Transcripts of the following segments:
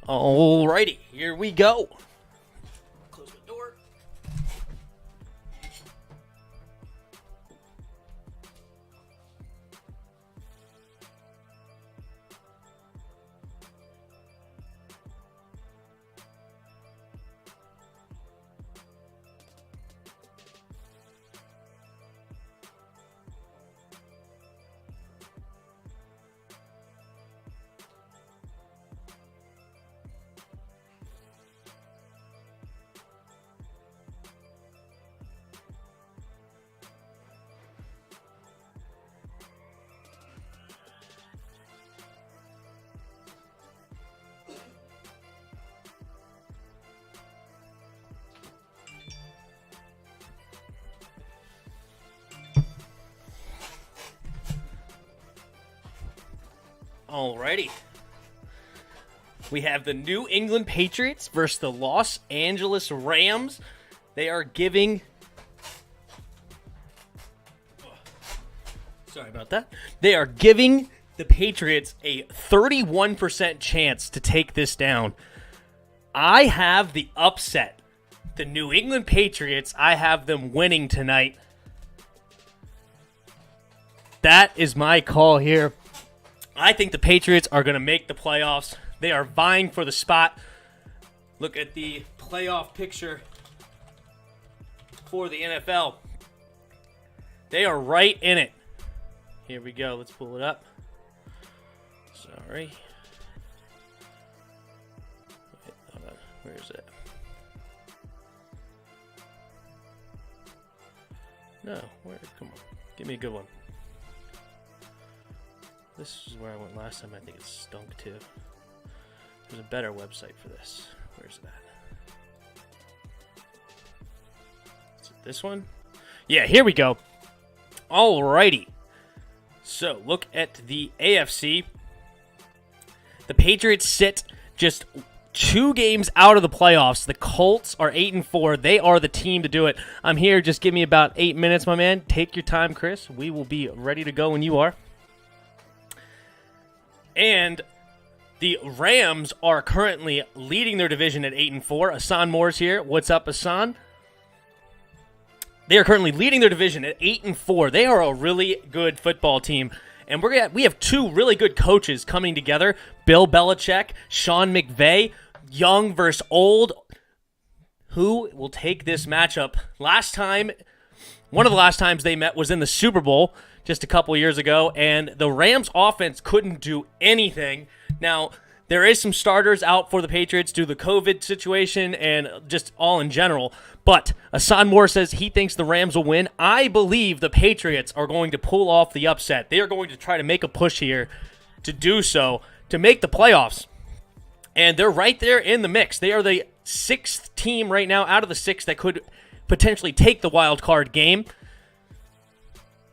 Alrighty, here we go. Close the door. Alrighty. We have the New England Patriots versus the Los Angeles Rams. They are giving... Sorry about that. They are giving the Patriots a 31% chance to take this down. I have the upset. The New England Patriots, I have them winning tonight. That is my call here. I think the Patriots are going to make the playoffs. They are vying for the spot. Look at the playoff picture for the NFL. They are right in it. Here we go. Let's pull it up. Sorry. Wait, hold on. Where is it? No. Where? Come on. Give me a good one. This is where I went last time. I think it stunk too. There's a better website for this. Where's that? Is it this one? Yeah, here we go. Alrighty. So, look at the AFC. The Patriots sit just 2 games out of the playoffs. The Colts are 8-4. They are the team to do it. I'm here. Just give me about 8 minutes, my man. Take your time, Chris. We will be ready to go when you are. And the Rams are currently leading their division at 8-4. Asan Moore's here. What's up, Asan? They are currently leading their division at 8-4. They are a really good football team. And we have 2 really good coaches coming together. Bill Belichick, Sean McVay, young versus old. Who will take this matchup? One of the last times they met was in the Super Bowl just a couple years ago, and the Rams offense couldn't do anything. Now, there is some starters out for the Patriots due to the COVID situation and just all in general, but Asan Moore says he thinks the Rams will win. I believe the Patriots are going to pull off the upset. They are going to try to make a push here to do so, to make the playoffs. And they're right there in the mix. They are the 6th team right now out of the 6 that could potentially take the wild card game.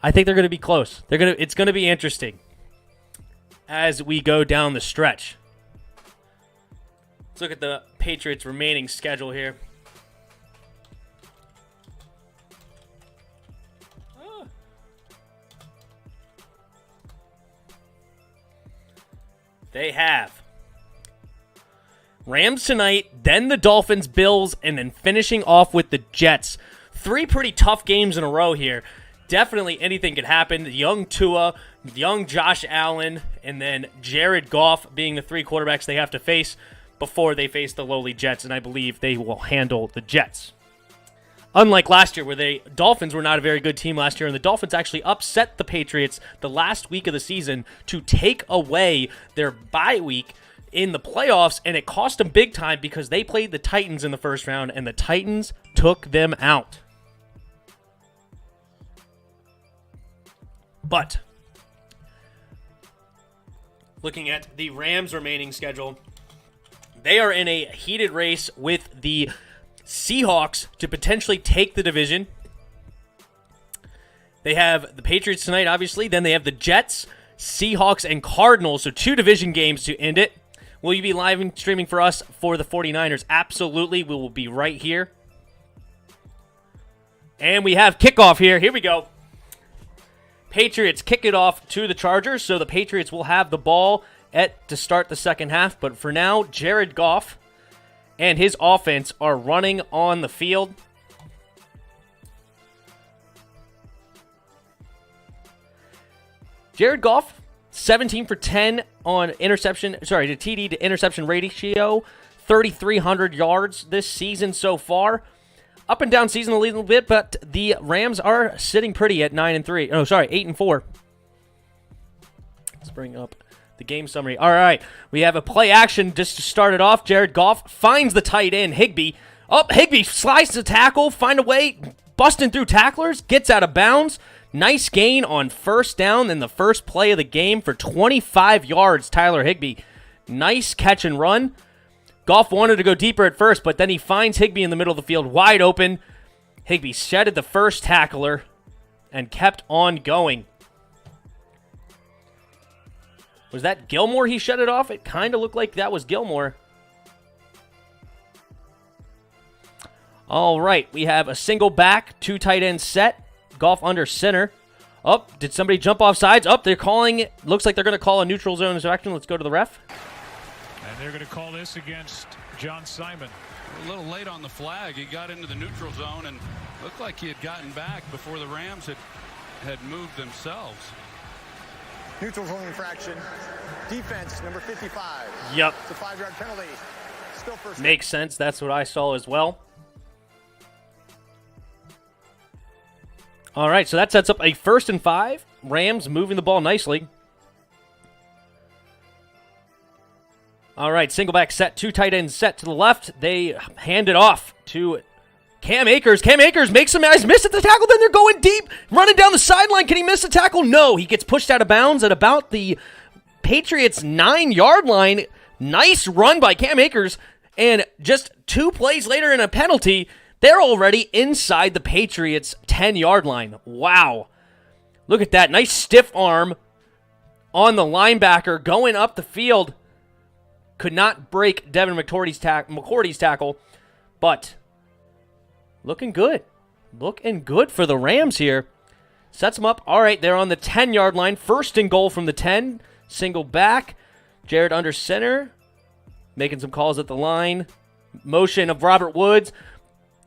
I think they're going to be close. It's going to be interesting as we go down the stretch. Let's look at the Patriots' remaining schedule here. They have Rams tonight, then the Dolphins, Bills, and then finishing off with the Jets. 3 pretty tough games in a row here. Definitely anything could happen. Young Tua, young Josh Allen, and then Jared Goff being the 3 quarterbacks they have to face before they face the lowly Jets, and I believe they will handle the Jets. Unlike last year, where the Dolphins were not a very good team last year, and the Dolphins actually upset the Patriots the last week of the season to take away their bye week in the playoffs, and it cost them big time because they played the Titans in the first round, and the Titans took them out. But looking at the Rams' remaining schedule, they are in a heated race with the Seahawks to potentially take the division. They have the Patriots tonight, obviously. Then they have the Jets, Seahawks, and Cardinals. So 2 division games to end it. Will you be live streaming for us for the 49ers? Absolutely. We will be right here. And we have kickoff here. Here we go. Patriots kick it off to the Chargers, so the Patriots will have the ball to start the second half, but for now, Jared Goff and his offense are running on the field. Jared Goff, 17 for 10 on to TD to interception ratio, 3,300 yards this season so far. Up and down season a little bit, but the Rams are sitting pretty at 8-4. Let's bring up the game summary. All right, we have a play action just to start it off. Jared Goff finds the tight end, Higbee. Higbee slices the tackle, find a way, busting through tacklers, gets out of bounds. Nice gain on first down in the first play of the game for 25 yards, Tyler Higbee. Nice catch and run. Goff wanted to go deeper at first, but then he finds Higbee in the middle of the field wide open. Higbee shedded the first tackler and kept on going. Was that Gilmore he shut it off? It kind of looked like that was Gilmore. All right, we have a single back, 2 tight end set. Goff under center. Did somebody jump off sides? They're calling, looks like they're going to call a neutral zone infraction. Let's go to the ref. And they're going to call this against John Simon. A little late on the flag. He got into the neutral zone and looked like he had gotten back before the Rams had moved themselves. Neutral zone infraction. Defense, number 55. Yep. It's a 5-yard penalty. Still first. Makes sense. That's what I saw as well. All right, so that sets up a 1st and 5. Rams moving the ball nicely. All right, single back set, 2 tight ends set to the left. They hand it off to Cam Akers. Cam Akers makes some guys miss at the tackle, then they're going deep, running down the sideline. Can he miss the tackle? No, he gets pushed out of bounds at about the Patriots' 9-yard line. Nice run by Cam Akers, and just 2 plays later in a penalty, they're already inside the Patriots' 10-yard line. Wow. Look at that. Nice stiff arm on the linebacker going up the field. Could not break Devin McCourty's tackle, but looking good. Looking good for the Rams here. Sets them up. All right, they're on the 10-yard line. 1st and goal from the 10. Single back. Jared under center. Making some calls at the line. Motion of Robert Woods.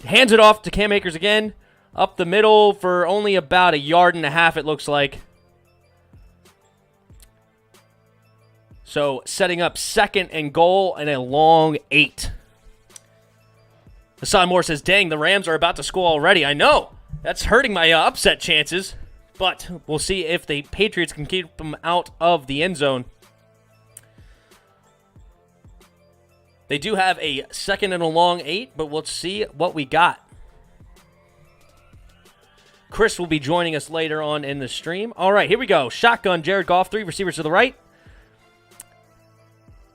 Hands it off to Cam Akers again. Up the middle for only about 1.5 yards, it looks like. So setting up 2nd and goal and a long 8. Hassan Moore says, dang, the Rams are about to score already. I know. That's hurting my upset chances. But we'll see if the Patriots can keep them out of the end zone. They do have a 2nd and a long 8, but we'll see what we got. Chris will be joining us later on in the stream. All right, here we go. Shotgun, Jared Goff, 3 receivers to the right.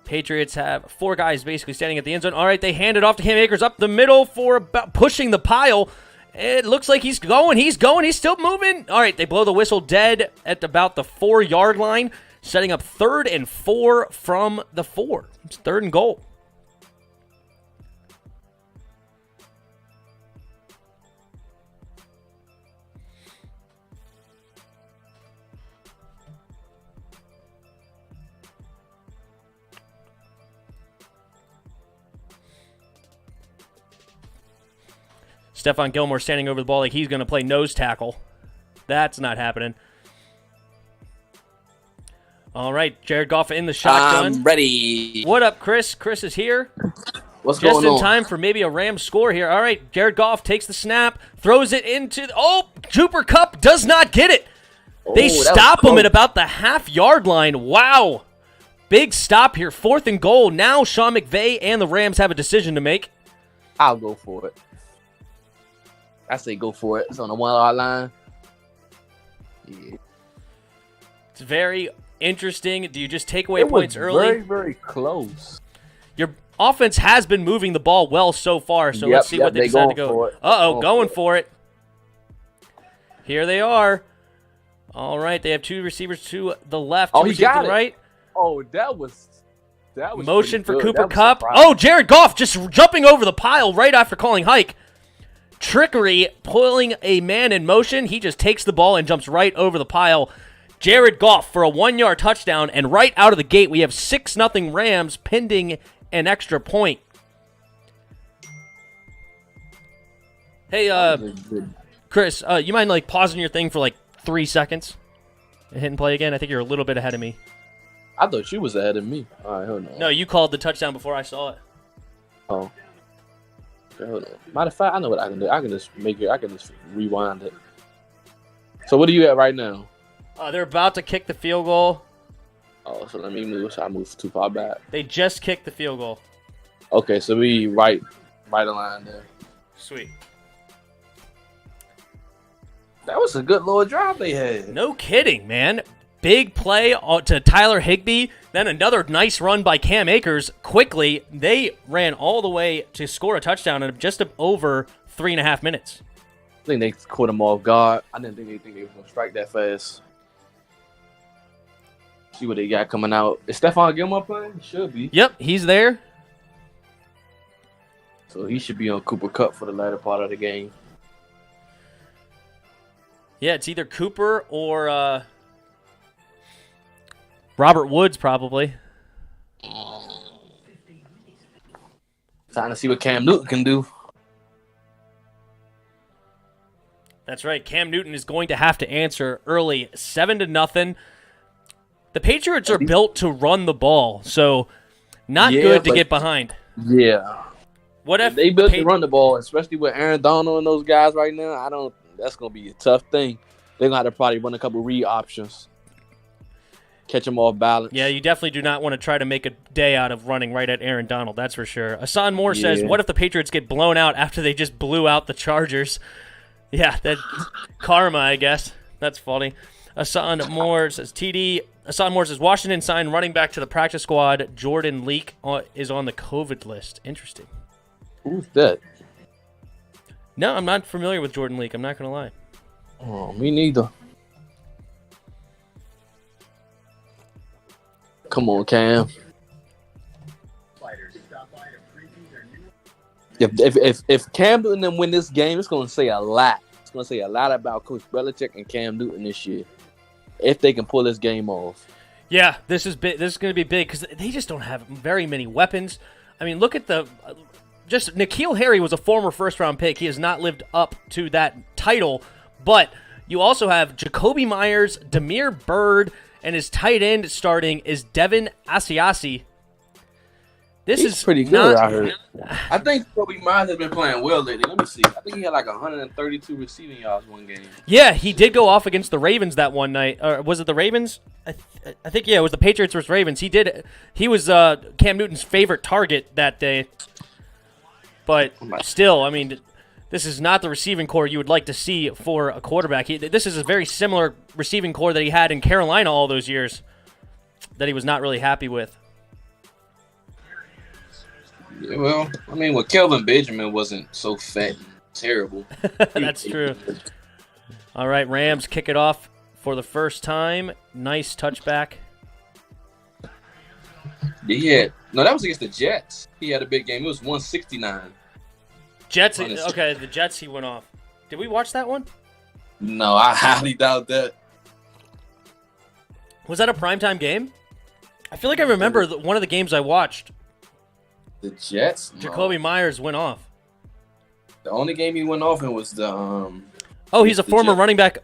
Patriots have 4 guys basically standing at the end zone. All right, they hand it off to Cam Akers up the middle for about pushing the pile. It looks like he's going, he's still moving. All right, they blow the whistle dead at about the 4-yard line, setting up 3rd and 4 from the 4. It's 3rd and goal. Stephon Gilmore standing over the ball like he's going to play nose tackle. That's not happening. All right, Jared Goff in the shotgun. I'm ready. What up, Chris? Chris is here. What's going on? Just in time for maybe a Rams score here. All right, Jared Goff takes the snap, throws it into... Cooper Kupp does not get it. They stop him at about the half-yard line. Wow. Big stop here. 4th and goal. Now Sean McVay and the Rams have a decision to make. I'll go for it. I say go for it. It's on the 1-yard line. Yeah. It's very interesting. Do you just take away points early? Very, very close. Your offense has been moving the ball well so far, so let's see what they decide to go. Going for it. Here they are. All right, they have 2 receivers to the left, 2 receivers to the right. Oh, that was motion for Cooper Kupp. Oh, Jared Goff just jumping over the pile right after calling hike. Trickery, pulling a man in motion. He just takes the ball and jumps right over the pile. Jared Goff for a 1-yard touchdown, and right out of the gate, we have 6-0 Rams pending an extra point. Hey, Chris, you mind like pausing your thing for like 3 seconds and hitting play again? I think you're a little bit ahead of me. I thought you was ahead of me. All right, hold on. No, you called the touchdown before I saw it. Oh. Okay, hold on. Matter of fact, I know what I can do. I can just rewind it. So what are you at right now? They're about to kick the field goal. Oh, so let me move. So I moved too far back. They just kicked the field goal. Okay, so we right line there. Sweet. That was a good little drive they had. No kidding, man. Big play to Tyler Higbee, then another nice run by Cam Akers. Quickly, they ran all the way to score a touchdown in just over 3.5 minutes. I think they caught him off guard. I didn't think they were going to strike that fast. See what they got coming out. Is Stephon Gilmore playing? He should be. Yep, he's there. So he should be on Cooper Kupp for the latter part of the game. Yeah, it's either Cooper or Robert Woods, probably. Trying to see what Cam Newton can do. That's right. Cam Newton is going to have to answer early, 7-0. The Patriots are built to run the ball, so not good to get behind. Yeah. What if they built to run the ball, especially with Aaron Donald and those guys right now? That's going to be a tough thing. They're going to have to probably run a couple read options. Catch them off balance. Yeah, you definitely do not want to try to make a day out of running right at Aaron Donald, that's for sure. Asan Moore says, what if the Patriots get blown out after they just blew out the Chargers? Yeah, that's karma, I guess. That's funny. Asan Moore says, TD. Asan Moore says, Washington signed running back to the practice squad. Jordan Leak is on the COVID list. Interesting. Who's that? No, I'm not familiar with Jordan Leak. I'm not going to lie. Oh, me neither. Come on, Cam. If Cam Newton win this game, it's going to say a lot. It's going to say a lot about Coach Belichick and Cam Newton this year, if they can pull this game off. Yeah, this is big. This is going to be big because they just don't have very many weapons. I mean, look at just N'Keal Harry was a former first-round pick. He has not lived up to that title, but you also have Jacoby Myers, Damiere Byrd, and his tight end starting is Devin Asiasi. He's is pretty good, I heard. I think Jacoby Myers has been playing well lately. Let me see. I think he had like 132 receiving yards one game. Yeah, he did go off against the Ravens that one night. Or was it the Ravens? I think, yeah, it was the Patriots versus Ravens. He was Cam Newton's favorite target that day. But still, I mean, this is not the receiving core you would like to see for a quarterback. This is a very similar receiving core that he had in Carolina all those years that he was not really happy with. Yeah, well, I mean, with Kelvin Benjamin wasn't so fat and terrible. That's true. All right, Rams kick it off for the first time. Nice touchback. No, that was against the Jets. He had a big game. It was 169. Jets. Okay, the Jets. He went off. Did we watch that one? No, I highly doubt that. Was that a primetime game? I feel like I remember one of the games I watched. The Jets? No. Jacoby Myers went off. The only game he went off in was the Oh, he's a former running back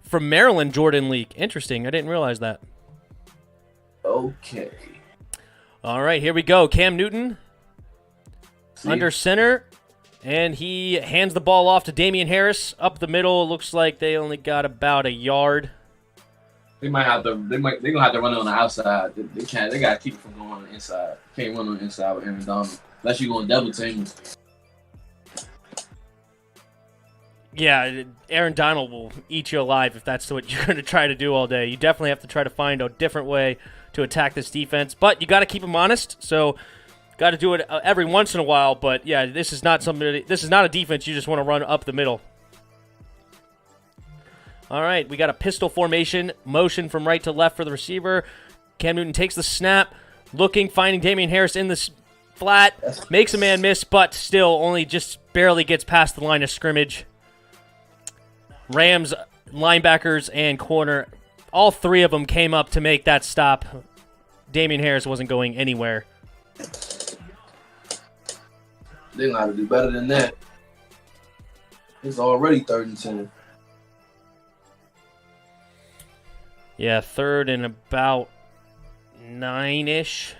from Maryland, Jordan Leak. Interesting. I didn't realize that. Okay. All right, here we go. Cam Newton under center, and he hands the ball off to Damian Harris up the middle. Looks like they only got about a yard. They're gonna have to run it on the outside. They can't. They gotta keep it from going on the inside. Can't run on the inside with Aaron Donald unless you're going double team. Yeah, Aaron Donald will eat you alive if that's what you're going to try to do all day. You definitely have to try to find a different way to attack this defense, but you got to keep him honest. So, got to do it every once in a while. But yeah, this is not a defense you just want to run up the middle. All right, we got a pistol formation, motion from right to left for the receiver. Cam Newton takes the snap, finding Damian Harris in the flat, makes a man miss, but still only just barely gets past the line of scrimmage. Rams linebackers and corner all three of them came up to make that stop. Damian Harris wasn't going anywhere. They know how to do better than that. It's already 3rd and 10. Yeah, 3rd and about 9-ish.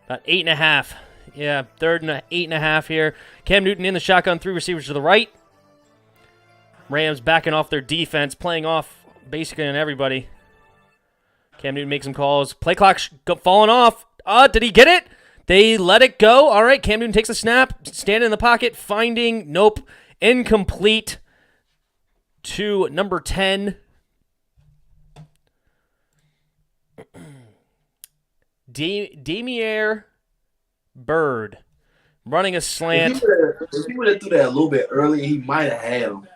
About 8.5. Yeah, 3rd and 8.5 here. Cam Newton in the shotgun, 3 receivers to the right. Rams backing off their defense, playing off basically on everybody. Cam Newton makes some calls. Play clock falling off. Did he get it? They let it go. All right, Cam Newton takes a snap, standing in the pocket, finding, nope, incomplete to number 10. Damier Byrd running a slant. If he would have threw that a little bit earlier, he might have had him.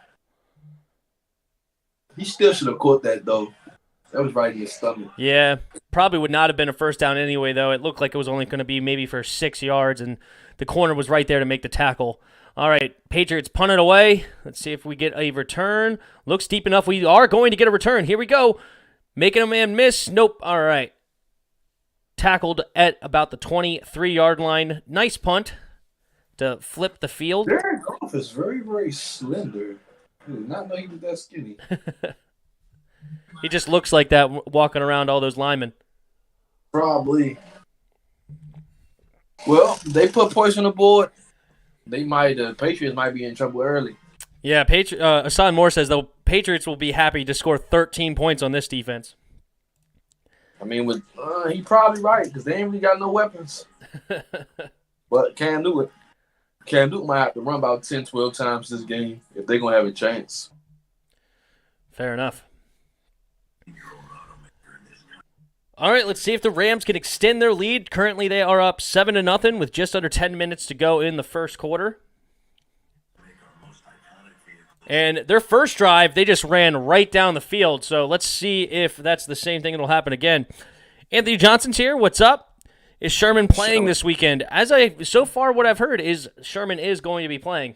He still should have caught that, though. That was right in his stomach. Yeah, probably would not have been a first down anyway, though. It looked like it was only going to be maybe for 6 yards, and the corner was right there to make the tackle. All right, Patriots punt it away. Let's see if we get a return. Looks deep enough. We are going to get a return. Here we go. Making a man miss. Nope. All right. Tackled at about the 23-yard line. Nice punt to flip the field. Jared Goff is very, very slender. I did not know he was that skinny. He just looks like that walking around all those linemen. Probably. Well, they put points on the board. The Patriots might be in trouble early. Yeah, Hassan Moore says, though, Patriots will be happy to score 13 points on this defense. I mean, he probably right because they ain't really got no weapons. But Cam Newton might have to run about 10, 12 times this game if they're going to have a chance. Fair enough. All right, let's see if the Rams can extend their lead. Currently, they are up 7-0 with just under 10 minutes to go in the first quarter. And their first drive, they just ran right down the field. So let's see if that's the same thing that'll happen again. Anthony Johnson's here. What's up? Is Sherman playing this weekend? So far, what I've heard is Sherman is going to be playing.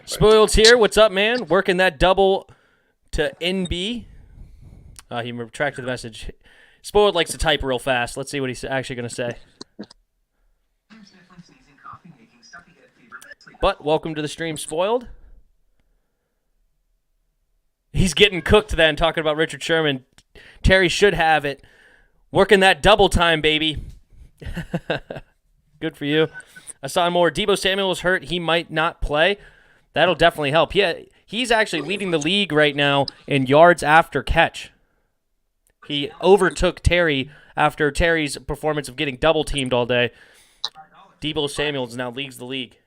Spoiled's here. What's up, man? Working that double to NB. He retracted the message. Spoiled likes to type real fast. Let's see what he's actually going to say. But welcome to the stream, Spoiled. He's getting cooked then, talking about Richard Sherman. Terry should have it. Working that double time, baby. Good for you. Hassan Moore, Deebo Samuel is hurt. He might not play. That'll definitely help. Yeah, he's actually leading the league right now in yards after catch. He overtook Terry after Terry's performance of getting double-teamed all day. Deebo Samuel now leads the league.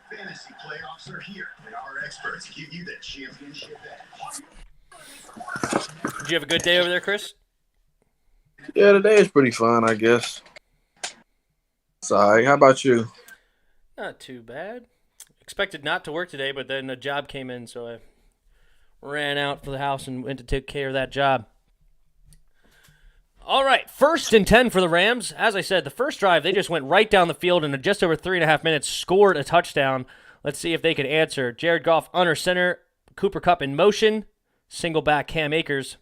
Fantasy playoffs are here, and our experts give you the championship edge. Did you have a good day over there, Chris? Yeah, today is pretty fun, I guess. Sorry, how about you? Not too bad. Expected not to work today, but then a job came in, so I ran out for the house and went to take care of that job. All right, 1st and 10 for the Rams. As I said, the first drive, they just went right down the field and in just over 3.5 minutes scored a touchdown. Let's see if they can answer. Jared Goff under center, Cooper Kupp in motion, single back Cam Akers.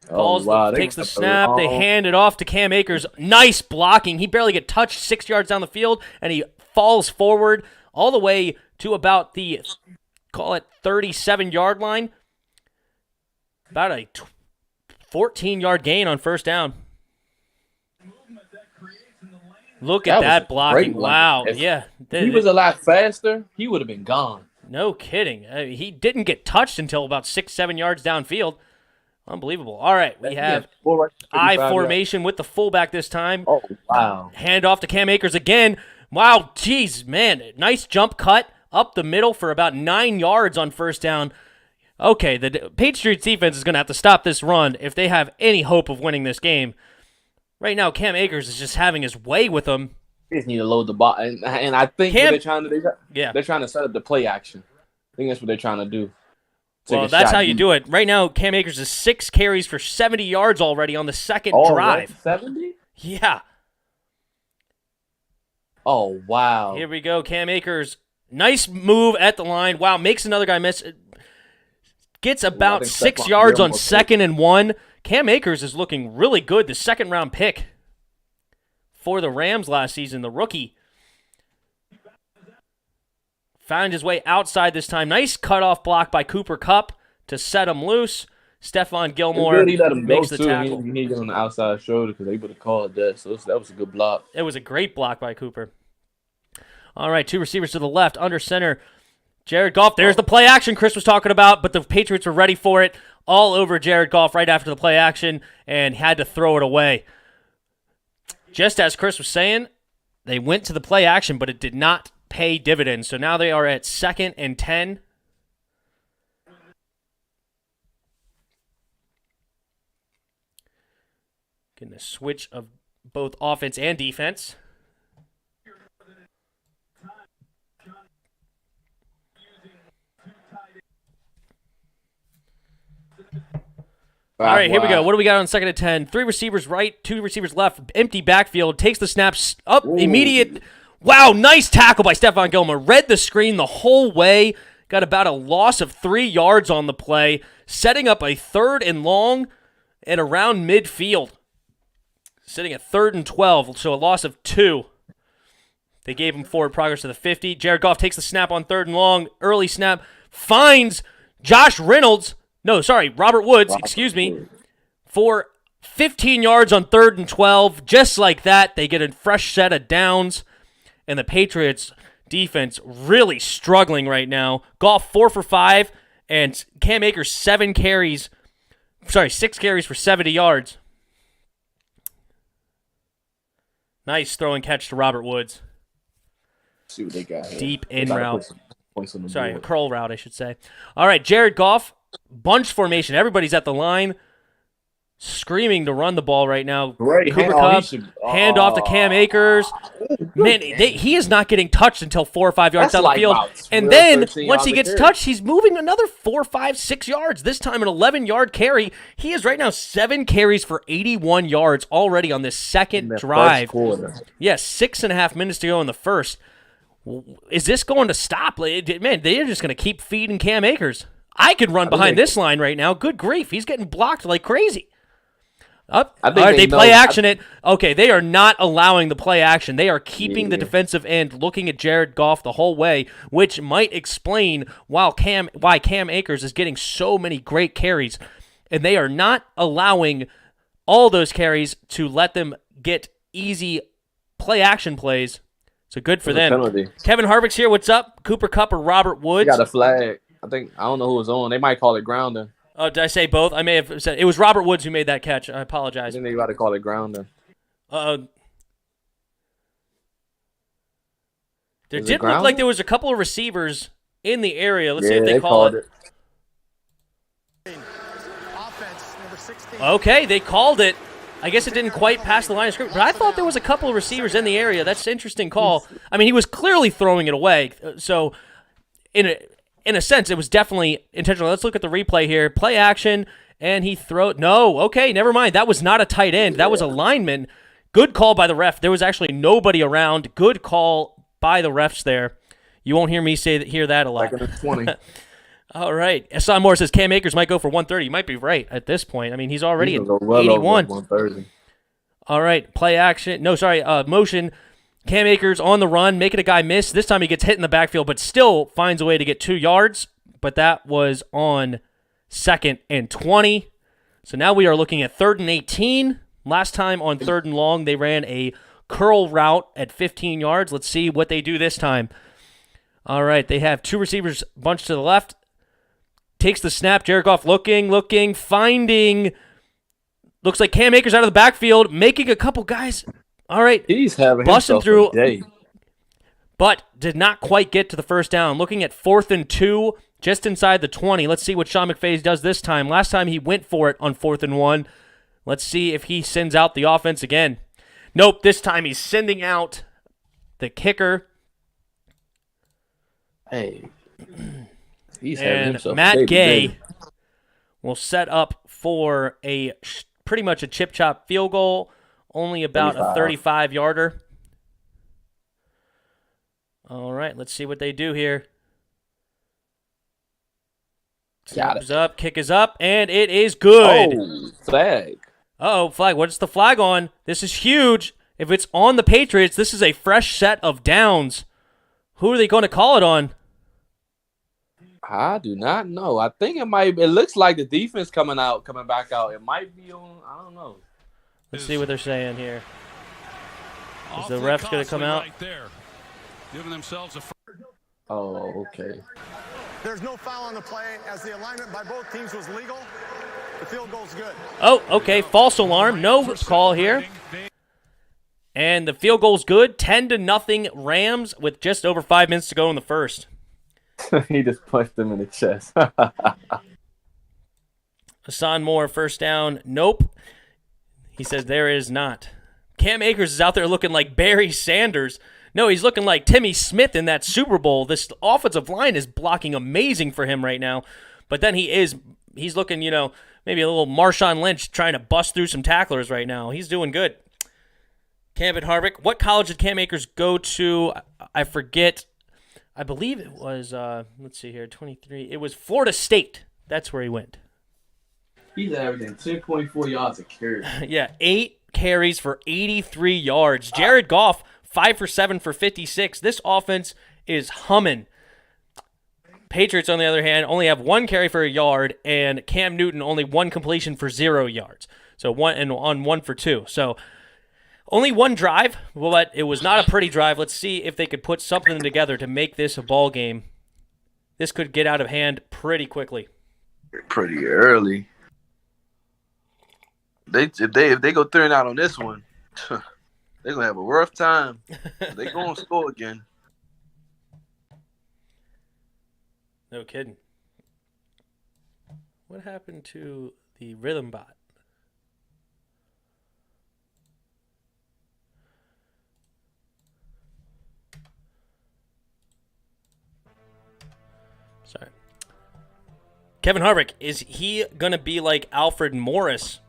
Takes the snap. They hand it off to Cam Akers. Nice blocking. He barely get touched 6 yards down the field, and he falls forward all the way to about the, call it 37-yard line. About a 14-yard gain on first down. Look at that blocking. Wow. Yeah. If he was a lot faster, he would have been gone. No kidding. He didn't get touched until about 6-7 yards downfield. Unbelievable. All right, we have I formation with the fullback this time. Oh, wow. Hand off to Cam Akers again. Wow, geez, man. Nice jump cut up the middle for about 9 yards on first down. Okay, the Patriots defense is going to have to stop this run if they have any hope of winning this game. Right now, Cam Akers is just having his way with them. They just need to load the ball, and I think what they're trying to they're trying to set up the play action. I think that's what they're trying to do. Well, that's how you do it. Right now, Cam Akers is 6 carries for 70 yards already on the second drive. 70? Yeah. Oh, wow. Here we go. Cam Akers, nice move at the line. Wow, makes another guy miss. Gets about 6 yards on 2nd and 1. Cam Akers is looking really good. The second-round pick for the Rams last season, the rookie. Found his way outside this time. Nice cutoff block by Cooper Kupp to set him loose. Stephon Gilmore makes the tackle. He need to get on the outside shoulder because they would have called that. So that was a good block. It was a great block by Cooper. All right, 2 receivers to the left, under center. Jared Goff, there's the play action Chris was talking about, but the Patriots were ready for it. All over Jared Goff right after the play action and had to throw it away. Just as Chris was saying, they went to the play action, but it did not pay dividends. So now they are at 2nd and 10. Getting a switch of both offense and defense. All right, here we go. What do we got on 2nd and 10? 3 receivers right, 2 receivers left. Empty backfield. Takes the snaps up. Immediate. Wow, nice tackle by Stephon Gilmore. Read the screen the whole way. Got about a loss of 3 yards on the play. Setting up a 3rd and long and around midfield. Sitting at 3rd and 12, so a loss of 2. They gave him forward progress to the 50. Jared Goff takes the snap on 3rd and long. Early snap. Finds Robert Woods, for 15 yards on 3rd and 12. Just like that, they get a fresh set of downs, and the Patriots defense really struggling right now. Goff 4 for 5, and Cam Akers 6 carries for 70 yards. Nice throw and catch to Robert Woods. See what they got here. Deep in route. A curl route, I should say. All right, Jared Goff, bunch formation. Everybody's at the line, screaming to run the ball right now. Great. Cooper Kupp, hand off to Cam Akers. Man, he is not getting touched until 4 or 5 yards down the field. And then, once he gets touched, he's moving another 4, 5, 6 yards. This time an 11-yard carry. He is right now 7 carries for 81 yards already on this second drive. Yes, 6.5 minutes to go in the first. Is this going to stop? Man, they're just going to keep feeding Cam Akers. I could run behind this line right now. Good grief. He's getting blocked like crazy. They play action it. Okay, they are not allowing the play action. They are keeping the defensive end looking at Jared Goff the whole way, which might explain why Cam Akers is getting so many great carries. And they are not allowing all those carries to let them get easy play action plays. So good for them. Penalty. Kevin Harvick's here. What's up? Cooper Kupp or Robert Woods? Got a flag. I don't know who was on. They might call it grounding. Oh, did I say both? I may have said it was Robert Woods who made that catch. I apologize. I think they got to call it grounding. There did look like there was a couple of receivers in the area. Let's see if they call it. Offense, number 16. Okay, they called it. I guess it didn't quite pass the line of scrimmage, but I thought there was a couple of receivers in the area. That's an interesting call. I mean, he was clearly throwing it away. So, in a sense, it was definitely intentional. Let's look at the replay here. Play action, and he No, okay, never mind. That was not a tight end. That was a lineman. Good call by the ref. There was actually nobody around. Good call by the refs there. You won't hear me hear that a lot. Like in the 20. All right. Hassan Moore says Cam Akers might go for 130. You might be right at this point. I mean, he's already at 81. 130. All right. Play action. Motion. Cam Akers on the run, making a guy miss. This time he gets hit in the backfield, but still finds a way to get 2 yards. But that was on 2nd and 20. So now we are looking at 3rd and 18. Last time on 3rd and long, they ran a curl route at 15 yards. Let's see what they do this time. All right. They have 2 receivers bunched to the left. Takes the snap. Jared Goff looking, finding. Looks like Cam Akers out of the backfield, making a couple guys. All right. He's having busting through, a day. but did not quite get to the first down. Looking at 4th and 2, just inside the 20. Let's see what Sean McVay does this time. Last time he went for it on 4th and 1. Let's see if he sends out the offense again. Nope, this time he's sending out the kicker. Hey, he's having And himself a Matt baby, Gay baby. will set up for pretty much a chip-chop field goal, only about a 35-yarder. All right, let's see what they do here. Got Snap is up, kick is up, and it is good. Oh, flag. Uh-oh, flag. What's the flag on? This is huge. If it's on the Patriots, this is a fresh set of downs. Who are they going to call it on? I do not know. I think it looks like the defense coming back out. It might be on, I don't know. Let's see what they're saying here. Is the Awfully refs going to come costly out? right there. Giving themselves a Oh, okay. There's no foul on the play as the alignment by both teams was legal. The field goal's good. Oh, okay. False alarm. No call here. And the field goal's good. 10-0 Rams with just over 5 minutes to go in the first. He just punched him in the chest. Hassan Moore, first down. Nope. He says there is not. Cam Akers is out there looking like Barry Sanders. No, he's looking like Timmy Smith in that Super Bowl. This offensive line is blocking amazing for him right now. But then he's looking, maybe a little Marshawn Lynch trying to bust through some tacklers right now. He's doing good. Cam Harvick. What college did Cam Akers go to? I forget. I believe it was, let's see here, 23. It was Florida State. That's where he went. He's averaging 10.4 yards a carry. Yeah, 8 carries for 83 yards. Jared Goff, 5 for 7 for 56. This offense is humming. Patriots, on the other hand, only have 1 carry for a yard, and Cam Newton only 1 completion for 0 yards. So 1 for 2. So only 1 drive, but it was not a pretty drive. Let's see if they could put something together to make this a ball game. This could get out of hand pretty quickly. Pretty early. If they go 3-out on this one, they're gonna have a rough time. They're gonna score again. No kidding. What happened to the rhythm bot? Sorry. Kevin Harvick, is he going to be like Alfred Morris?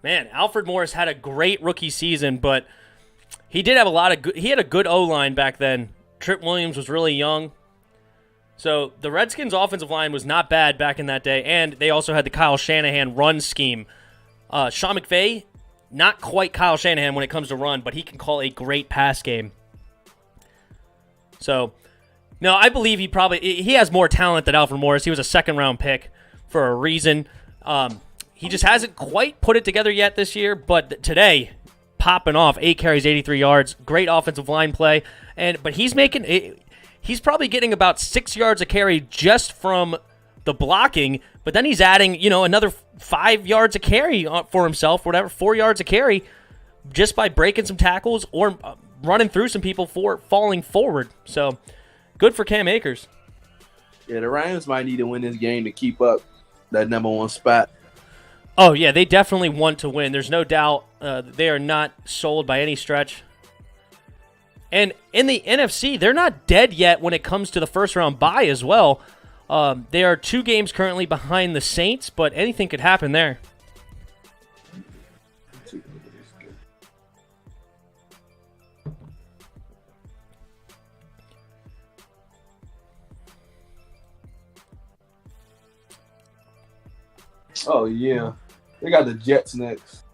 Man, Alfred Morris had a great rookie season, but he did have a lot of good. He had a good O-line back then. Trip Williams was really young. So the Redskins' offensive line was not bad back in that day, and they also had the Kyle Shanahan run scheme. Sean McVay, not quite Kyle Shanahan when it comes to run, but he can call a great pass game. So, no, I believe he has more talent than Alfred Morris. He was a second-round pick for a reason. He just hasn't quite put it together yet this year, but today, popping off, 8 carries, 83 yards, great offensive line play, but he's probably getting about 6 yards a carry just from the blocking, but then he's adding, another 5 yards a carry for himself, 4 yards a carry, just by breaking some tackles or running through some people for falling forward. So, good for Cam Akers. Yeah, the Rams might need to win this game to keep up that number 1 spot. Oh, yeah, they definitely want to win. There's no doubt they are not sold by any stretch. And in the NFC, they're not dead yet when it comes to the first-round bye as well. They are 2 games currently behind the Saints, but anything could happen there. Oh, yeah. They got the Jets next.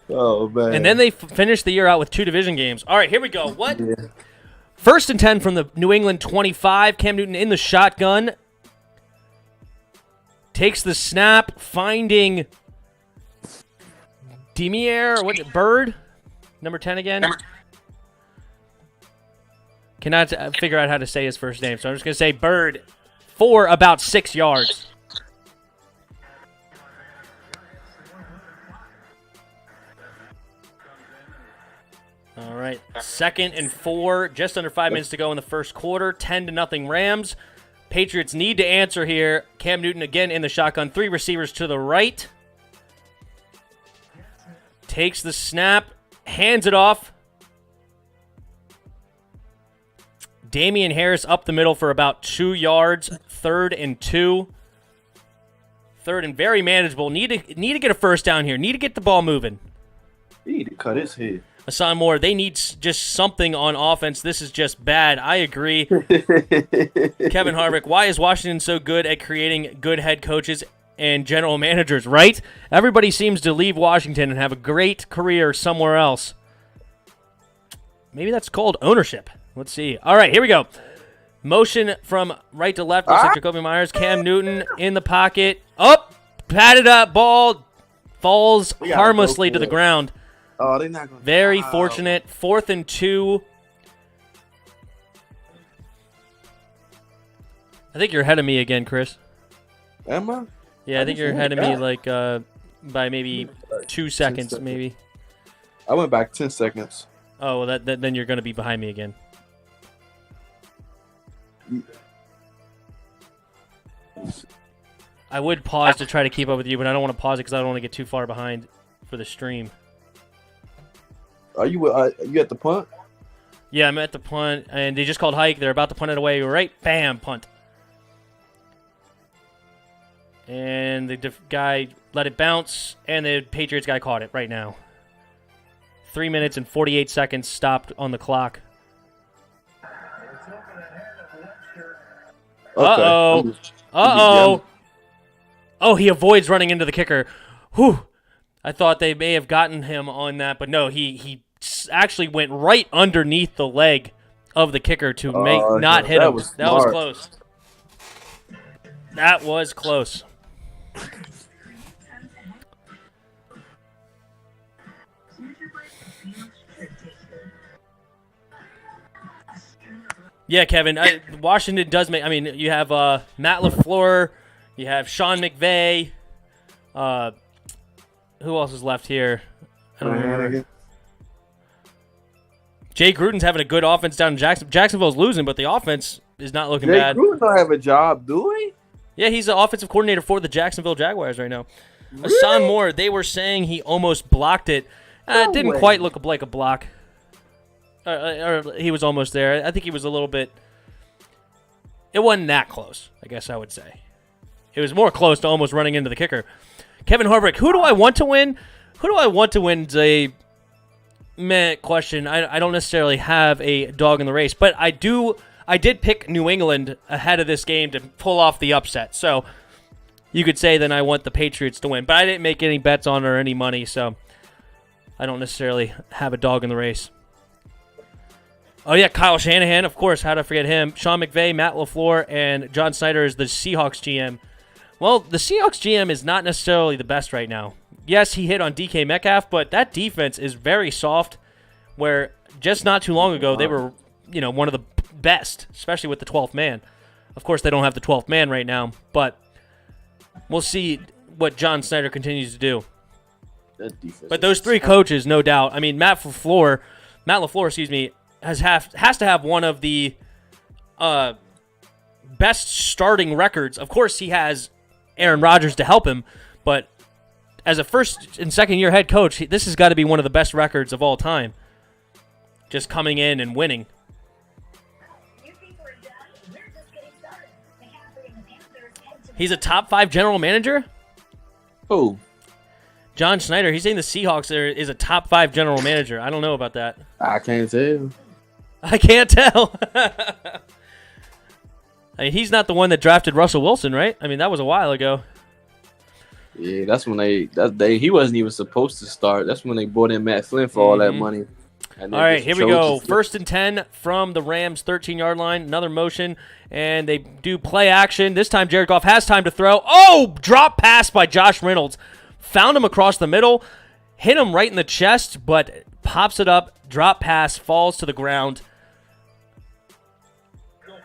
Oh, man. And then they finish the year out with 2 division games. All right, here we go. What? Yeah. 1st and 10 from the New England 25. Cam Newton in the shotgun. Takes the snap, finding Demier, Bird? Number 10 again? Cannot figure out how to say his first name, so I'm just going to say Bird for about 6 yards. All right, 2nd and 4, just under 5 minutes to go in the first quarter. 10-0 Rams. Patriots need to answer here. Cam Newton again in the shotgun. 3 receivers to the right. Takes the snap. hands it off. Damian Harris up the middle for about 2 yards. 3rd and 2. 3rd and very manageable. Need to get a first down here. Need to get the ball moving. He need to cut his head. Hassan Moore, they need just something on offense. This is just bad. I agree. Kevin Harvick, why is Washington so good at creating good head coaches and general managers, right? Everybody seems to leave Washington and have a great career somewhere else. Maybe that's called ownership. Let's see. All right, here we go. Motion from right to left. Looks like Jacoby Myers. Cam Newton in the pocket. Up, patted up, ball falls harmlessly to the ground. Oh, they're not going to. Very fortunate. 4th and 2. I think you're ahead of me again, Chris. Am I? Yeah, I think you're ahead of me like by maybe 2 seconds, maybe. I went back 10 seconds. Oh, well, then you're going to be behind me again. I would pause to try to keep up with you, but I don't want to pause it because I don't want to get too far behind for the stream. Are you at the punt? Yeah, I'm at the punt, and they just called hike. They're about to punt it away. Right, bam, punt. And the guy let it bounce, and the Patriots guy caught it right now. 3 minutes and 48 seconds stopped on the clock. Uh-oh. Uh-oh. Oh, he avoids running into the kicker. Whew. I thought they may have gotten him on that, but no, he actually went right underneath the leg of the kicker to not hit him. That was close. That was close. Yeah, Kevin. Washington does make. I mean, you have Matt LaFleur, you have Sean McVay. Who else is left here? I don't remember. Jay Gruden's having a good offense down in Jacksonville. Jacksonville's losing, but the offense is not looking bad. Jay Gruden don't have a job, do he? Yeah, he's the offensive coordinator for the Jacksonville Jaguars right now. Really? Hassan Moore, they were saying he almost blocked it. It didn't quite look like a block. Or he was almost there. I think he was a little bit... It wasn't that close, I guess I would say. It was more close to almost running into the kicker. Kevin Harvick, who do I want to win? Who do I want to win is a question. I don't necessarily have a dog in the race, but I did pick New England ahead of this game to pull off the upset. So you could say then I want the Patriots to win, but I didn't make any bets on or any money, so I don't necessarily have a dog in the race. Oh, yeah, Kyle Shanahan, of course. How did I forget him? Sean McVay, Matt LaFleur, and John Snyder is the Seahawks GM. Well, the Seahawks GM is not necessarily the best right now. Yes, he hit on DK Metcalf, but that defense is very soft, where just not too long ago they were, one of the best, especially with the 12th man. Of course, they don't have the 12th man right now, but we'll see what John Snyder continues to do. But those three coaches, no doubt. I mean, Matt LaFleur, has to have one of the best starting records. Of course, he has Aaron Rodgers to help him, but as a first and second year head coach, this has got to be one of the best records of all time. Just coming in and winning. He's a top 5 general manager? Who? John Snyder. He's saying the Seahawks is a top 5 general manager. I don't know about that. I can't tell. I can't tell. I mean, he's not the one that drafted Russell Wilson, right? I mean, that was a while ago. Yeah, that's when he wasn't even supposed to start. That's when they brought in Matt Flynn for all that money. All right, here we go. 1st and 10 from the Rams' 13-yard line. Another motion, and they do play action. This time, Jared Goff has time to throw. Oh, drop pass by Josh Reynolds. Found him across the middle, hit him right in the chest, but pops it up. Drop pass, falls to the ground.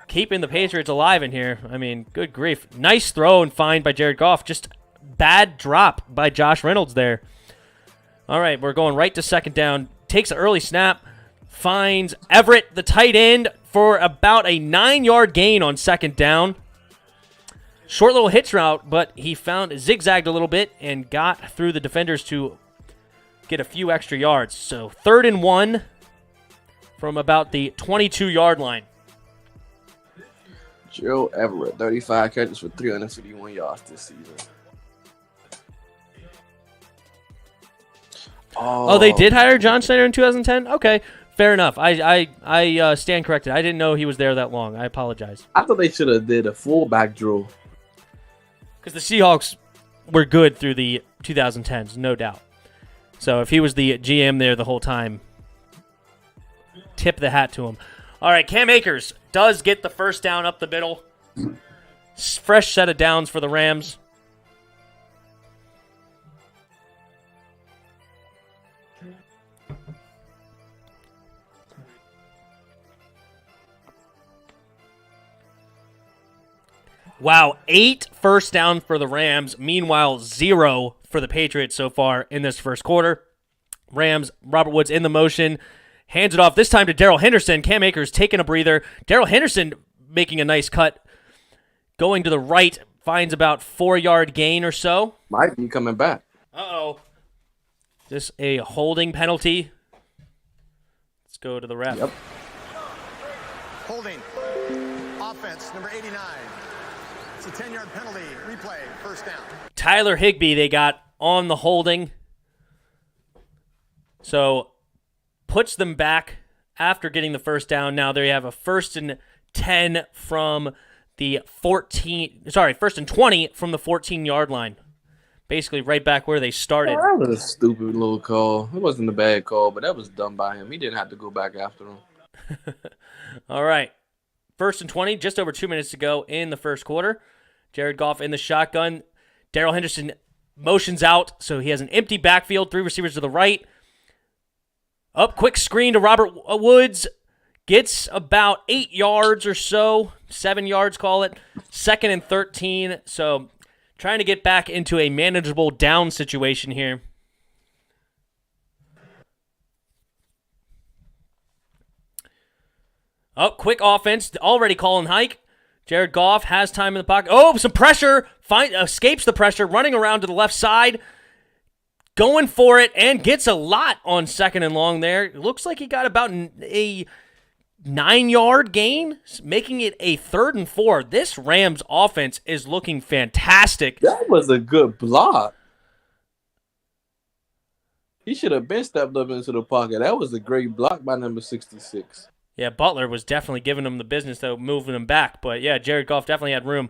Keeping the Patriots alive in here. I mean, good grief. Nice throw and find by Jared Goff. Just bad drop by Josh Reynolds there. All right, we're going right to second down. Takes an early snap. Finds Everett, the tight end, for about a 9-yard gain on second down. Short little hitch route, but he zigzagged a little bit and got through the defenders to get a few extra yards. So 3rd and 1 from about the 22-yard line. Joe Everett, 35 catches for 351 yards this season. Oh, they did hire John Schneider in 2010? Okay, fair enough. I stand corrected. I didn't know he was there that long. I apologize. I thought they should have did a fullback drill. Because the Seahawks were good through the 2010s, no doubt. So if he was the GM there the whole time, tip the hat to him. All right, Cam Akers does get the first down up the middle. Fresh set of downs for the Rams. Wow, 8 first down for the Rams. Meanwhile, 0 for the Patriots so far in this first quarter. Rams, Robert Woods in the motion. Hands it off this time to Darrell Henderson. Cam Akers taking a breather. Darrell Henderson making a nice cut. Going to the right, finds about 4-yard gain or so. Might be coming back. Uh-oh. Is this a holding penalty? Let's go to the ref. Yep. Holding. Offense, number 89. It's a 10-yard penalty. Replay, first down. Tyler Higbee they got on the holding. So puts them back after getting the first down. Now they have a 1st and 10 from the 1st and 20 from the 14-yard line. Basically right back where they started. That was a stupid little call. It wasn't a bad call, but that was done by him. He didn't have to go back after him. All right. 1st and 20, just over 2 minutes to go in the first quarter. Jared Goff in the shotgun. Darrell Henderson motions out, so he has an empty backfield, 3 receivers to the right. Up, quick screen to Robert Woods. Gets about 8 yards or so, 7 yards, call it. 2nd and 13, so trying to get back into a manageable down situation here. Oh, quick offense. Already calling hike. Jared Goff has time in the pocket. Oh, some pressure. Escapes the pressure. Running around to the left side. Going for it and gets a lot on 2nd and long there. It looks like he got about a 9-yard gain, making it a 3rd and 4. This Rams offense is looking fantastic. That was a good block. He should have been stepped up into the pocket. That was a great block by number 66. Yeah, Butler was definitely giving him the business, though, moving him back. But, yeah, Jared Goff definitely had room.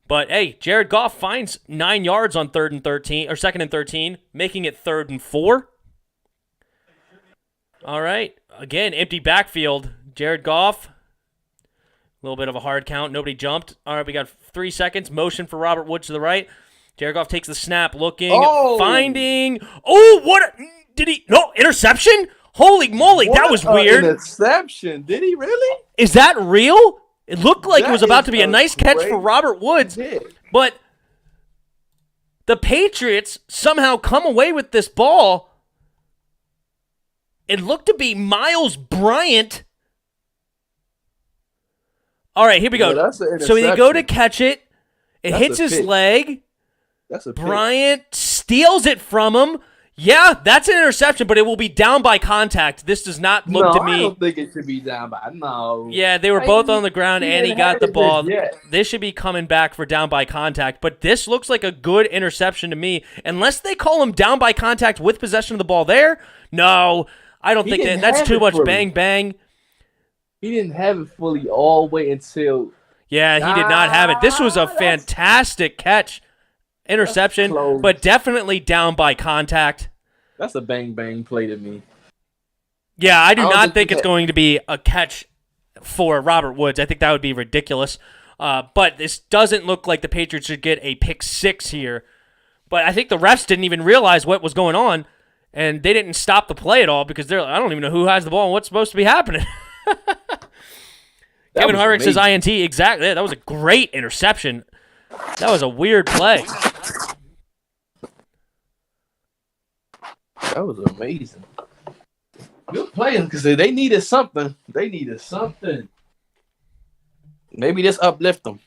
But, hey, Jared Goff finds 9 yards on 2nd and 13, making it 3rd and 4. All right. Again, empty backfield. Jared Goff. A little bit of a hard count. Nobody jumped. All right, we got 3 seconds. Motion for Robert Woods to the right. Jared Goff takes the snap, looking, finding. Oh, what? Did he? No, interception? Holy moly, that was weird. Interception. Did he really? Is that real? It looked like it was about to be a nice catch great for Robert Woods, hit. but the Patriots somehow come away with this ball. It looked to be Miles Bryant. All right, here we go. Yeah, that's an So they go to interception. catch it. It That's hits a his pick. leg. That's a pick. Bryant steals it from him. Yeah, that's an interception, but it will be down by contact. This does not look to I me. don't think it should be down by. No. Yeah, they were both on the ground, and he didn't got have the it ball. yet. This should be coming back for down by contact, but this looks like a good interception to me. Unless they call him down by contact with possession of the ball there, no, I don't He think didn't that's have too it much fully. bang bang. He didn't have it fully all the way until. Yeah, he did not have it. This was a fantastic catch, interception, close. but definitely down by contact. That's a bang bang play to me. Yeah, I do I don't not think think he it's had- going to be a catch for Robert Woods. I think that would be ridiculous. But this doesn't look like the Patriots should get a pick 6 here. But I think the refs didn't even realize what was going on, and they didn't stop the play at all because they're I don't even know who has the ball and what's supposed to be happening. Kevin was Harvick says amazing. INT. Exactly. That was a great interception. That was a weird play. That was amazing. Good playing because they needed something. They needed something. Maybe this uplift them.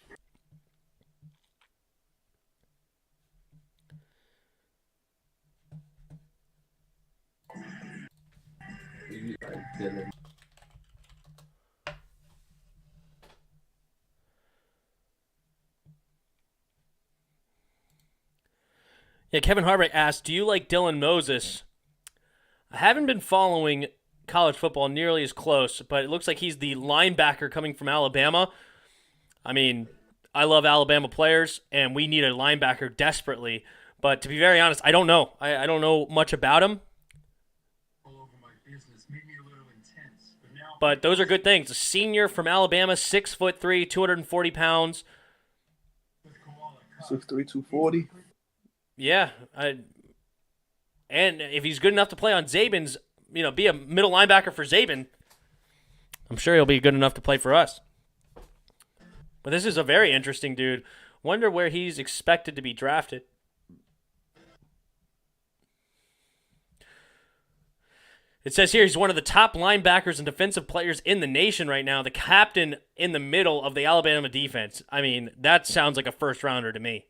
Yeah, Kevin Harvick asked, do you like Dylan Moses? I haven't been following college football nearly as close, but it looks like he's the linebacker coming from Alabama. I mean, I love Alabama players, and we need a linebacker desperately. But to be very honest, I don't know. I don't know much about him. But those are good things. A senior from Alabama, 6'3", 240 pounds. 6'3", 240. Yeah. And if he's good enough to play on Zabin's, be a middle linebacker for Zabin, I'm sure he'll be good enough to play for us. But this is a very interesting dude. Wonder where he's expected to be drafted. It says here he's one of the top linebackers and defensive players in the nation right now, the captain in the middle of the Alabama defense. I mean, that sounds like a first-rounder to me.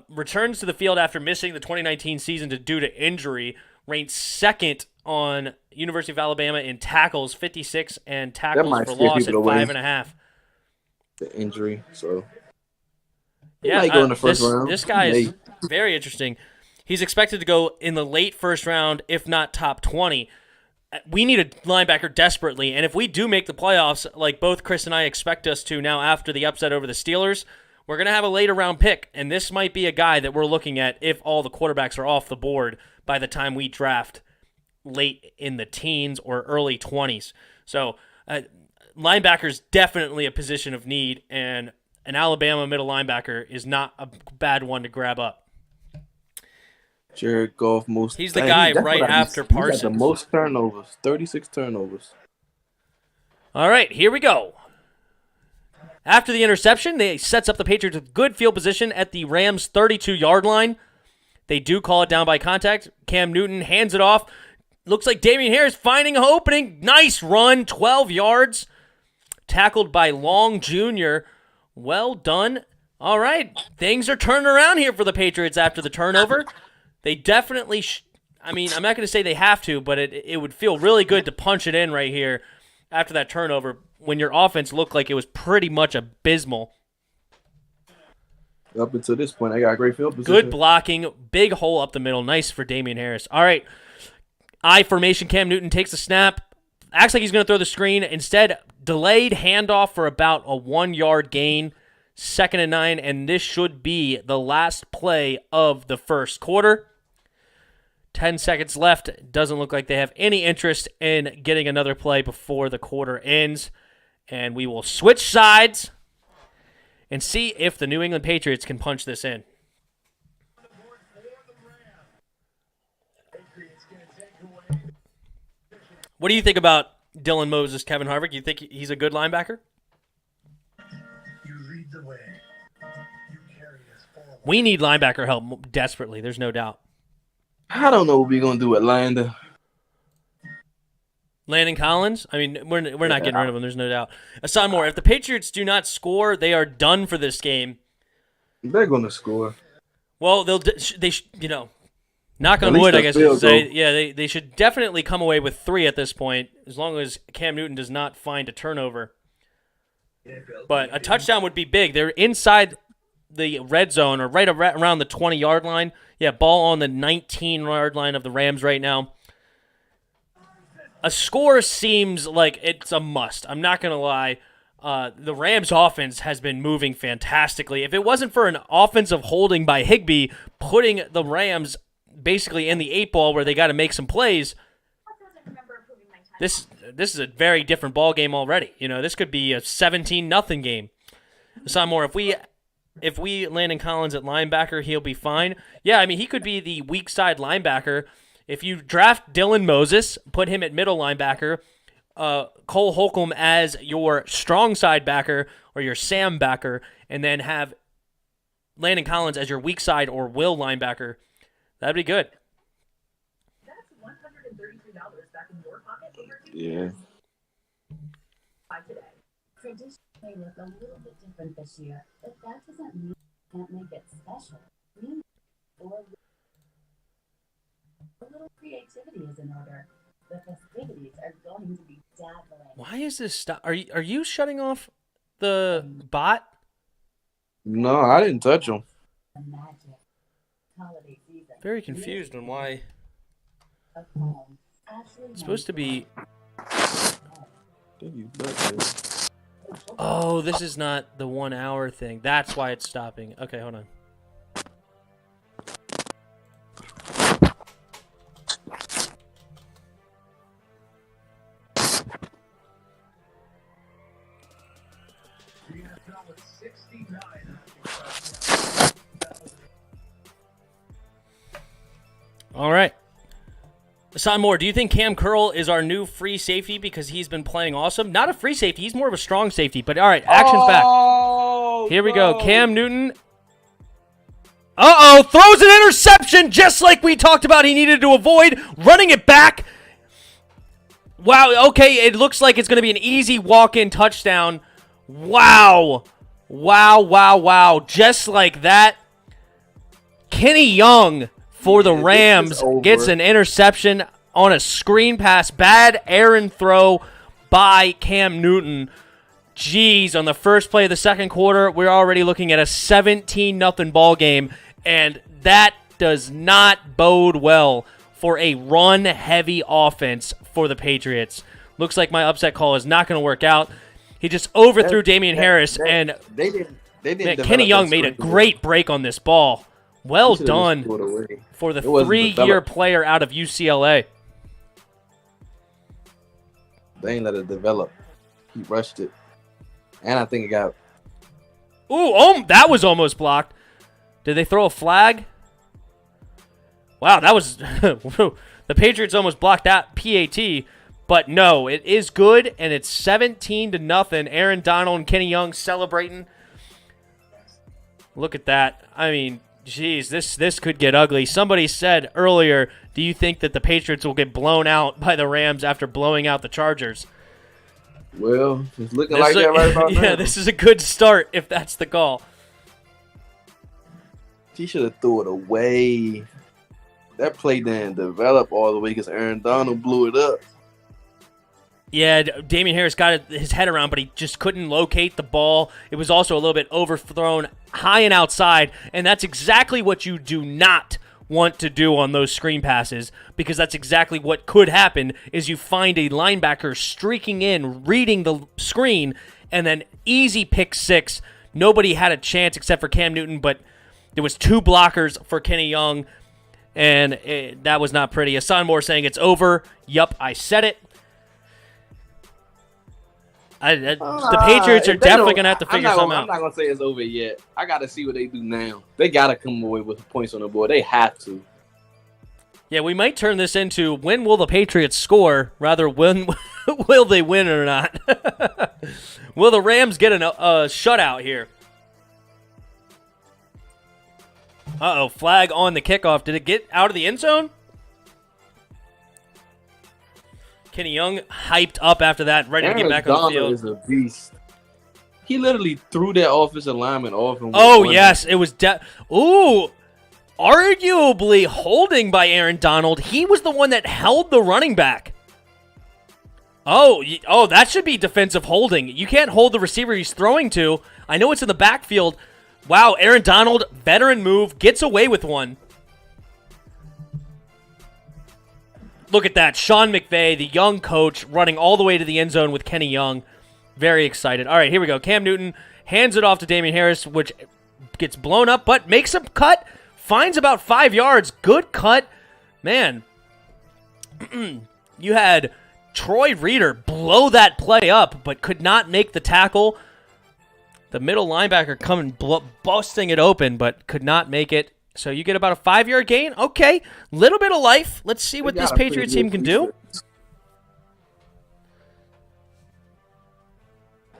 Returns to the field after missing the 2019 season due to injury, ranked second on University of Alabama in tackles, 56, and tackles for loss at 5.5. The injury, so yeah, might go in the first round. This guy is very interesting. He's expected to go in the late first round, if not top 20. We need a linebacker desperately, and if we do make the playoffs, like both Chris and I expect us to now after the upset over the Steelers, we're going to have a later round pick, and this might be a guy that we're looking at if all the quarterbacks are off the board by the time we draft late in the teens or early 20s. So linebacker is definitely a position of need, and an Alabama middle linebacker is not a bad one to grab up. Jared Goff He's the guy right after Parsons. He got the most turnovers, 36 turnovers. All right, here we go. After the interception, they sets up the Patriots with good field position at the Rams' 32-yard line. They do call it down by contact. Cam Newton hands it off. Looks like Damien Harris finding an opening. Nice run, 12 yards. Tackled by Long Jr. Well done. All right, things are turning around here for the Patriots after the turnover. They definitely, I'm not going to say they have to, but it would feel really good to punch it in right here after that turnover when your offense looked like it was pretty much abysmal. Up until this point, I got a great field position. Good blocking, big hole up the middle. Nice for Damien Harris. All right, I formation. Cam Newton takes the snap. Acts like he's going to throw the screen. Instead, delayed handoff for about a 1-yard gain. 2nd and 9, and this should be the last play of the first quarter. 10 seconds left. Doesn't look like they have any interest in getting another play before the quarter ends. And we will switch sides and see if the New England Patriots can punch this in. What do you think about Dylan Moses, Kevin Harvick? You think he's a good linebacker? We need linebacker help desperately. There's no doubt. I don't know what we're going to do at Landon. Landon Collins? I mean, we're not getting rid of him. There's no doubt. Aside more, if the Patriots do not score, they are done for this game. They're going to score. Well, knock on wood, I guess you should say. Yeah, they should definitely come away with 3 at this point, as long as Cam Newton does not find a turnover. But a touchdown would be big. They're inside the red zone, or right around the 20-yard line. Yeah, ball on the 19-yard line of the Rams right now. A score seems like it's a must. I'm not going to lie. The Rams' offense has been moving fantastically. If it wasn't for an offensive holding by Higbee, putting the Rams basically in the 8-ball where they got to make some plays, this is a very different ball game already. This could be a 17-0 game. Simon, if we land in Collins at linebacker, he'll be fine. Yeah, he could be the weak side linebacker. If you draft Dylan Moses, put him at middle linebacker, Cole Holcomb as your strong side backer or your Sam backer, and then have Landon Collins as your weak side or will linebacker, that'd be good. That's $133 back in your pocket. Yeah. By today. Traditions may look a little bit different this year, but that doesn't mean we can't make it special. Or a little creativity is in order. The festivities are going to be dazzling. Why is this stop? Are you shutting off the bot? No, I didn't touch him. The magic holiday season. Very confused on why Of home. Ashley it's supposed to be. Think he's back there. Oh, this is not the 1 hour thing. That's why it's stopping. Okay, hold on. All right. Hassan Moore, do you think Cam Curl is our new free safety because he's been playing awesome? Not a free safety. He's more of a strong safety. But all right, action's back. Here we go. Cam Newton. Uh-oh, throws an interception just like we talked about he needed to avoid. Running it back. Wow, okay, it looks like it's going to be an easy walk-in touchdown. Wow. Wow, wow, wow. Just like that. Kenny Young for the Rams gets an interception on a screen pass. Bad errant throw by Cam Newton. Jeez, on the first play of the second quarter, we're already looking at a 17-0 ball game, and that does not bode well for a run-heavy offense for the Patriots. Looks like my upset call is not going to work out. He just overthrew Damian Harris, and Kenny Young made a great break on this ball. Well done for the 3-year player out of UCLA. They ain't let it develop. He rushed it. And I think it got... Ooh, that was almost blocked. Did they throw a flag? Wow, that was... the Patriots almost blocked that PAT. But no, it is good, and it's 17-0. Aaron Donald and Kenny Young celebrating. Look at that. I mean... Jeez, this could get ugly. Somebody said earlier, do you think that the Patriots will get blown out by the Rams after blowing out the Chargers? Well, it's looking like that right about now. Yeah, this is a good start if that's the call. He should have threw it away. That play didn't develop all the way because Aaron Donald blew it up. Yeah, Damian Harris got his head around, but he just couldn't locate the ball. It was also a little bit overthrown high and outside, and that's exactly what you do not want to do on those screen passes, because that's exactly what could happen is you find a linebacker streaking in, reading the screen, and then easy pick six. Nobody had a chance except for Cam Newton, but there was 2 blockers for Kenny Young, and that was not pretty. Hassan Moore saying it's over. Yup, I said it. The Patriots are definitely going to have to figure something out. I'm not going to say it's over yet. I got to see what they do now. They got to come away with points on the board. They have to. Yeah, we might turn this into when will the Patriots score, rather when will they win or not. Will the Rams get a shutout here? Uh-oh, flag on the kickoff. Did it get out of the end zone? Kenny Young hyped up after that, ready to get back on the field. Is a beast. He literally threw that offensive lineman off. And yes, it was. Arguably holding by Aaron Donald. He was the one that held the running back. Oh, that should be defensive holding. You can't hold the receiver he's throwing to. I know it's in the backfield. Wow, Aaron Donald, veteran move, gets away with one. Look at that. Sean McVay, the young coach, running all the way to the end zone with Kenny Young. Very excited. All right, here we go. Cam Newton hands it off to Damian Harris, which gets blown up, but makes a cut. Finds about 5 yards. Good cut. Man, you had Troy Reeder blow that play up, but could not make the tackle. The middle linebacker coming, busting it open, but could not make it. So you get about a 5-yard gain. Okay, little bit of life. Let's see what this Patriots team can do.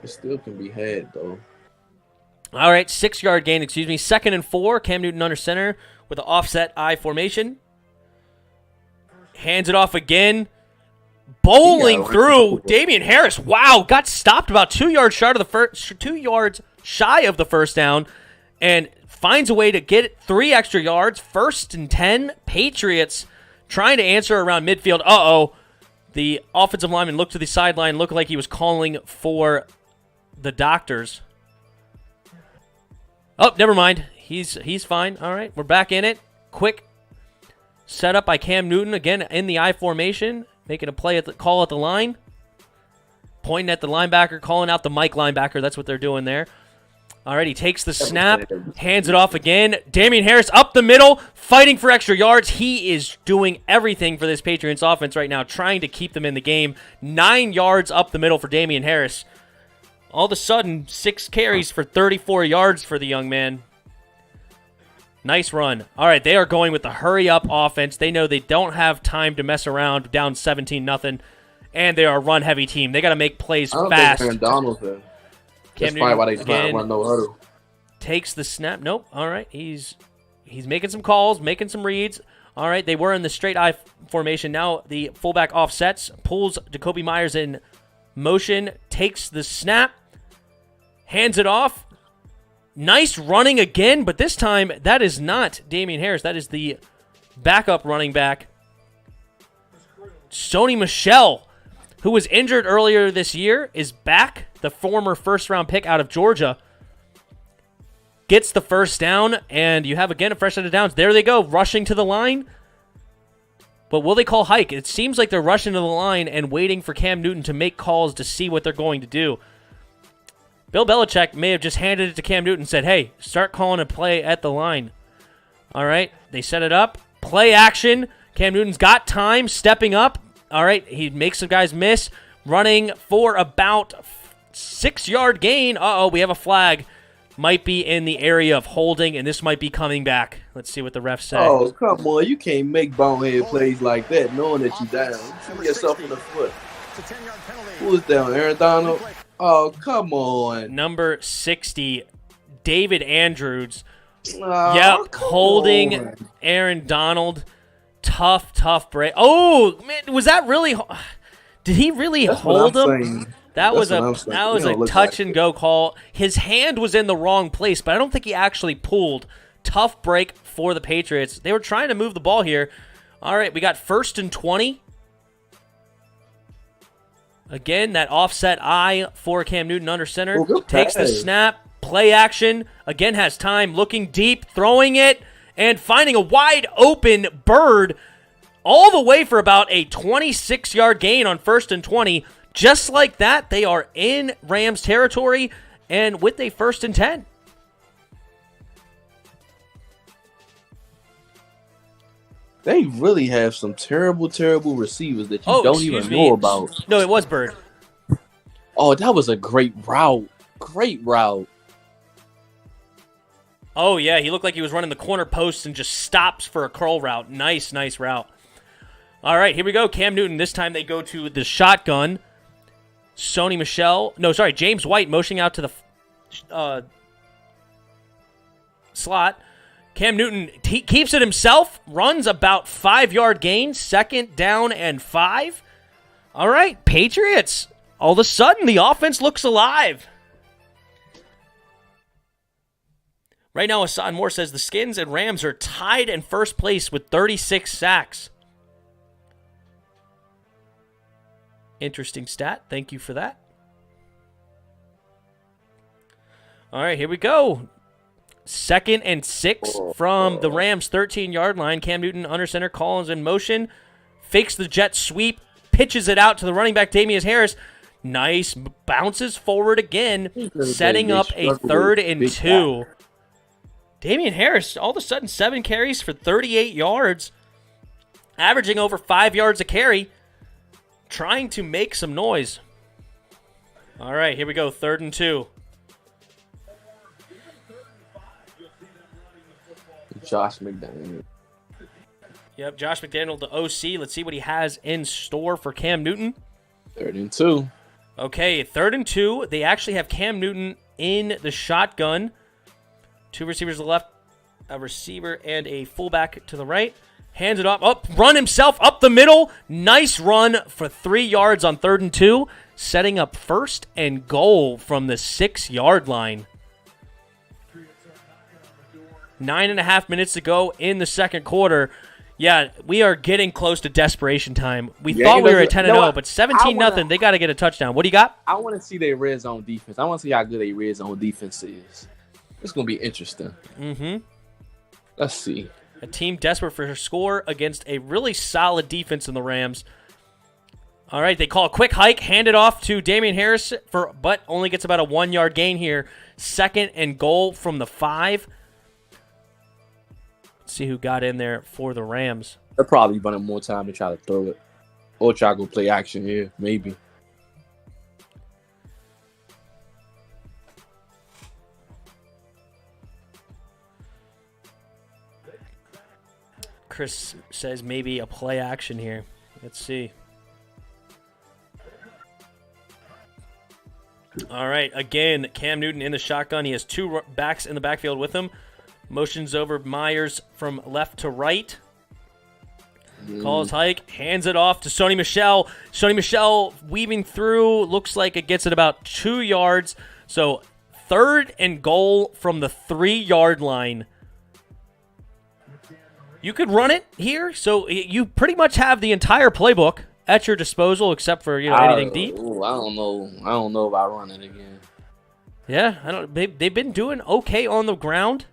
It still can be had, though. All right, 6-yard gain, 2nd and 4. Cam Newton under center with an offset I formation. Hands it off again. Bowling through. Damian Harris, wow, got stopped about 2 yards shy of the first down, and finds a way to get 3 extra yards. 1st and 10. Patriots trying to answer around midfield. The offensive lineman looked to the sideline, looked like he was calling for the doctors. Oh, never mind. He's fine. All right, we're back in it. Quick setup by Cam Newton, again in the I formation, making a play at the call at the line. Pointing at the linebacker, calling out the Mike linebacker. That's what they're doing there. All right, he takes the snap, hands it off again. Damian Harris up the middle, fighting for extra yards. He is doing everything for this Patriots offense right now, trying to keep them in the game. 9 yards up the middle for Damian Harris. All of a sudden, 6 carries for 34 yards for the young man. Nice run. All right, they are going with the hurry-up offense. They know they don't have time to mess around, down 17-0. And they are a run-heavy team. They got to make plays fast. Think Aaron Donald's there. That's probably why they trying to run no huddle. Takes the snap. Nope. All right. He's making some calls, making some reads. All right. They were in the straight I formation. Now the fullback offsets, pulls Jacoby Myers in motion, takes the snap, hands it off. Nice running again, but this time that is not Damian Harris. That is the backup running back, Sony Michel, who was injured earlier this year, is back. The former first-round pick out of Georgia gets the first down, and you have, again, a fresh set of downs. There they go, rushing to the line. But will they call hike? It seems like they're rushing to the line and waiting for Cam Newton to make calls to see what they're going to do. Bill Belichick may have just handed it to Cam Newton and said, hey, start calling a play at the line. All right, they set it up. Play action. Cam Newton's got time, stepping up. All right, he makes some guys miss. Running for about 6-yard gain. Uh-oh, we have a flag. Might be in the area of holding, and this might be coming back. Let's see what the refs say. Oh, come on. You can't make bonehead plays like that knowing that you're down. Shoot yourself in the foot. It's a 10-yard penalty. Who's down? Aaron Donald? Oh, come on. Number 60, David Andrews. Oh, Yep, come holding on. Aaron Donald. Tough break. Oh, man, was that really? Did he really hold him? Saying. That was That's a touch and go call. His hand was in the wrong place, but I don't think he actually pulled. Tough break for the Patriots. They were trying to move the ball here. All right, we got 1st and 20. Again, that offset eye for Cam Newton under center. Takes the snap. Play action. Again, has time. Looking deep. Throwing it. And finding a wide open Bird all the way for about a 26-yard gain on 1st and 20. Just like that, they are in Rams territory and with a 1st and 10. They really have some terrible receivers that you don't even know about. No, it was Bird. Oh, that was a great route. Great route. Oh, yeah, he looked like he was running the corner post and just stops for a curl route. Nice route. All right, here we go. Cam Newton. This time they go to the shotgun. James White motioning out to the slot. Cam Newton keeps it himself, runs about 5-yard gain, 2nd down and 5. All right, Patriots. All of a sudden, the offense looks alive. Right now, Hassan Moore says the Skins and Rams are tied in first place with 36 sacks. Interesting stat. Thank you for that. All right, here we go. 2nd and 6 from the Rams' 13-yard line. Cam Newton under center, Collins in motion. Fakes the jet sweep. Pitches it out to the running back, Damian Harris. Nice. Bounces forward again, setting up a 3rd and 2. Damian Harris, all of a sudden, 7 carries for 38 yards. Averaging over 5 yards a carry. Trying to make some noise. All right, here we go. 3rd and 2. Josh McDaniel. Yep, Josh McDaniel, the OC. Let's see what he has in store for Cam Newton. 3rd and 2. Okay, 3rd and 2. They actually have Cam Newton in the shotgun. 2 receivers to the left, a receiver and a fullback to the right. Hands it off. Run himself up the middle. Nice run for 3 yards on 3rd and 2. Setting up 1st and goal from the 6-yard line. 9.5 minutes to go in the second quarter. Yeah, we are getting close to desperation time. We Yeah, thought we were at you 10-0, know what? but 17-0. They got to get a touchdown. What do you got? I want to see their red zone defense. I want to see how good their red zone defense is. It's going to be interesting. Mm-hmm. Let's see. A team desperate for a score against a really solid defense in the Rams. All right, they call a quick hike, hand it off to Damian Harris, but only gets about a 1-yard gain here. 2nd and goal from the 5. Let's see who got in there for the Rams. They're probably running more time to try to throw it. Or try to go play action here, maybe. Chris says maybe a play action here. Let's see. All right, again, Cam Newton in the shotgun. He has 2 backs in the backfield with him. Motions over Myers from left to right. Calls hike, hands it off to Sony Michel. Sony Michel weaving through. Looks like it gets it about 2 yards. So 3rd and goal from the 3-yard line. You could run it here. So you pretty much have the entire playbook at your disposal, except for anything deep. Ooh, I don't know if I run it again. Yeah, I don't. They've been doing okay on the ground.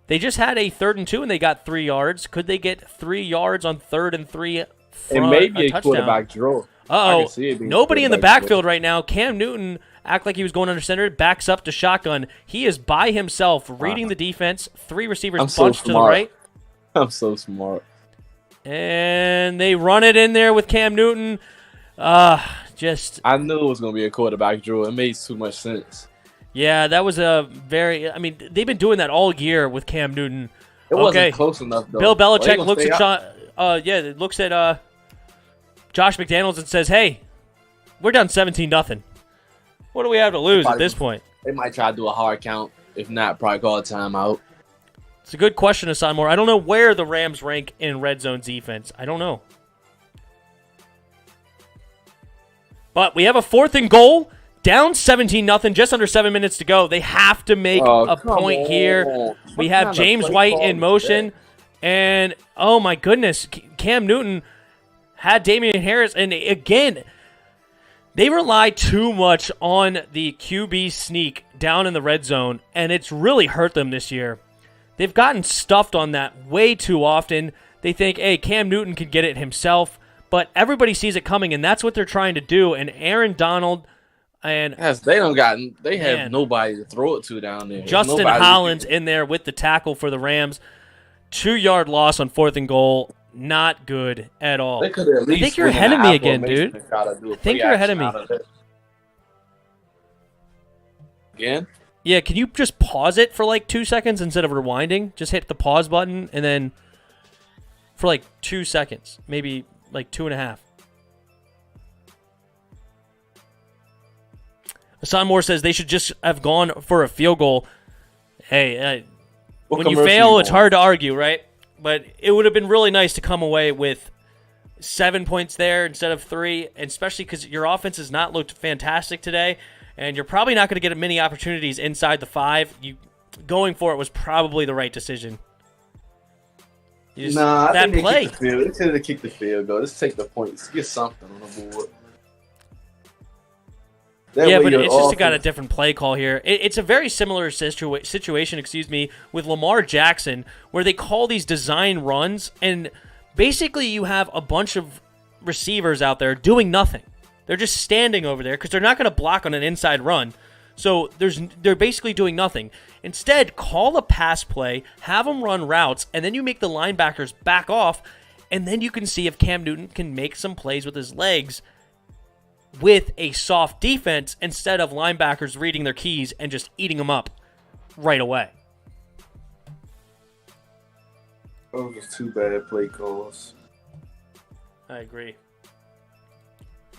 They just had a 3rd and 2, and they got 3 yards. Could they get 3 yards on 3rd and 3 It may be a touchdown? quarterback draw. Uh-oh. Nobody in the backfield right now. Cam Newton act like he was going under center, backs up to shotgun. He is by himself, reading the defense. 3 receivers bunched to the right. I'm so smart. And they run it in there with Cam Newton. I knew it was going to be a quarterback draw. It made too much sense. Yeah, that was a very... I mean, they've been doing that all year with Cam Newton. It wasn't close enough, though. Bill Belichick looks at looks at Josh McDaniels and says, "Hey, we're down 17-0. What do we have to lose at this point?" They might try to do a hard count. If not, probably call a timeout. It's a good question, Hassan Moore. I don't know where the Rams rank in red zone defense. I don't know. But we have a 4th and goal. Down 17-0, just under 7 minutes to go. They have to make a point here. We have James White in motion. And, oh my goodness, Cam Newton had Damian Harris. And again, they rely too much on the QB sneak down in the red zone. And it's really hurt them this year. They've gotten stuffed on that way too often. They think, hey, Cam Newton can get it himself. But everybody sees it coming, and that's what they're trying to do. And Aaron Donald... And they have nobody to throw it to down there. Justin Hollins in there with the tackle for the Rams. 2-yard loss on 4th and goal. Not good at all. They could at least I think you're ahead of me again, dude. I think you're ahead of me. Again? Yeah, can you just pause it for like 2 seconds instead of rewinding? Just hit the pause button and then for like 2 seconds. Maybe like 2.5. Hassan Moore says they should just have gone for a field goal. Hey, when you fail, it's hard to argue, right? But it would have been really nice to come away with 7 points there instead of 3, and especially because your offense has not looked fantastic today, and you're probably not going to get many opportunities inside the 5. Going for it was probably the right decision. I think they kicked the field. They said they kicked the field goal. Let's take the points. Get something on the board. But it's just got a different play call here. It's a very similar situation, with Lamar Jackson, where they call these design runs, and basically you have a bunch of receivers out there doing nothing. They're just standing over there because they're not going to block on an inside run. So they're basically doing nothing. Instead, call a pass play, have them run routes, and then you make the linebackers back off, and then you can see if Cam Newton can make some plays with his legs with a soft defense instead of linebackers reading their keys and just eating them up right away. Those are 2 bad play calls. I agree.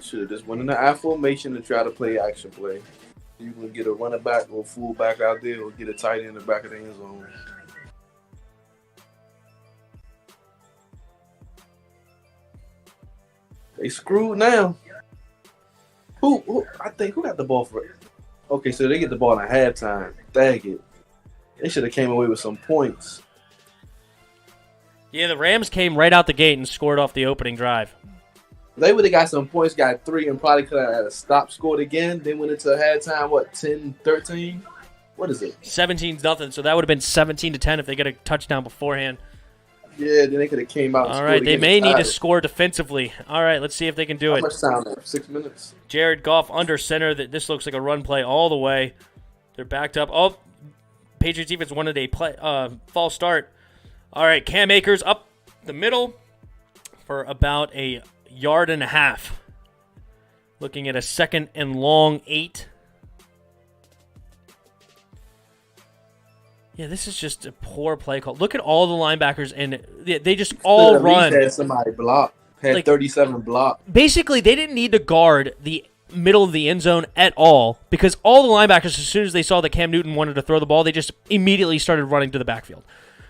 Should have just went in the I formation and try to play action play. You can get a running back or a full back out there or get a tight end in the back of the end zone. They screwed now. Who got the ball for it? Okay, so they get the ball at halftime. Dang it. They should have came away with some points. Yeah, the Rams came right out the gate and scored off the opening drive. They would have got some points, got 3, and probably could have had a stop, scored again. Then went into halftime, 10-13? What is it? 17-0, so that would have been 17-10 if they get a touchdown beforehand. Yeah, then they could have came out and All right, they again may and need to tied it. score defensively. All right, let's see if they can do How it. much time left? 6 minutes? Jared Goff under center. This looks like a run play all the way. They're backed up. Oh, Patriots defense wanted a false start. All right, Cam Akers up the middle for about a yard and a half. Looking at a 2nd and long 8. Yeah, this is just a poor play call. Look at all the linebackers, and they just all run. Had somebody block. Had Like, 37 block. Basically, they didn't need to guard the middle of the end zone at all because all the linebackers, as soon as they saw that Cam Newton wanted to throw the ball, they just immediately started running to the backfield.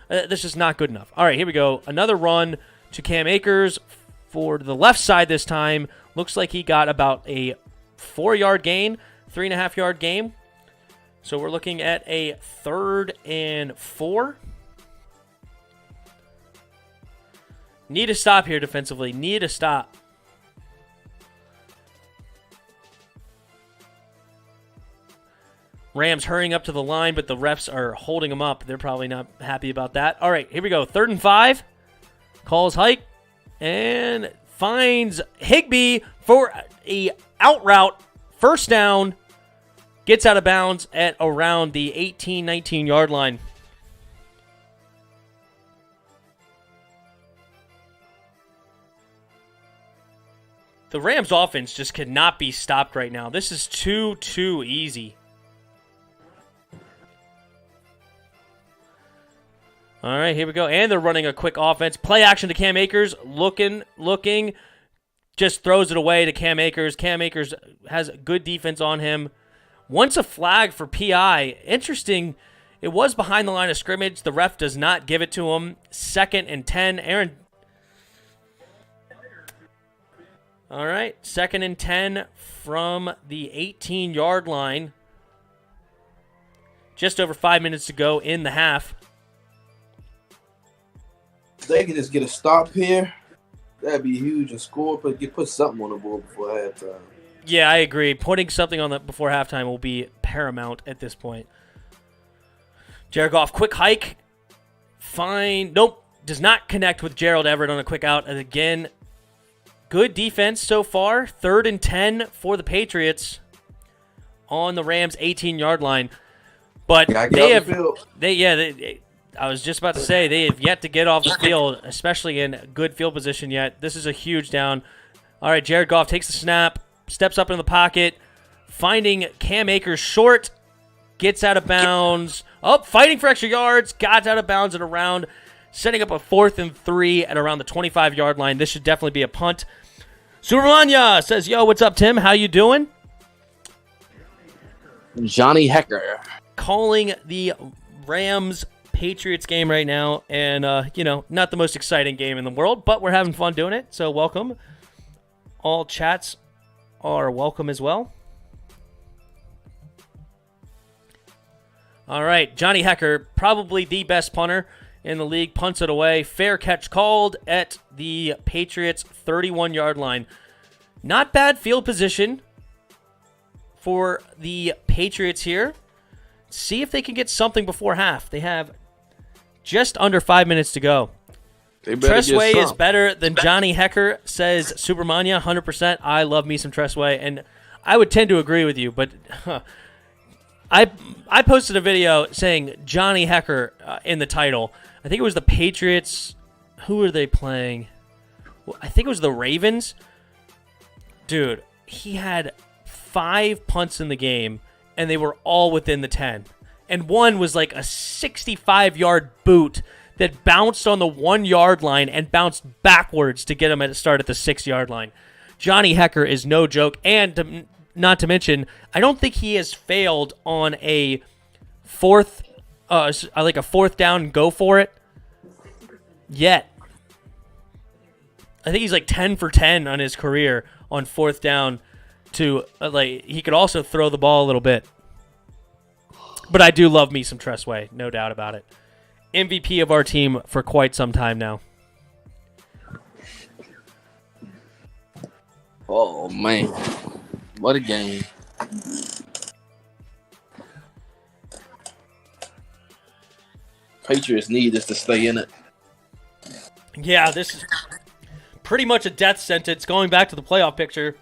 This is not good enough. All right, here we go. Another run to Cam Akers for the left side this time. Looks like he got about a 4-yard gain, 3.5-yard gain. So we're looking at a 3rd and 4. Need to stop here defensively. Need to stop. Rams hurrying up to the line, but the refs are holding them up. They're probably not happy about that. All right, here we go. 3rd and 5. Calls hike and finds Higbee for a out route. First down. Gets out of bounds at around the 18, 19-yard line. The Rams offense just cannot be stopped right now. This is too easy. All right, here we go. And they're running a quick offense. Play action to Cam Akers. Looking. Just throws it away to Cam Akers. Cam Akers has good defense on him. Once a flag for PI. Interesting. It was behind the line of scrimmage. The ref does not give it to him. 2nd and 10. Aaron. All right. 2nd and 10 from the 18-yard line. Just over 5 minutes to go in the half. If they can just get a stop here, that'd be huge and score, but put something on the board before halftime. Yeah, I agree. Putting something on the before halftime will be paramount at this point. Jared Goff, quick hike. Fine. Nope. Does not connect with Gerald Everett on a quick out. And again, good defense so far. 3rd and 10 for the Patriots on the Rams' 18-yard line. But I was just about to say, they have yet to get off the field, especially in good field position yet. This is a huge down. All right, Jared Goff takes the snap. Steps up in the pocket, finding Cam Akers short, gets out of bounds. Oh, fighting for extra yards, got out of bounds and around, setting up a 4th and 3 at around the 25-yard line. This should definitely be a punt. Subramania says, yo, what's up, Tim? How you doing? Johnny Hecker. Calling the Rams-Patriots game right now, and, not the most exciting game in the world, but we're having fun doing it, so welcome. All chats are welcome as well. All right, Johnny Hecker, probably the best punter in the league, punts it away. Fair catch called at the Patriots' 31-yard line. Not bad field position for the Patriots here. See if they can get something before half. They have just under 5 minutes to go. Tressway is better than Johnny Hecker, says Supermania, 100%. I love me some Tressway, and I would tend to agree with you, but I posted a video saying Johnny Hecker in the title. I think it was the Patriots. Who were they playing? I think it was the Ravens. Dude, he had 5 punts in the game, and they were all within the 10. And one was like a 65-yard boot that bounced on the 1-yard line and bounced backwards to get him at start at the 6-yard line. Johnny Hecker is no joke, and not to mention, I don't think he has failed on a fourth down go for it yet. I think he's like 10 for 10 on his career on 4th down. He could also throw the ball a little bit. But I do love me some Tressway, no doubt about it. MVP of our team for quite some time now. Oh, man. What a game. Patriots need this to stay in it. Yeah, this is pretty much a death sentence going back to the playoff picture.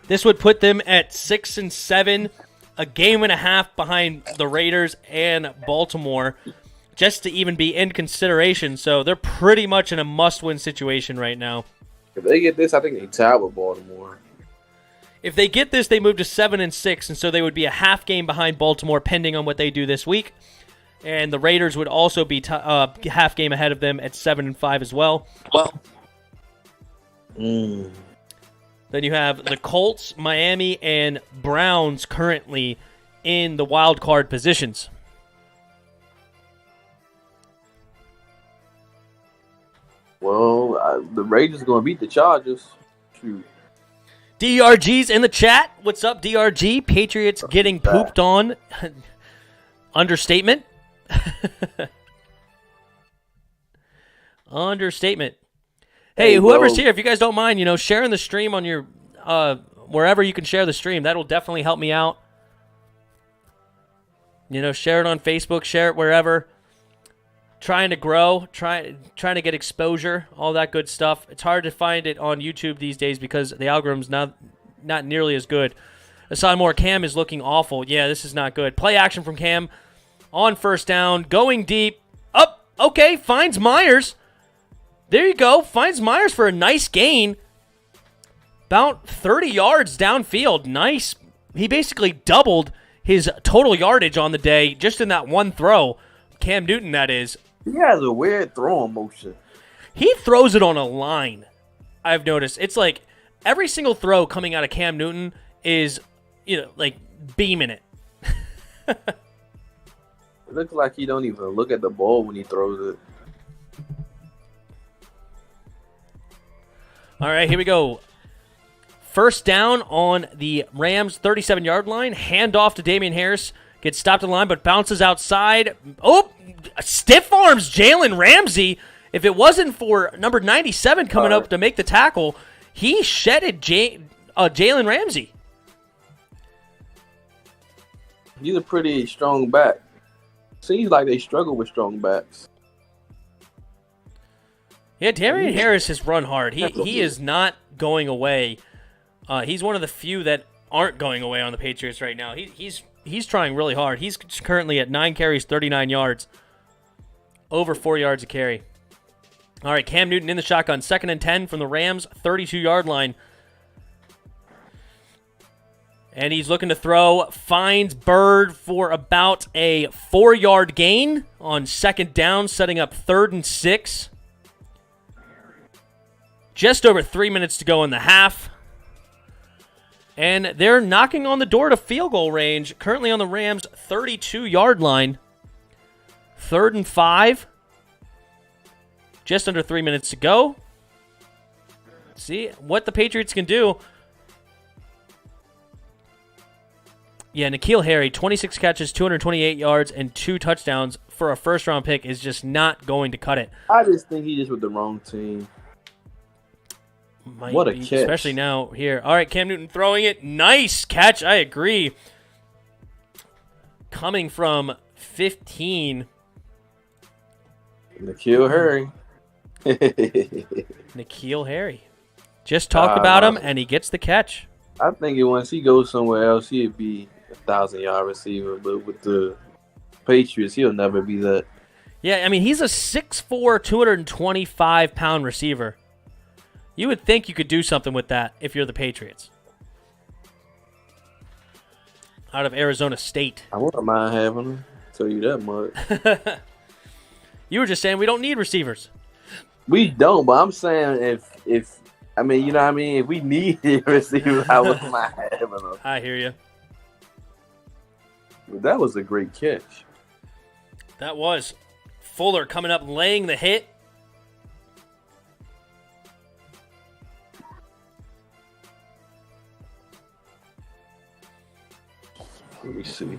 This would put them at 6-7, a game and a half behind the Raiders and Baltimore, just to even be in consideration. So they're pretty much in a must-win situation right now. If they get this, I think they tie with Baltimore. If they get this, they move to 7-6, and so they would be a half game behind Baltimore, pending on what they do this week. And the Raiders would also be half game ahead of them at 7-5 as well. Then you have the Colts, Miami, and Browns currently in the wild card positions. Well, the Raiders are going to beat the Chargers. Shoot. DRG's in the chat. What's up, DRG? Patriots getting pooped on. Understatement. Understatement. Hey, whoever's here, if you guys don't mind, sharing the stream on your wherever you can share the stream, that'll definitely help me out. Share it on Facebook, share it wherever. Trying to grow, trying to get exposure, all that good stuff. It's hard to find it on YouTube these days because the algorithm's not nearly as good. Aside more, Cam is looking awful. Yeah, this is not good. Play action from Cam on first down, going deep. Up, okay, finds Myers. There you go, finds Myers for a nice gain. About 30 yards downfield. Nice. He basically doubled his total yardage on the day just in that one throw. Cam Newton, that is. He has a weird throwing motion. He throws it on a line, I've noticed. It's like every single throw coming out of Cam Newton is, like beaming it. It looks like he don't even look at the ball when he throws it. All right, here we go. First down on the Rams' 37-yard line. Handoff to Damian Harris. Gets stopped in the line, but bounces outside. Oh, stiff arms Jalen Ramsey. If it wasn't for number 97 coming up to make the tackle, he shedded Jalen Ramsey. He's a pretty strong back. Seems like they struggle with strong backs. Yeah, Damian Harris has run hard. He is not going away. He's one of the few that aren't going away on the Patriots right now. He's trying really hard. He's currently at 9 carries, 39 yards. Over 4 yards a carry. All right, Cam Newton in the shotgun. 2nd and 10 from the Rams' 32-yard line. And he's looking to throw. Finds Bird for about a 4-yard gain on 2nd down, setting up 3rd and 6. Just over 3 minutes to go in the half. And they're knocking on the door to field goal range, currently on the Rams' 32-yard line. 3rd and 5. Just under 3 minutes to go. See what the Patriots can do. Yeah, N'Keal Harry, 26 catches, 228 yards, and 2 touchdowns for a first-round pick is just not going to cut it. I just think he's just with the wrong team. What a catch. Especially now here. All right, Cam Newton throwing it. Nice catch. I agree. Coming from 15. N'Keal Harry. N'Keal Harry. Just talked about him, and he gets the catch. I think once he goes somewhere else, he'd be a 1,000-yard receiver. But with the Patriots, he'll never be that. Yeah, I mean, he's a 6'4", 225-pound receiver. You would think you could do something with that if you're the Patriots. Out of Arizona State. I wouldn't mind having him. Tell you that much. You were just saying we don't need receivers. We don't, but I'm saying if I mean, you know what I mean? If we need a receiver, I wouldn't mind having him. I hear you. That was a great catch. That was. Fuller coming up, laying the hit. Let me see.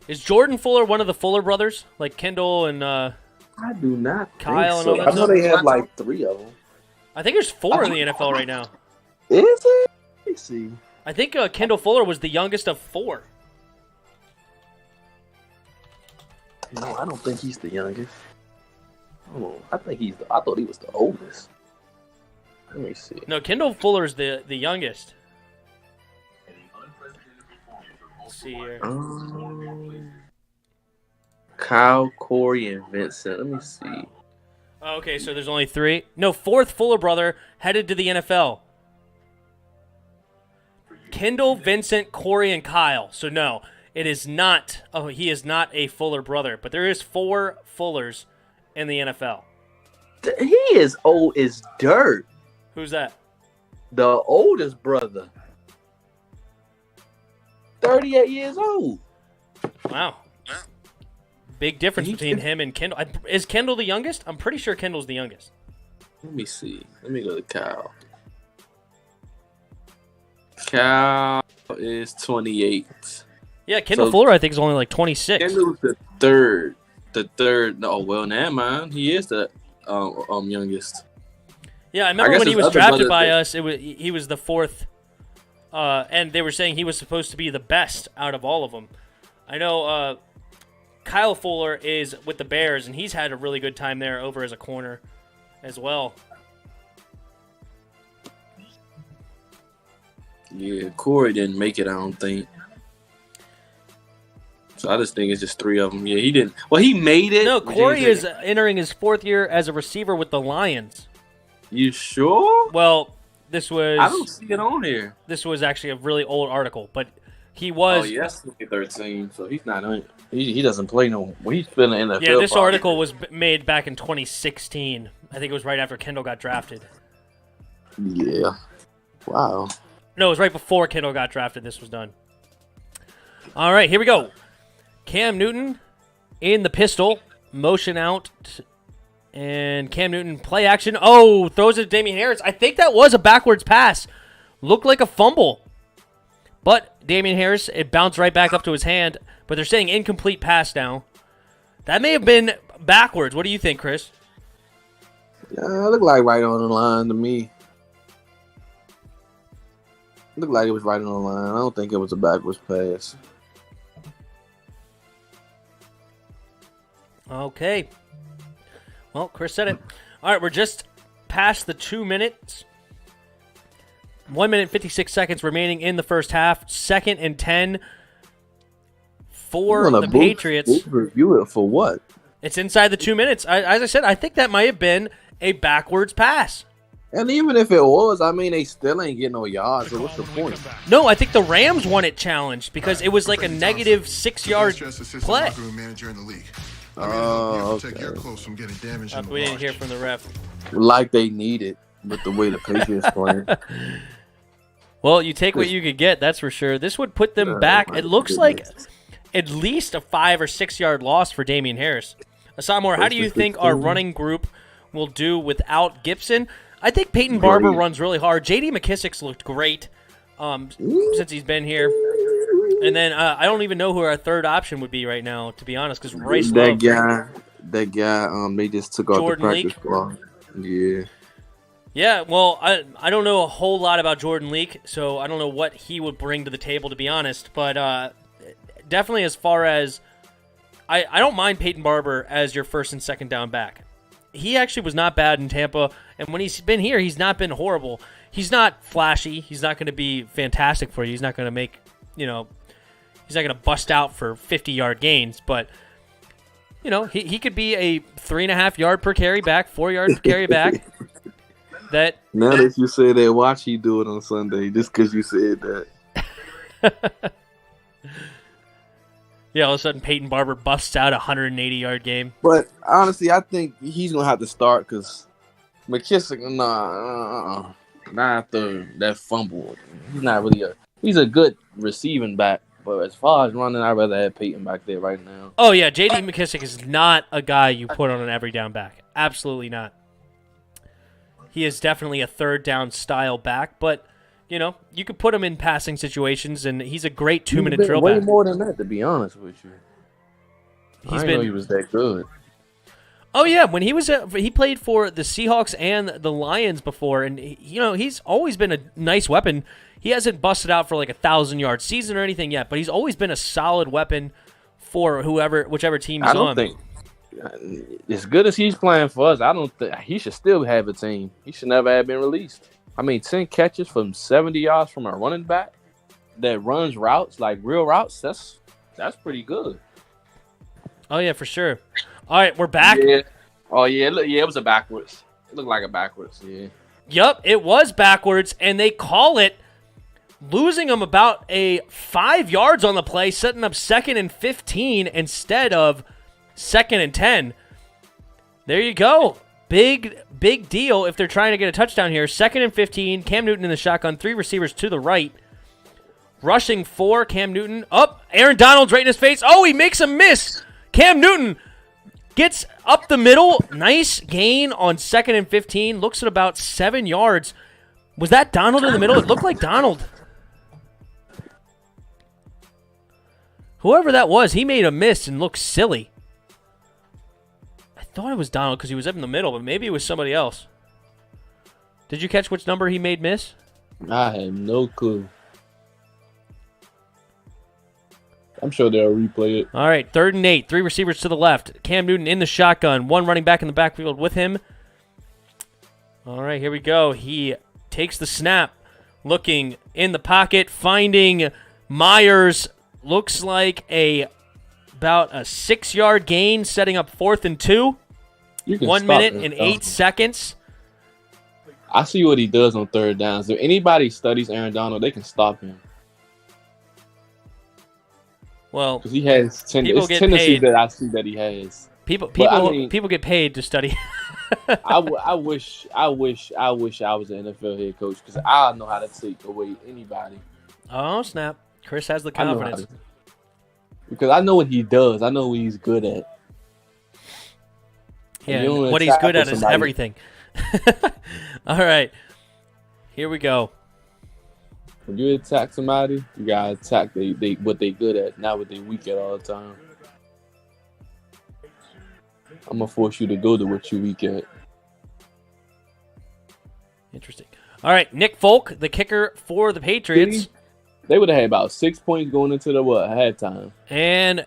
Is Jordan Fuller one of the Fuller brothers? Like Kendall and I do not Kyle think and so. all I that know stuff? they have like 3 of them. I think there's 4 in the NFL right now. Is it? Let me see. I think Kendall Fuller was the youngest of 4. No, I don't think he's the youngest. I think I thought he was the oldest. Let me see. No, Kendall Fuller is the youngest. Let's see here. Kyle, Corey, and Vincent. Let me see. Oh, okay, so there's only 3. No, 4th Fuller brother headed to the NFL. Kendall, Vincent, Corey, and Kyle. So no, it is not. Oh, he is not a Fuller brother, but there is 4 Fullers in the NFL. He is old as dirt. Who's that? The oldest brother. 38 years old. Wow. Big difference between him and Kendall. Is Kendall the youngest? I'm pretty sure Kendall's the youngest. Let me see. Let me go to Kyle. Kyle is 28. Yeah, Kendall Fuller, I think, is only like 26. Kendall's the third. No, well, never mind. He is the youngest. Yeah, I remember when he his was other drafted brother- by us. He was the 4th, and they were saying he was supposed to be the best out of all of them. I know Kyle Fuller is with the Bears, and he's had a really good time there over as a corner as well. Yeah, Corey didn't make it, I don't think. So I just think it's just 3 of them. Yeah, he didn't. Well, he made it. No, but Corey he is didn't. entering his 4th year as a receiver with the Lions. You sure? Well, this was I don't see it on here. this was actually a really old article, but he was. Oh, yes, 2013. So he's not on it. He doesn't play no. Well, he's been in the NFL. Yeah, this probably. article was made back in 2016. I think it was right after Kendall got drafted. Yeah. Wow. No, it was right before Kendall got drafted. This was done. All right, here we go. Cam Newton in the pistol, motion out, and Cam Newton play action. Oh, throws it to Damian Harris. I think that was a backwards pass. Looked like a fumble. But Damian Harris, it bounced right back up to his hand. But they're saying incomplete pass now. That may have been backwards. What do you think, Chris? Yeah, it looked like right on the line to me. Looked like it was right on the line. I don't think it was a backwards pass. Okay. Well, Chris said it. All right, we're just past the 2 minutes. 1 minute, 56 seconds remaining in the first half. 2nd and 10 for the Patriots. Review it for what? It's inside the 2 minutes. As I said, I think that might have been a backwards pass. And even if it was, I mean, they still ain't getting no yards. So what's the point? No, I think the Rams won it challenged because it was like a negative 6-yard play. Oh, okay. We didn't hear from the ref. Like they need it with the way the Patriots playing. Well, you take what you could get, that's for sure. This would put them back. It looks like at least a 5 or 6 yard loss for Damian Harris. Asad, how do you think our running group will do without Gibson? I think Peyton Barber runs really hard. J.D. McKissic's looked great since he's been here. And then I don't even know who our third option would be right now, to be honest, because Rice that guy, they just took off Jordan the practice Leak? squad. Yeah. Yeah, well, I don't know a whole lot about Jordan Leak, so I don't know what he would bring to the table, to be honest. But definitely as far as I don't mind Peyton Barber as your first and second down back. He actually was not bad in Tampa, and when he's been here, he's not been horrible. He's not flashy. He's not going to be fantastic for you. He's not going to make, he's not going to bust out for 50-yard gains, but, he could be a 3.5 yard per carry back, 4 yard per carry back. Now that you say that, watch he do it on Sunday just because you said that. Yeah, all of a sudden Peyton Barber busts out a 180-yard game. But honestly, I think he's gonna have to start because McKissick, not after that fumble. He's not really he's a good receiving back, but as far as running, I'd rather have Peyton back there right now. Oh yeah, J.D. McKissick is not a guy you put on an every down back. Absolutely not. He is definitely a third down style back, but you could put him in passing situations, and he's a great 2-minute drill way back. more than that, to be honest with you. He was that good. Oh yeah, when he played for the Seahawks and the Lions before, and he's always been a nice weapon. He hasn't busted out for like 1,000-yard season or anything yet, but he's always been a solid weapon for whichever team he's on. I don't think, as good as he's playing for us, I don't think he should still have a team. He should never have been released. I mean, 10 catches from 70 yards from a running back that runs routes, like real routes, that's pretty good. Oh yeah, for sure. All right, we're back. Yeah. Oh yeah, it was a backwards. It looked like a backwards. Yeah. Yup, it was backwards, and they call it, losing them about 5 yards on the play, setting up 2nd and 15 instead of 2nd and 10. There you go. Big deal if they're trying to get a touchdown here. 2nd and 15, Cam Newton in the shotgun, 3 receivers to the right. Rushing 4, Cam Newton. Up, Aaron Donald's right in his face. Oh, he makes a miss. Cam Newton gets up the middle. Nice gain on 2nd and 15. Looks at about 7 yards. Was that Donald in the middle? It looked like Donald. Whoever that was, he made a miss and looked silly. I thought it was Donald because he was up in the middle, but maybe it was somebody else. Did you catch which number he made miss? I have no clue. I'm sure they'll replay it. All right, 3rd and 8. 3 receivers to the left. Cam Newton in the shotgun. 1 running back in the backfield with him. All right, here we go. He takes the snap. Looking in the pocket. Finding Myers. Looks like about a 6-yard gain. Setting up 4th and 2. 1 minute and 8 seconds. I see what he does on 3rd downs. If anybody studies Aaron Donald, they can stop him. Well, because he has tendencies that I see that he has. People get paid to study. I wish I was an NFL head coach because I know how to take away anybody. Oh snap! Chris has the confidence because I know what he does. I know what he's good at. Yeah, what he's good at is everything. All right, here we go. When you attack somebody, you gotta attack what they good at, not what they weak at all the time. I'm gonna force you to go to what you weak at. Interesting. All right, Nick Folk, the kicker for the Patriots. They would have had about 6 points going into the halftime. And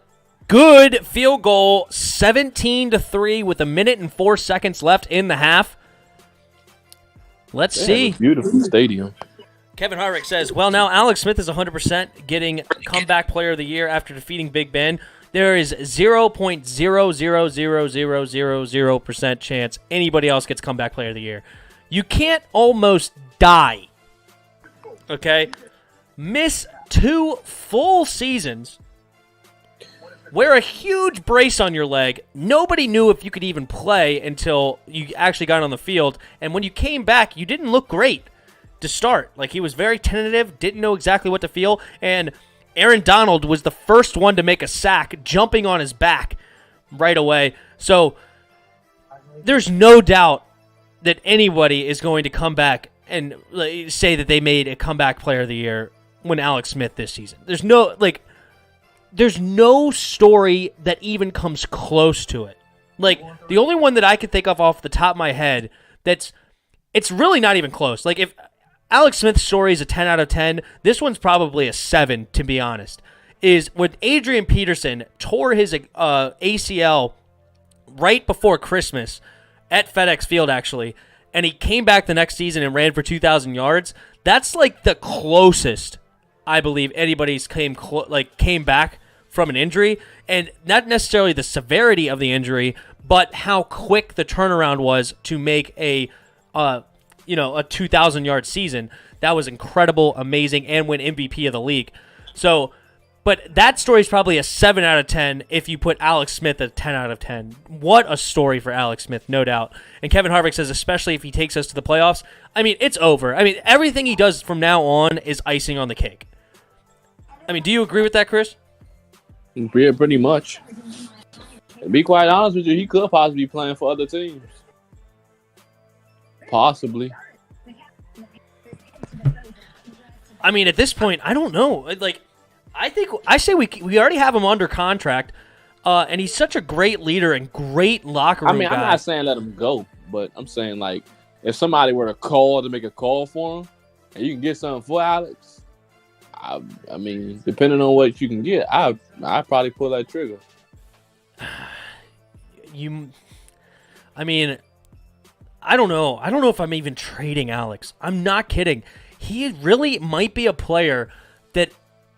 good field goal, 17-3 with 1 minute and 4 seconds left in the half. Let's see. Beautiful stadium. Kevin Harvick says, well, now Alex Smith is 100% getting comeback player of the year after defeating Big Ben. There is 0.0000000% chance anybody else gets comeback player of the year. You can't almost die, okay? Miss 2 full seasons, wear a huge brace on your leg. Nobody knew if you could even play until you actually got on the field. And when you came back, you didn't look great to start. Like, he was very tentative, didn't know exactly what to feel, and Aaron Donald was the first one to make a sack, jumping on his back right away. So there's no doubt that anybody is going to come back and say that they made a comeback player of the year when Alex Smith this season. There's no story that even comes close to it. Like, the only one that I could think of off the top of my head it's really not even close. Like, if Alex Smith's story is a 10 out of 10. This one's probably a 7, to be honest. Is when Adrian Peterson tore his ACL right before Christmas at FedEx Field, actually, and he came back the next season and ran for 2,000 yards. That's like the closest I believe anybody's came back from an injury, and not necessarily the severity of the injury, but how quick the turnaround was to make a 2,000-yard season. That was incredible, amazing, and win MVP of the league. So, but that story is probably a 7 out of 10 if you put Alex Smith at 10 out of 10. What a story for Alex Smith, no doubt. And Kevin Harvick says, especially if he takes us to the playoffs, I mean, it's over. I mean, everything he does from now on is icing on the cake. I mean, do you agree with that, Chris? Yeah, pretty much. To be quite honest with you, he could possibly be playing for other teams. Possibly. I mean, at this point, I don't know. Like, I say we already have him under contract. And he's such a great leader and great locker room guy. I'm not saying let him go, but I'm saying, like, if somebody were to make a call for him, and you can get something for Alex, I mean, depending on what you can get, I'd probably pull that trigger. I don't know. I don't know if I'm even trading Alex. I'm not kidding. He really might be a player that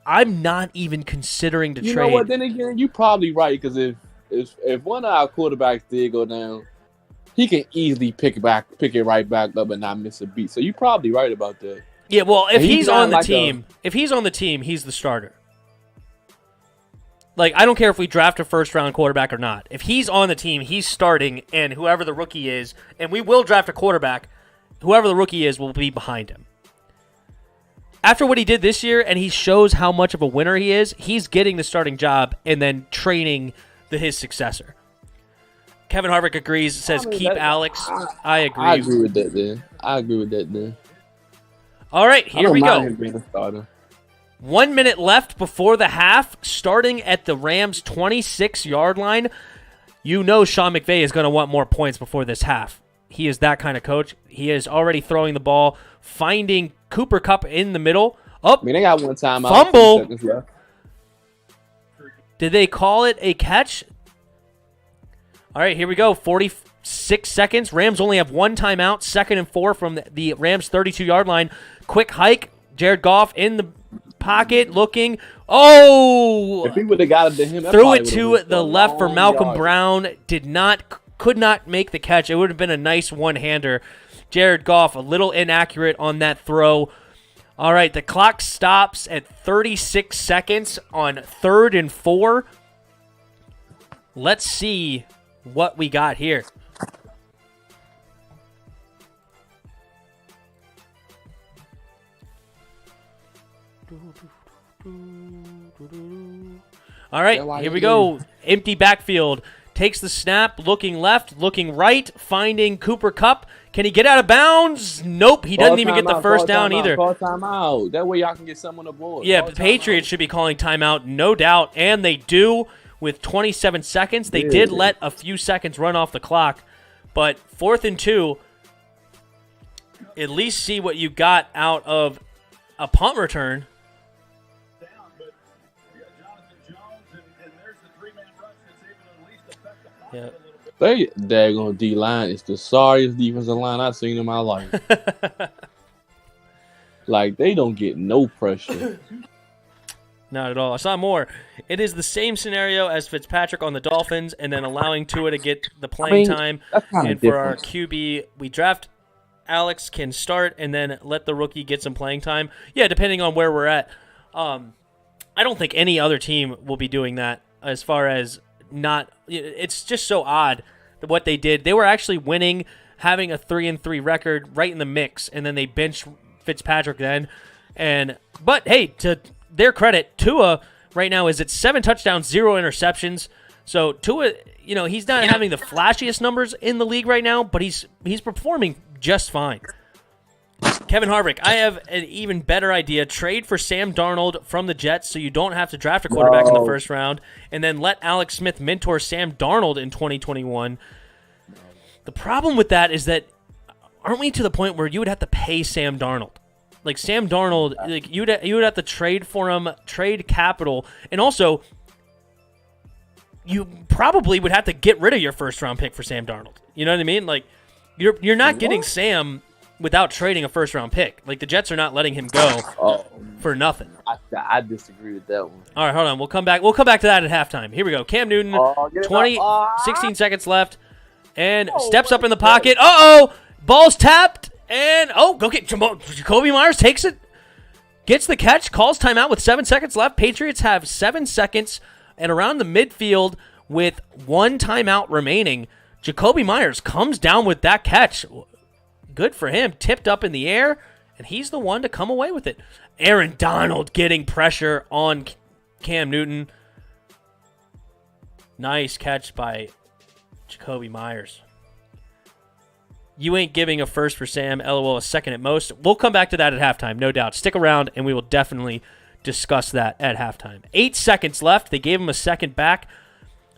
I'm not even considering to trade. You know what? Then again, you're probably right, because if one of our quarterbacks did go down, he can easily pick it right back up and not miss a beat. So you're probably right about that. Yeah, well, if he's on the team, he's the starter. Like, I don't care if we draft a first-round quarterback or not. If he's on the team, he's starting, and whoever the rookie is, and we will draft a quarterback, whoever the rookie is will be behind him. After what he did this year, and he shows how much of a winner he is, he's getting the starting job and then training his successor. Kevin Harvick agrees, says keep Alex. I agree. I agree with that, then. All right, here we go. Him being a starter. 1 minute left before the half, starting at the Rams' 26-yard line. You know Sean McVay is going to want more points before this half. He is that kind of coach. He is already throwing the ball, finding Cooper Kupp in the middle. Oh, I mean, they got one time fumble. Did they call it a catch? All right, here we go. 46 seconds. Rams only have one timeout. 2nd and 4 from the Rams' 32-yard line. Quick hike. Jared Goff in the pocket looking. Oh! If he would have got it to him, threw it to the left for Malcolm Brown. Could not make the catch. It would have been a nice one-hander. Jared Goff, a little inaccurate on that throw. All right, the clock stops at 36 seconds on 3rd and 4. Let's see what we got here. All right, here we go. Empty backfield. Takes the snap, looking left, looking right, finding Cooper Kupp. Can he get out of bounds? Nope, he doesn't even get the first down either. Call timeout. That way y'all can get someone on the board. Yeah, the Patriots should be calling timeout, no doubt, and they do with 27 seconds. They did let a few seconds run off the clock, but 4th and 2, at least see what you got out of a punt return. Yeah. They daggone D-line is the sorriest defensive line I've seen in my life. Like, they don't get no pressure. Not at all. I saw more. It is the same scenario as Fitzpatrick on the Dolphins, and then allowing Tua to get the playing time. And for our QB, we draft Alex, can start, and then let the rookie get some playing time. Yeah, depending on where we're at. I don't think any other team will be doing that as far as not. It's just so odd that what they did. They were actually winning, having a 3-3 record, right in the mix, and then they benched Fitzpatrick then. But hey, to their credit, Tua right now is at 7 touchdowns, 0 interceptions. So Tua, he's not having the flashiest numbers in the league right now, but he's performing just fine. Kevin Harvick, I have an even better idea. Trade for Sam Darnold from the Jets so you don't have to draft a quarterback in the first round, and then let Alex Smith mentor Sam Darnold in 2021. The problem with that is that, aren't we to the point where you would have to pay Sam Darnold? Like, Sam Darnold, you would have to trade for him, trade capital, and also you probably would have to get rid of your first-round pick for Sam Darnold. You know what I mean? Like, you're not getting Sam without trading a first-round pick. Like, the Jets are not letting him go for nothing. I disagree with that one. All right, hold on. We'll come back to that at halftime. Here we go. Cam Newton, 16 seconds left, and steps up in the pocket. Uh-oh! Ball's tapped, and, go get Jacoby Myers, takes it, gets the catch, calls timeout with 7 seconds left. Patriots have 7 seconds, and around the midfield with 1 timeout remaining, Jacoby Myers comes down with that catch. Good for him. Tipped up in the air, and he's the one to come away with it. Aaron Donald getting pressure on Cam Newton. Nice catch by Jacoby Myers. You ain't giving a first for Sam. LOL, a second at most. We'll come back to that at halftime, no doubt. Stick around, and we will definitely discuss that at halftime. 8 seconds left. They gave him a second back.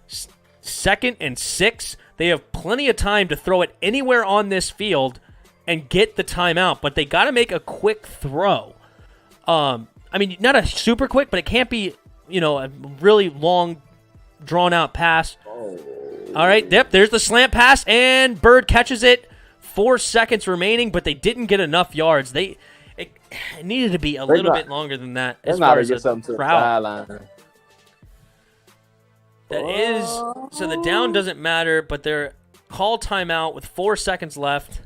2nd and 6. They have plenty of time to throw it anywhere on this field and get the timeout, but they got to make a quick throw. I mean, not a super quick, but it can't be, a really long, drawn-out pass. Oh. All right, yep, there's the slant pass, and Bird catches it. 4 seconds remaining, but they didn't get enough yards. It needed to be a little bit longer than that as far as a route. So the down doesn't matter, but they're call timeout with 4 seconds left.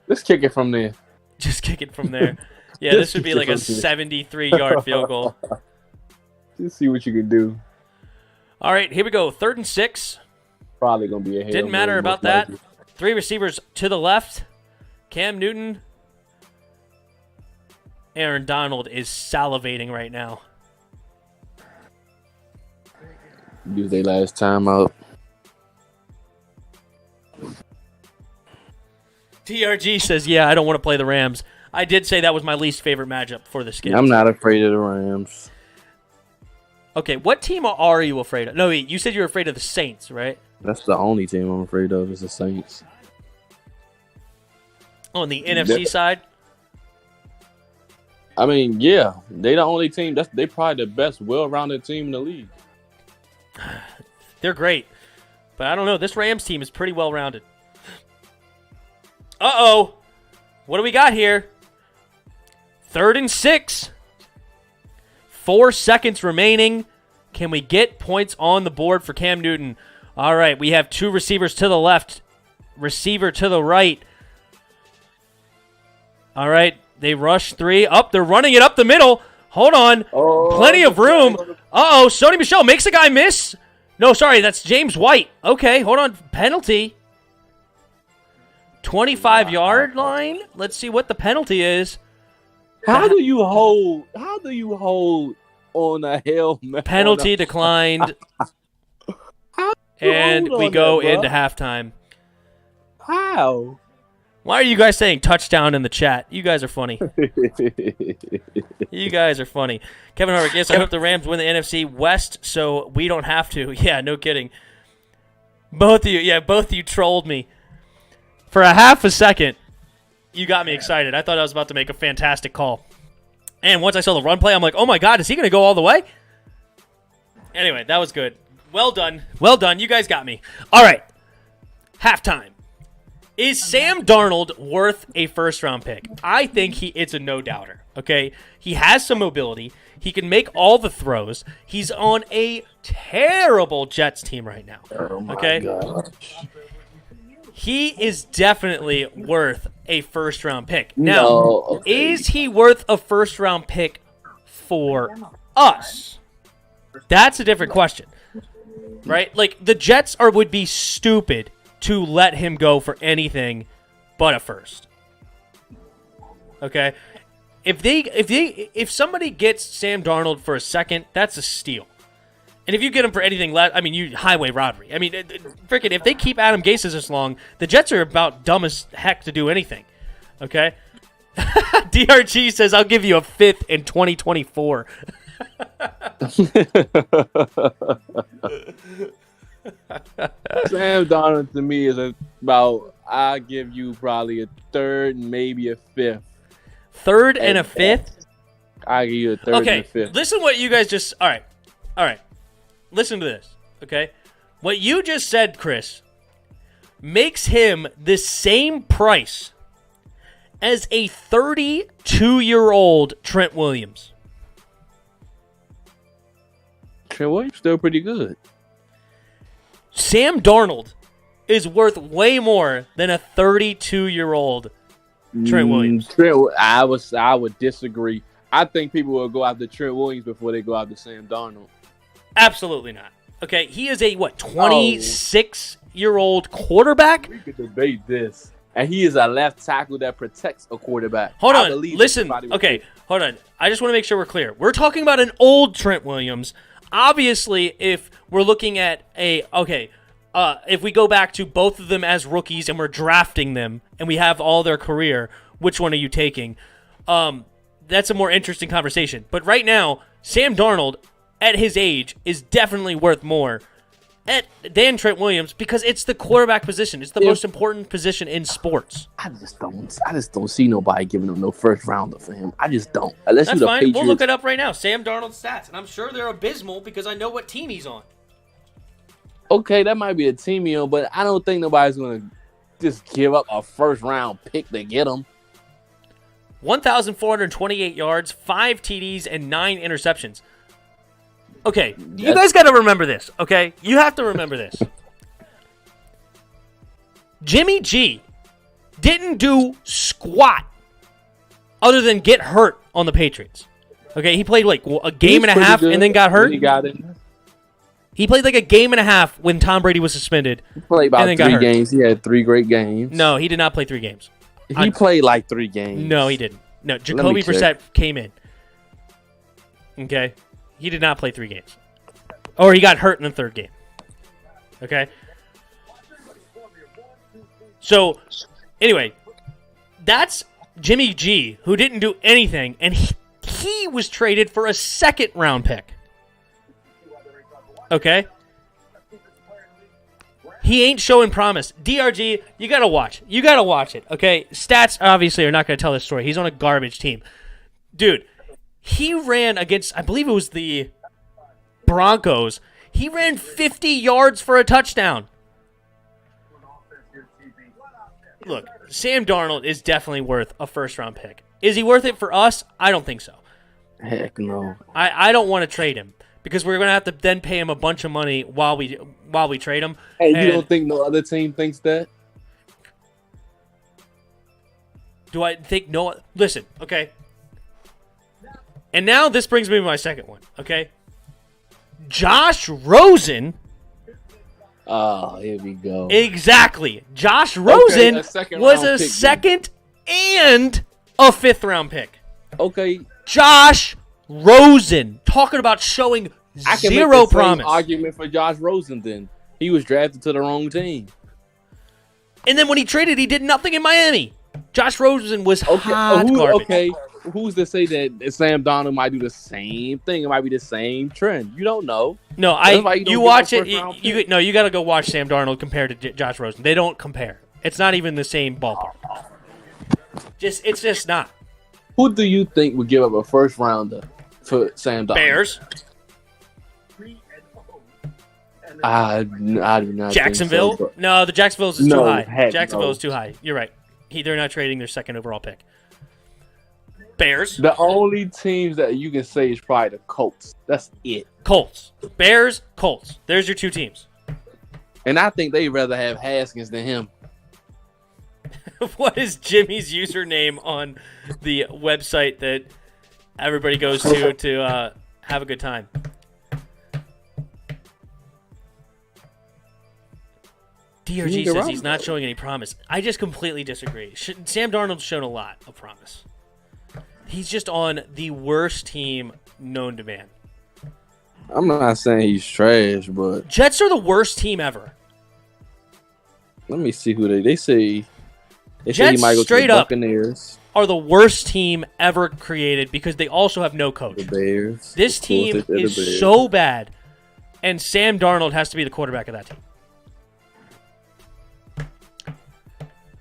Let's kick it from there. Just kick it from there. Yeah, this would be like a 73-yard field goal. Just see what you can do. All right, here we go. 3rd and 6. Probably going to be a Hail Didn't matter Mary, about most that. likely. 3 receivers to the left. Cam Newton. Aaron Donald is salivating right now. Use their last timeout. TRG says, yeah, I don't want to play the Rams. I did say that was my least favorite matchup for this game. I'm not afraid of the Rams. Okay, what team are you afraid of? No, wait, you said you were afraid of the Saints, right? That's the only team I'm afraid of is the Saints. On the NFC side? I mean, yeah, they the only team. They probably the best, well-rounded team in the league. They're great. But I don't know. This Rams team is pretty well-rounded. Uh-oh. What do we got here? 3rd and 6. 4 seconds remaining. Can we get points on the board for Cam Newton? All right, we have 2 receivers to the left. Receiver to the right. All right, they rush 3. They're running it up the middle. Hold on. Plenty of room. Uh-oh, Sony Michel makes a guy miss. No, sorry, that's James White. Okay, hold on. Penalty. 25-yard line. Let's see what the penalty is. How do you hold on a helmet? Penalty declined. And we go into halftime. How? Why are you guys saying touchdown in the chat? You guys are funny. You guys are funny. Kevin Harvick, yes, I hope the Rams win the NFC West so we don't have to. Yeah, no kidding. Both of you trolled me. For a half a second, you got me excited. I thought I was about to make a fantastic call. And once I saw the run play, I'm like, oh my God, is he going to go all the way? Anyway, that was good. Well done. Well done. You guys got me. All right. Halftime. Is Sam Darnold worth a first-round pick? I think it's a no-doubter, okay? He has some mobility. He can make all the throws. He's on a terrible Jets team right now, okay? Gosh. He is definitely worth a first-round pick. Now, Is he worth a first-round pick for us? That's a different question, right? Like, the Jets would be stupid to let him go for anything but a first. Okay? If somebody gets Sam Darnold for a second, that's a steal. And if you get him for anything less, I mean, you highway robbery. I mean, freaking, if they keep Adam Gase this long, the Jets are about dumb as heck to do anything. Okay? DRG says, I'll give you a 5th in 2024. Sam Darnold to me is I give you probably a 3rd and maybe a 5th. 3rd and a 5th? I give you a 3rd and a 5th. Okay, listen what you guys just... All right. Listen to this, okay? What you just said, Chris, makes him the same price as a 32-year-old Trent Williams. Trent Williams still pretty good. Sam Darnold is worth way more than a 32-year-old Trent Williams. I would disagree. I think people will go after Trent Williams before they go after Sam Darnold. Absolutely not. Okay, he is a 26-year-old quarterback? We could debate this. And he is a left tackle that protects a quarterback. Hold on. Listen. Okay, hold on. I just want to make sure we're clear. We're talking about an old Trent Williams. Obviously, if we're looking at if we go back to both of them as rookies and we're drafting them and we have all their career, which one are you taking? That's a more interesting conversation. But right now, Sam Darnold, at his age, is definitely worth more at Dan Trent Williams because it's the quarterback position. It's the most important position in sports. I just don't see nobody giving him no first rounder for him. I just don't. Unless That's you're the fine. Patriots. We'll look it up right now. Sam Darnold's stats, and I'm sure they're abysmal because I know what team he's on. Okay, that might be a team, but I don't think nobody's going to just give up a first round pick to get him. 1,428 yards, 5 TDs, and 9 interceptions. Okay, you guys got to remember this, okay? You have to remember this. Jimmy G didn't do squat other than get hurt on the Patriots. Okay, he played like a game and a half and then got hurt. He played like a game and a half when Tom Brady was suspended. He played about 3 games. He had 3 great games. No, he did not play 3 games. He played like 3 games. No, he didn't. No, Jacoby Brissett came in. Okay? He did not play 3 games. Or he got hurt in the 3rd game. Okay? So, anyway, that's Jimmy G, who didn't do anything, and he was traded for a 2nd-round pick. Okay? He ain't showing promise. DRG, you got to watch. You got to watch it, okay? Stats, obviously, are not going to tell this story. He's on a garbage team. Dude, he ran against, I believe it was the Broncos. He ran 50 yards for a touchdown. Look, Sam Darnold is definitely worth a first-round pick. Is he worth it for us? I don't think so. Heck no. I don't want to trade him because we're going to have to then pay him a bunch of money while we trade him. Hey, you don't think no other team thinks that? Do I think no? Listen, okay. And now this brings me to my second one, okay? Josh Rosen. Oh, here we go. Exactly. Josh Rosen was a second and a 5th-round pick. Okay. Josh Rosen. Talking about showing I can zero make the promise. same argument for Josh Rosen then. He was drafted to the wrong team. And then when he traded, he did nothing in Miami. Josh Rosen was hot garbage. Okay, who's to say that Sam Darnold might do the same thing? It might be the same trend. You don't know. No, you watch it. You got to go watch Sam Darnold compared to Josh Rosen. They don't compare. It's not even the same ballpark. It's just not. Who do you think would give up a first rounder for Sam Darnold? Bears. I do not. Jacksonville? Think so, no, the Jacksonville's is too high. Heck Jacksonville's no. too high. You're right. They're not trading their 2nd overall pick. Bears. The only teams that you can say is probably the Colts. That's it. Colts. Bears, Colts. There's your 2 teams. And I think they'd rather have Haskins than him. What is Jimmy's username on the website that everybody goes to have a good time? DRG says he's not showing any promise. I just completely disagree. Sam Darnold's shown a lot of promise. He's just on the worst team known to man. I'm not saying he's trash, but Jets are the worst team ever. Let me see who they say. They Jets say he might go straight to the up Buccaneers. Are the worst team ever created because they also have no coach. The Bears. This team is so bad, and Sam Darnold has to be the quarterback of that team.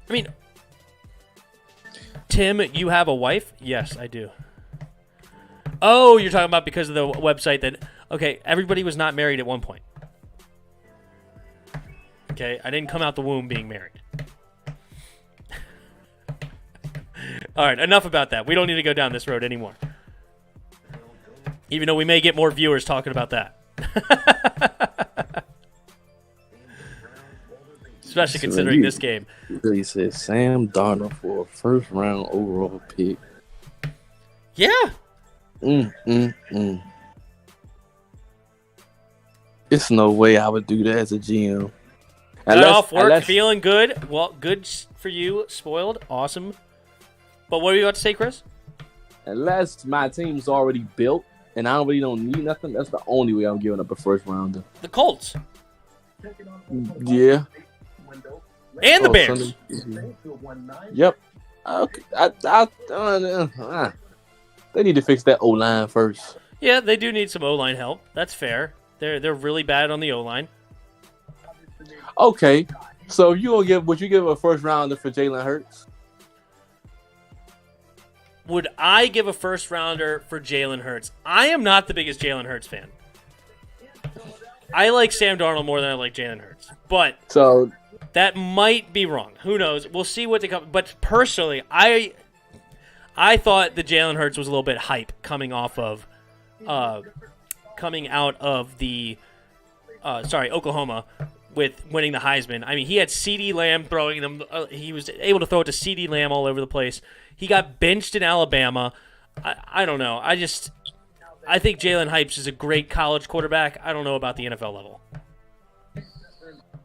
I mean, Tim, you have a wife? Yes, I do. Oh, you're talking about because of the website that... Okay, everybody was not married at one point. Okay, I didn't come out the womb being married. All right, enough about that. We don't need to go down this road anymore. Even though we may get more viewers talking about that. Especially considering this game. He said Sam Darnold for a first round overall pick. Yeah. It's no way I would do that as a GM. Got off work, feeling good. Well, good for you. Spoiled. Awesome. But what were you about to say, Chris? Unless my team's already built and I really don't need nothing, that's the only way I'm giving up a first rounder. The Colts. Yeah. And the Bears. Yep. Okay. They need to fix that O-line first. Yeah, they do need some O-line help. That's fair. They're really bad on the O-line. Okay, so if you gonna would you give a first rounder for Jalen Hurts? Would I give a first rounder for Jalen Hurts? I am not the biggest Jalen Hurts fan. I like Sam Darnold more than I like Jalen Hurts, but So that might be wrong. Who knows? We'll see what they come. But personally, I thought the Jalen Hurts was a little bit hype coming out of the Oklahoma with winning the Heisman. I mean, he had CeeDee Lamb throwing them. He was able to throw it to CeeDee Lamb all over the place. He got benched in Alabama. I don't know. I think Jalen Hurts is a great college quarterback. I don't know about the NFL level.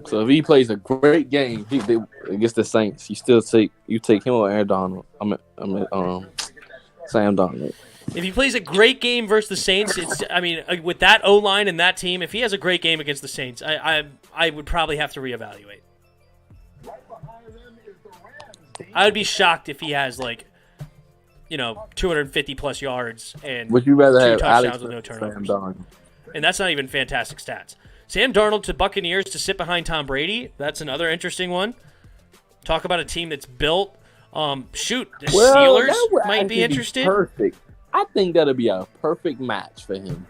So if he plays a great game against the Saints, you take him or Aaron Donald. Sam Donald. If he plays a great game versus the Saints, with that O-line and that team, if he has a great game against the Saints, I would probably have to reevaluate. I would be shocked if he has 250 plus yards and Would you rather 2 have touchdowns Alex with no or turnovers. Sam Donald? And that's not even fantastic stats. Sam Darnold to Buccaneers to sit behind Tom Brady. That's another interesting one. Talk about a team that's built. The Steelers might be interested. Perfect. I think that'll be a perfect match for him.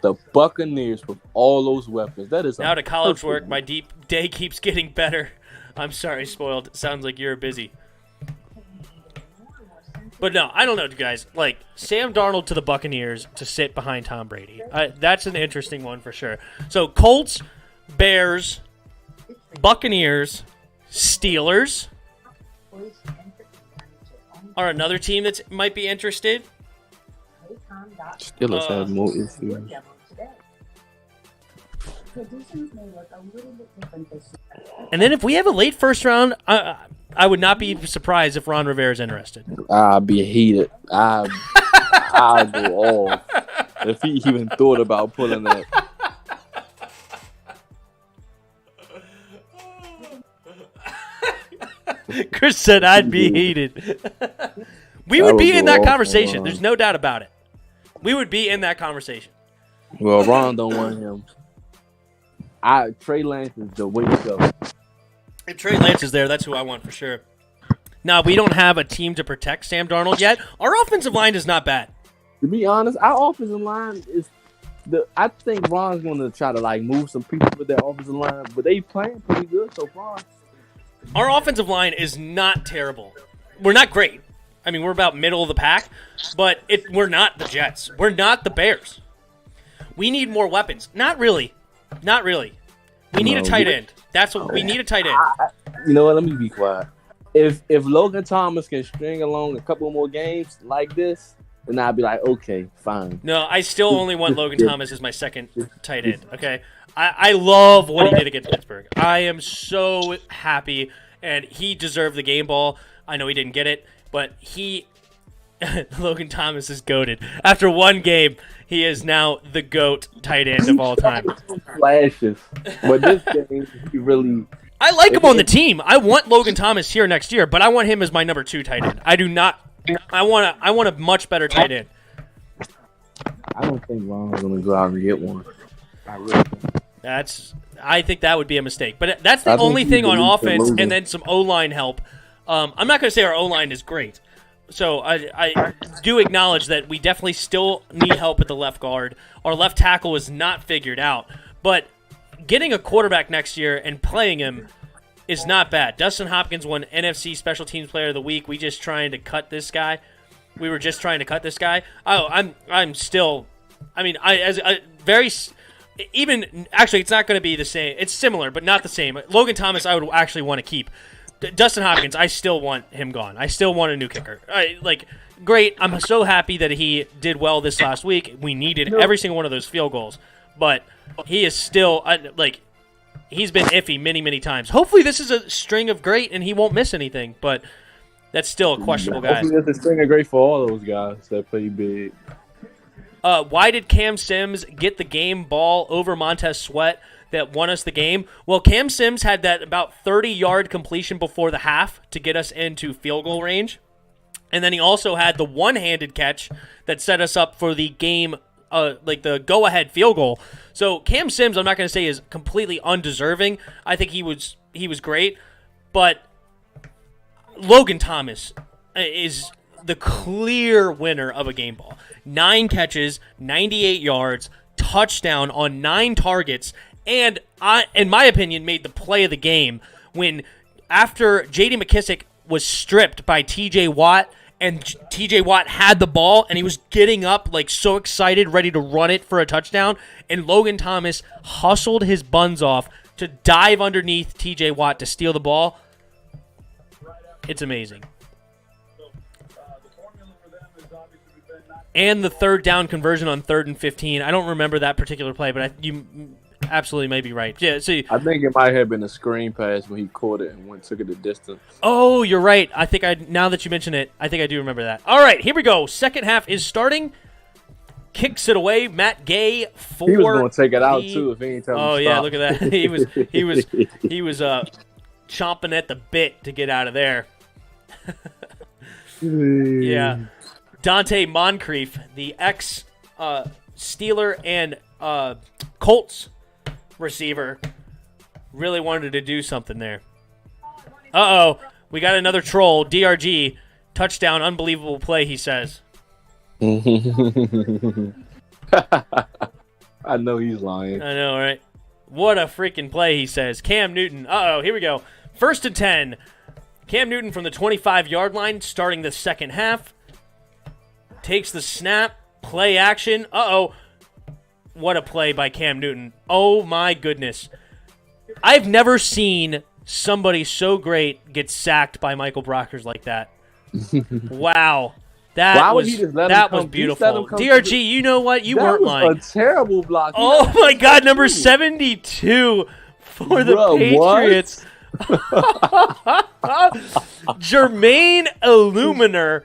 The Buccaneers with all those weapons. That is now to college work. My deep day keeps getting better. I'm sorry, spoiled. It sounds like you're busy. But no, I don't know, guys. Sam Darnold to the Buccaneers to sit behind Tom Brady. That's an interesting one for sure. So Colts, Bears, Buccaneers, Steelers are another team that might be interested. Steelers have more issues. And then if we have a late first round, I would not be surprised if Ron Rivera is interested. I'd be heated. I'll go off if he even thought about pulling that. Chris said I'd be heated. We would be in that conversation. There's no doubt about it. We would be in that conversation. Well, Ron don't want him. Trey Lance is the way to go. If Trey Lance is there, that's who I want for sure. Now, we don't have a team to protect Sam Darnold yet. Our offensive line is not bad. To be honest, our offensive line is I think Ron's going to try to move some people with their offensive line, but they playing pretty good so far. Our offensive line is not terrible. We're not great. I mean, we're about middle of the pack, but we're not the Jets. We're not the Bears. We need more weapons. Not really. Not really. We need a tight end. That's what we need, a tight end. You know what? Let me be quiet. If Logan Thomas can string along a couple more games like this, then I'd be like, okay, fine. No, I still only want Logan Thomas as my second tight end, okay? I love what he did against Pittsburgh. I am so happy, and he deserved the game ball. I know he didn't get it, but Logan Thomas is goated. After one game, he is now the GOAT tight end of all time. Flashes. But this game, he really... I like him on the team. I want Logan Thomas here next year, but I want him as my number 2 tight end. I do not... I want a much better tight end. I don't think Ron's going to go out and get one. I really don't. I think that would be a mistake. But that's the only thing on offense, and then some O-line help. I'm not going to say our O-line is great. So I do acknowledge that we definitely still need help at the left guard. Our left tackle is not figured out. But getting a quarterback next year and playing him is not bad. Dustin Hopkins won NFC Special Teams Player of the Week. We were just trying to cut this guy. I'm still. I mean, actually, it's not going to be the same. It's similar, but not the same. Logan Thomas, I would actually want to keep. Dustin Hopkins, I still want him gone. I still want a new kicker. Great. I'm so happy that he did well this last week. We needed every single one of those field goals, but he is still he's been iffy many, many times. Hopefully, this is a string of great and he won't miss anything, but that's still a questionable guy. Hopefully, it's a string of great for all those guys that play big. Why did Cam Sims get the game ball over Montez Sweat that won us the game? Well, Cam Sims had that about 30-yard completion before the half to get us into field goal range. And then he also had the one-handed catch that set us up for the game the go-ahead field goal. So Cam Sims, I'm not going to say is completely undeserving. I think he was great, but Logan Thomas is the clear winner of a game ball. 9 catches, 98 yards, touchdown on 9 targets, and in my opinion, made the play of the game when after J.D. McKissick was stripped by T.J. Watt, and T.J. Watt had the ball, and he was getting up like so excited, ready to run it for a touchdown, and Logan Thomas hustled his buns off to dive underneath T.J. Watt to steal the ball. It's amazing. And the third down conversion on 3rd and 15. I don't remember that particular play, but you absolutely may be right. Yeah, see, I think it might have been a screen pass when he caught it and took it the distance. Oh, you're right. Now that you mention it, I think I do remember that. All right, here we go. Second half is starting. Kicks it away. Matt Gay for He was going to take it out too if he ain't tell him to yeah, stop. look at that. he was chomping at the bit to get out of there. Yeah. Dante Moncrief, the ex-Steeler and Colts receiver, really wanted to do something there. Uh-oh. We got another troll. DRG. Touchdown. Unbelievable play, he says. I know he's lying. I know, right? What a freaking play, he says. Cam Newton. Uh-oh. Here we go. 1st and 10. Cam Newton from the 25-yard line starting the second half. Takes the snap, play action. Uh-oh. What a play by Cam Newton. Oh, my goodness. I've never seen somebody so great get sacked by Michael Brockers like that. Wow. That was beautiful. DRG, you know what? You weren't lying. That was a terrible block. Oh, my God. Number 72 for the Patriots. Jermaine Illuminer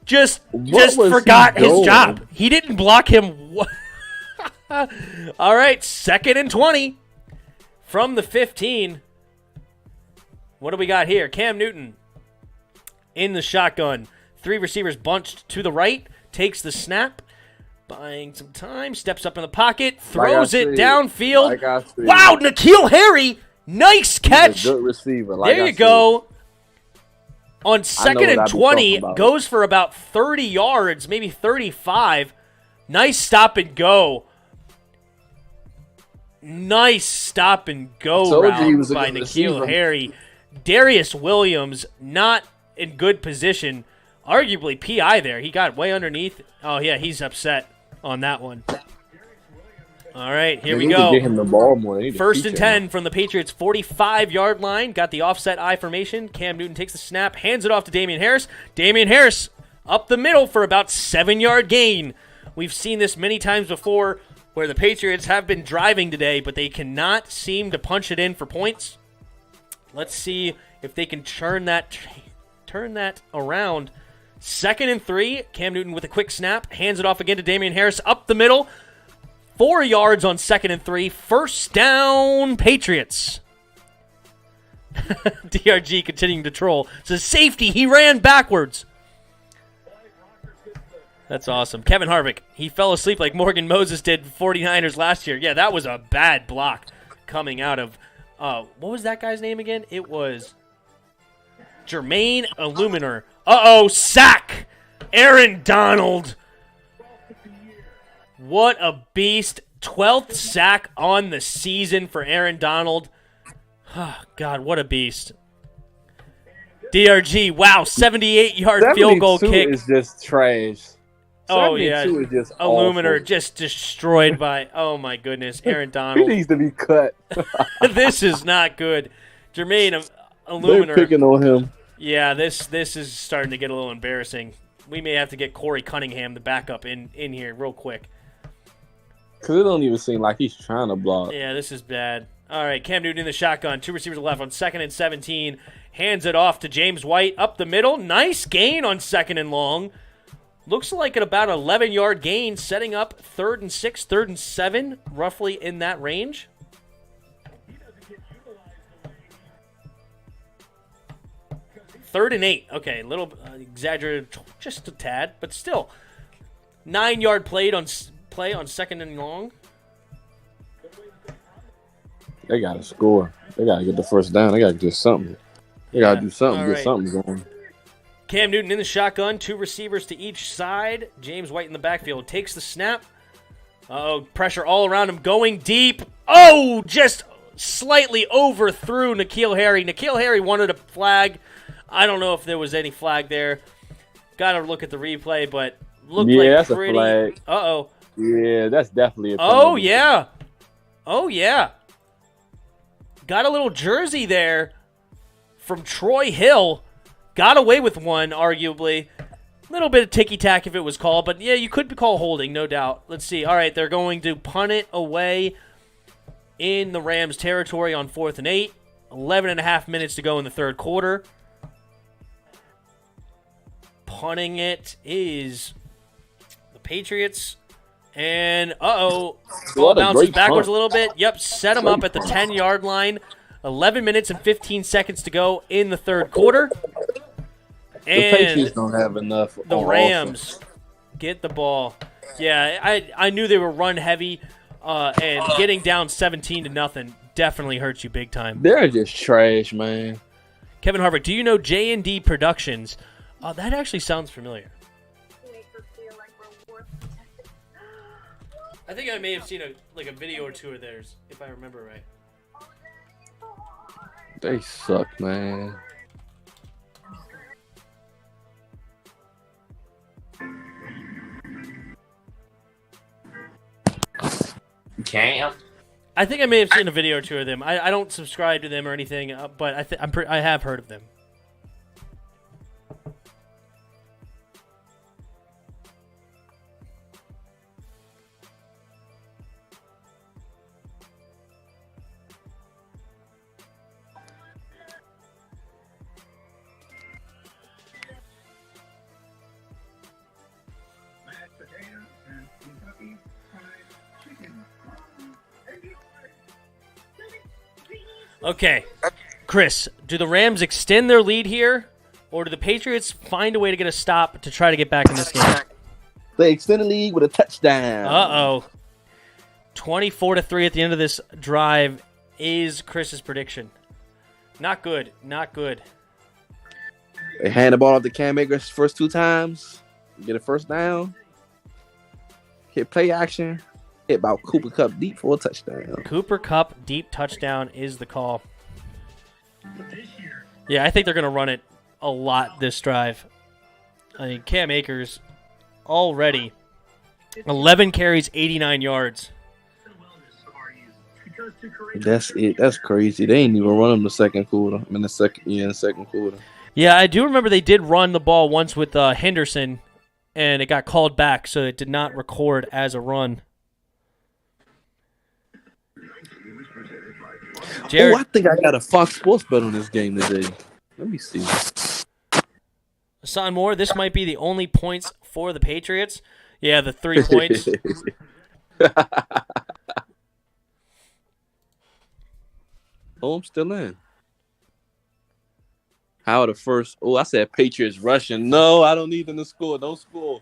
just forgot his job. He didn't block him. All right, 2nd and 20 from the 15. What do we got here? Cam Newton in the shotgun. 3 receivers bunched to the right. Takes the snap. Buying some time. Steps up in the pocket. Throws it downfield. Wow, N'Keal Harry. Nice catch. He's a good receiver. There you go. On 2nd and 20, goes for about 30 yards, maybe 35. Nice stop and go. Nice stop and go route by N'Keal Harry. Darius Williams not in good position. Arguably PI there. He got way underneath. Oh, yeah, he's upset on that one. All right, here we go. Get him the ball more. 1st and 10 from the Patriots' 45-yard line. Got the offset I formation. Cam Newton takes the snap, hands it off to Damian Harris. Damian Harris up the middle for about 7-yard gain. We've seen this many times before where the Patriots have been driving today, but they cannot seem to punch it in for points. Let's see if they can turn that around. 2nd and 3. Cam Newton with a quick snap, hands it off again to Damian Harris up the middle. 4 yards on 2nd and 3. First down, Patriots. DRG continuing to troll. It's a safety. He ran backwards. That's awesome. Kevin Harvick. He fell asleep like Morgan Moses did 49ers last year. Yeah, that was a bad block coming out of, what was that guy's name again? It was Jermaine Illuminer. Uh-oh, sack. Aaron Donald. What a beast. 12th sack on the season for Aaron Donald. Oh, God, what a beast. DRG, wow, 78-yard field goal kick. Is just trash. Oh, yeah. Is just Illuminer awful. just destroyed by, oh, my goodness, Aaron Donald. He needs to be cut. This is not good. Jermaine Illuminer. They're picking on him. Yeah, this is starting to get a little embarrassing. We may have to get Corey Cunningham, the backup, in here real quick. Because it don't even seem like he's trying to block. Yeah, this is bad. All right, Cam Newton in the shotgun. 2 receivers left on 2nd and 17. Hands it off to James White up the middle. Nice gain on 2nd and long. Looks like at about 11-yard gain, setting up 3rd and 6, 3rd and 7, roughly in that range. Third and 8. Okay, a little exaggerated, just a tad, but still. 9-yard play play on 2nd and long. They got to score. They got to get the first down. They got to do something. They got to do something. All Get right. something going. Cam Newton in the shotgun, 2 receivers to each side. James White in the backfield takes the snap. Pressure all around him, going deep. Oh, just slightly overthrew N'Keal Harry. N'Keal Harry wanted a flag. I don't know if there was any flag there. Got to look at the replay, but looked like that's pretty. a flag. Uh-oh. Yeah, that's definitely a flag. Oh, yeah. Oh, yeah. Got a little jersey there from Troy Hill. Got away with one, arguably. A little bit of ticky-tack if it was called, but yeah, you could call holding, no doubt. Let's see. All right, they're going to punt it away in the Rams' territory on 4th and 8. 11 and a half minutes to go in the third quarter. Punting it is the Patriots. And, ball bounces backwards a little bit. Yep, set him up at the 10-yard line. 11 minutes and 15 seconds to go in the third quarter. And the Patriots don't have enough. The Rams get the ball. Yeah, I knew they were run heavy, and getting down 17-0 definitely hurts you big time. They're just trash, man. Kevin Harvick, do you know J&D Productions? That actually sounds familiar. I think I may have seen a video or two of theirs, if I remember right. They suck, man. Cam? I think I may have seen a video or two of them. I don't subscribe to them or anything, but I have heard of them. Okay, Chris, do the Rams extend their lead here, or do the Patriots find a way to get a stop to try to get back in this game? They extend the lead with a touchdown. 24-3 at the end of this drive is Chris's prediction. Not good, not good. They hand the ball off to Cam Akers first 2 times, get a first down, hit play action, hit about Cooper Kupp deep for a touchdown. Cooper Kupp deep touchdown is the call. Yeah, I think they're going to run it a lot this drive. I mean, Cam Akers already 11 carries, 89 yards. That's it. That's crazy. They ain't even run him the second quarter. I mean, the second quarter. Yeah, I do remember they did run the ball once with Henderson, and it got called back, so it did not record as a run. Jared, I think I got a Fox Sports bet on this game today. Let me see. Hassan Moore, this might be the only points for the Patriots. Yeah, the 3 points. I'm still in. How the first? Oh, I said Patriots rushing. No, I don't need them to score. Don't score.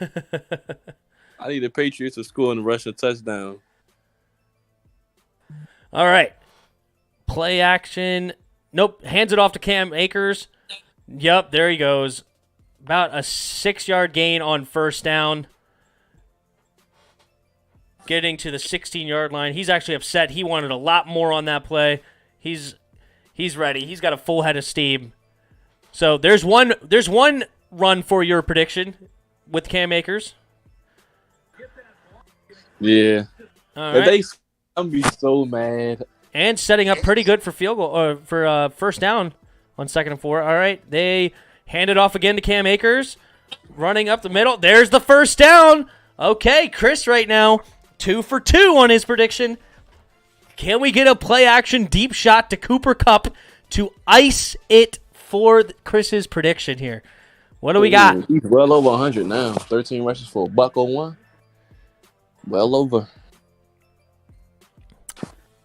I need the Patriots to score and rush a touchdown. All right. Play action. Nope. Hands it off to Cam Akers. Yep, there he goes. About a 6-yard gain on first down. Getting to the 16-yard line. He's actually upset. He wanted a lot more on that play. He's ready. He's got a full head of steam. So there's one run for your prediction with Cam Akers. Yeah. All right. If I'm be so mad. And setting up pretty good for field goal or for first down on 2nd and 4. All right, they hand it off again to Cam Akers, running up the middle. There's the first down. Okay, Chris right now 2 for 2 on his prediction. Can we get a play action deep shot to Cooper Kupp to ice it for Chris's prediction here? What do we got? He's well over 100 now. 13 rushes for $101. Well over.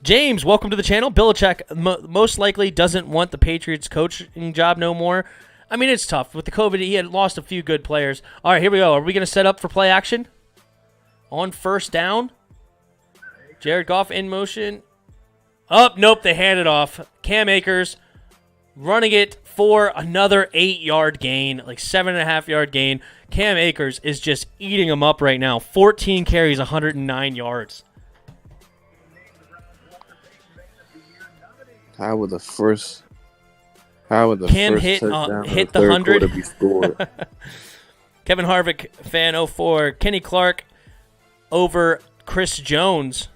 James, welcome to the channel. Belichick most likely doesn't want the Patriots coaching job no more. I mean, it's tough. With the COVID, he had lost a few good players. All right, here we go. Are we going to set up for play action? on first down. Jared Goff in motion. Oh, nope, they hand it off. Cam Akers running it for another 8-yard gain, like 7.5-yard gain. Cam Akers is just eating them up right now. 14 carries, 109 yards. How would the Cam first hit touchdown hit of the third 100. quarter be scored? Kevin Harvick, fan 04. Kenny Clark over Chris Jones.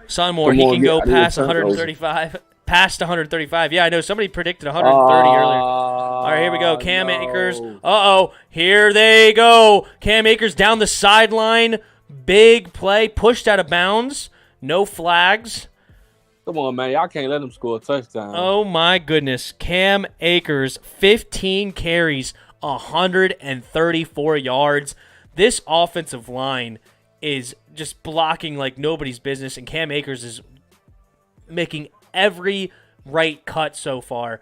Sonmore, he can go past 135. Past 135. Yeah, I know. Somebody predicted 130 earlier. All right, here we go. Cam Akers. Uh-oh. Here they go. Cam Akers down the sideline. Big play. Pushed out of bounds. No flags. Come on, man. Y'all can't let him score a touchdown. Oh, my goodness. Cam Akers, 15 carries, 134 yards. This offensive line is just blocking like nobody's business, and Cam Akers is making every right cut so far.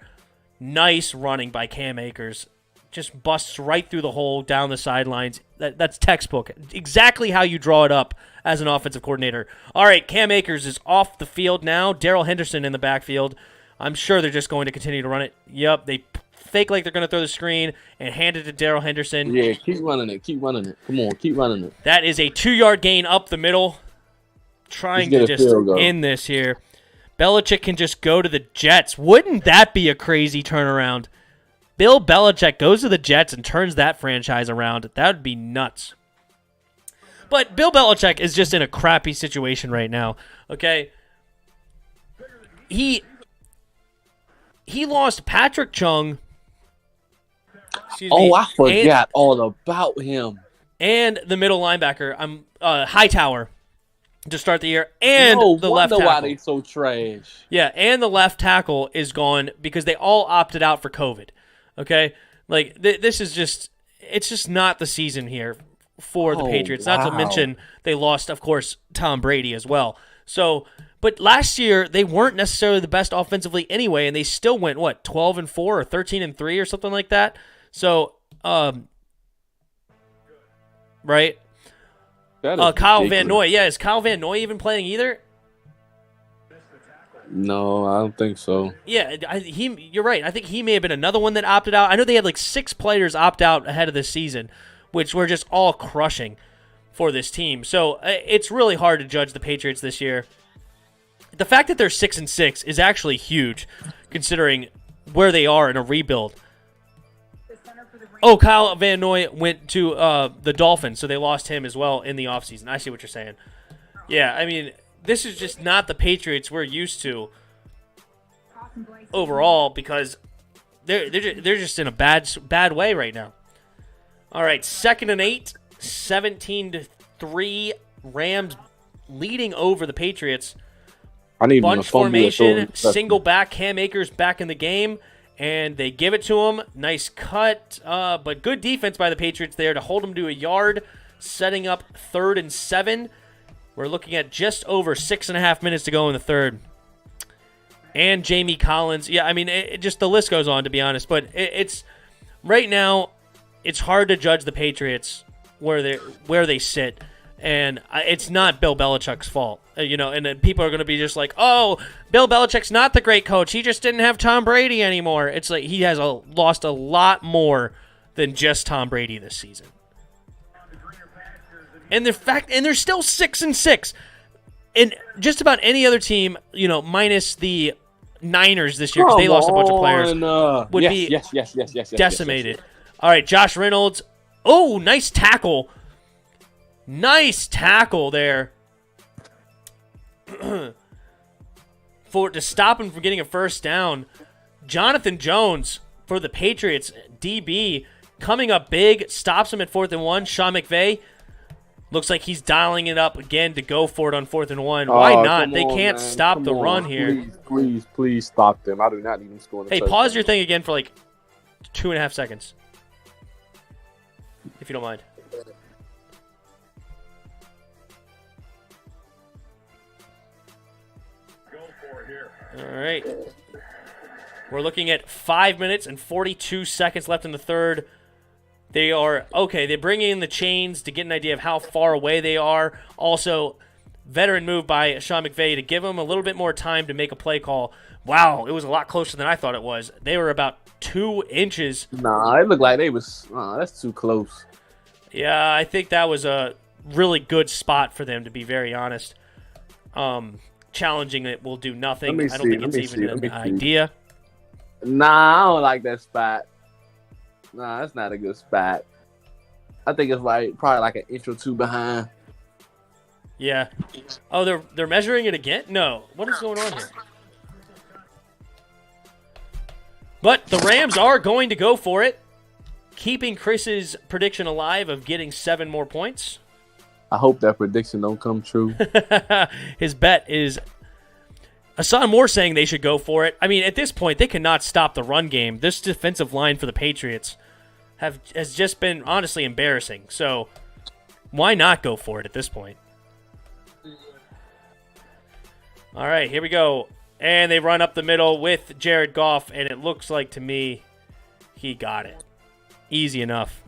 Nice running by Cam Akers. Just busts right through the hole, down the sidelines. That's textbook. Exactly how you draw it up as an offensive coordinator. All right, Cam Akers is off the field now. Darrell Henderson in the backfield. I'm sure they're just going to continue to run it. Yep, they fake like they're going to throw the screen and hand it to Darrell Henderson. Yeah, keep running it. Keep running it. Come on, keep running it. That is a 2-yard gain up the middle. Trying to just end this here. Belichick can just go to the Jets. Wouldn't that be a crazy turnaround? Bill Belichick goes to the Jets and turns that franchise around. That would be nuts. But Bill Belichick is just in a crappy situation right now. Okay? He lost Patrick Chung. I forgot all about him. And the middle linebacker, Hightower, to start the year, and the left tackle. Why they so trash? Yeah, and the left tackle is gone because they all opted out for COVID. Okay, like this is it's just not the season here for the Patriots. Wow. Not to mention they lost, of course, Tom Brady as well. So, but last year they weren't necessarily the best offensively anyway, and they still went 12-4 or 13-3 or something like that. So, right? Kyle Van Noy. Yeah, is Kyle Van Noy even playing either? No, I don't think so. Yeah, you're right. I think he may have been another one that opted out. I know they had like 6 players opt out ahead of this season, which were just all crushing for this team. So it's really hard to judge the Patriots this year. The fact that they're 6-6 is actually huge, considering where they are in a rebuild. Oh, Kyle Van Noy went to the Dolphins, so they lost him as well in the offseason. I see what you're saying. Yeah, I mean, this is just not the Patriots we're used to overall because they're just in a bad way right now. All right, 2nd and 8, 17-3, Rams leading over the Patriots. Bunch formation, single back, Cam Akers back in the game, and they give it to him. Nice cut, but good defense by the Patriots there to hold him to a yard, setting up 3rd and 7. We're looking at just over 6.5 minutes to go in the third. And Jamie Collins. Yeah, I mean, just the list goes on, to be honest. But it's right now, it's hard to judge the Patriots where they sit. And it's not Bill Belichick's fault. And then people are going to be just like, oh, Bill Belichick's not the great coach. He just didn't have Tom Brady anymore. It's like he has lost a lot more than just Tom Brady this season. And they're still 6-6, and just about any other team, minus the Niners this year because they lost a bunch of players, would be decimated. Yes. All right, Josh Reynolds. Oh, nice tackle there to stop him from getting a first down. Jonathan Jones for the Patriots DB coming up big, stops him at 4th and 1. Sean McVay. Looks like he's dialing it up again to go for it on 4th and 1. Why not? They can't stop the run here. Please stop them. I do not need them scoring. Hey, pause your thing again for like 2.5 seconds, if you don't mind. All right. We're looking at 5 minutes and 42 seconds left in the third. They are, okay, they bring in the chains to get an idea of how far away they are. Also, veteran move by Sean McVay to give them a little bit more time to make a play call. Wow, it was a lot closer than I thought it was. They were about 2 inches. Nah, it looked like they was. That's too close. Yeah, I think that was a really good spot for them, to be very honest. Challenging it will do nothing. I don't think it's even an idea. Nah, I don't like that spot. Nah, that's not a good spot. I think it's probably like an inch or two behind. Yeah. Oh, they're measuring it again? No. What is going on here? But the Rams are going to go for it, keeping Chris's prediction alive of getting 7 more points. I hope that prediction don't come true. His bet is Hassan Moore saying they should go for it. I mean, at this point, they cannot stop the run game. This defensive line for the Patriots has just been honestly embarrassing. So why not go for it at this point? All right, here we go. And they run up the middle with Jared Goff, and it looks like to me he got it. Easy enough.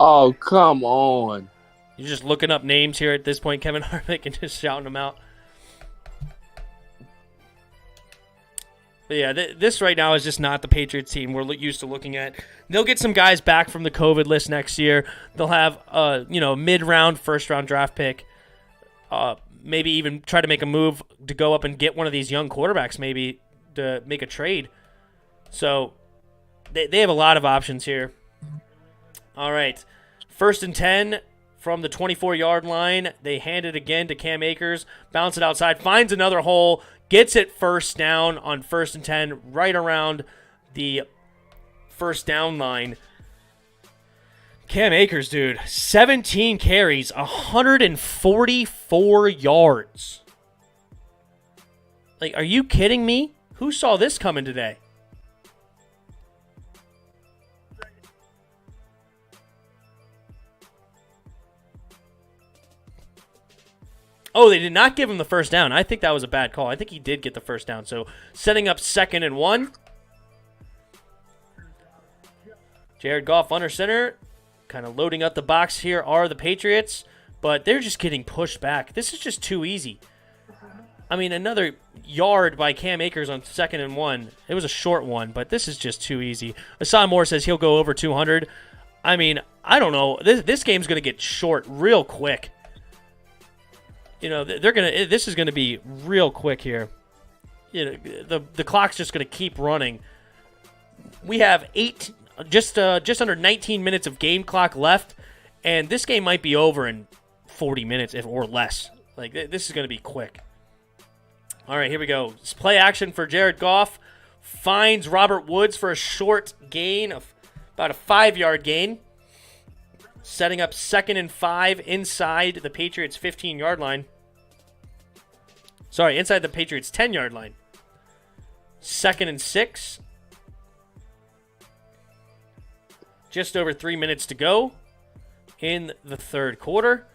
Oh, come on. You're just looking up names here at this point, Kevin Harvick, and just shouting them out. But yeah, this right now is just not the Patriots team we're used to looking at. They'll get some guys back from the COVID list next year. They'll have mid-round, first-round draft pick. Maybe even try to make a move to go up and get one of these young quarterbacks, maybe to make a trade. So they have a lot of options here. All right, 1st and 10 from the 24-yard line. They hand it again to Cam Akers, bounce it outside, finds another hole, gets it first down on 1st and 10, right around the first down line. Cam Akers, dude, 17 carries, 144 yards. Like, are you kidding me? Who saw this coming today? Oh, they did not give him the first down. I think that was a bad call. I think he did get the first down. So setting up 2nd and 1. Jared Goff under center. Kind of loading up the box here are the Patriots. But they're just getting pushed back. This is just too easy. I mean, another yard by Cam Akers on 2nd and 1. It was a short one, but this is just too easy. Hassan Moore says he'll go over 200. I mean, I don't know. This game's going to get short real quick. You know, this is going to be real quick here. You know, the clock's just going to keep running. We have just under 19 minutes of game clock left, and this game might be over in 40 minutes or less. Like, this is going to be quick. All right, here we go. It's play action for Jared Goff. Finds Robert Woods for a short gain of about a 5-yard gain. Setting up 2nd and 5 inside the Patriots' 15-yard line. Sorry, inside the Patriots' 10-yard line. 2nd and 6. Just over 3 minutes to go in the third quarter.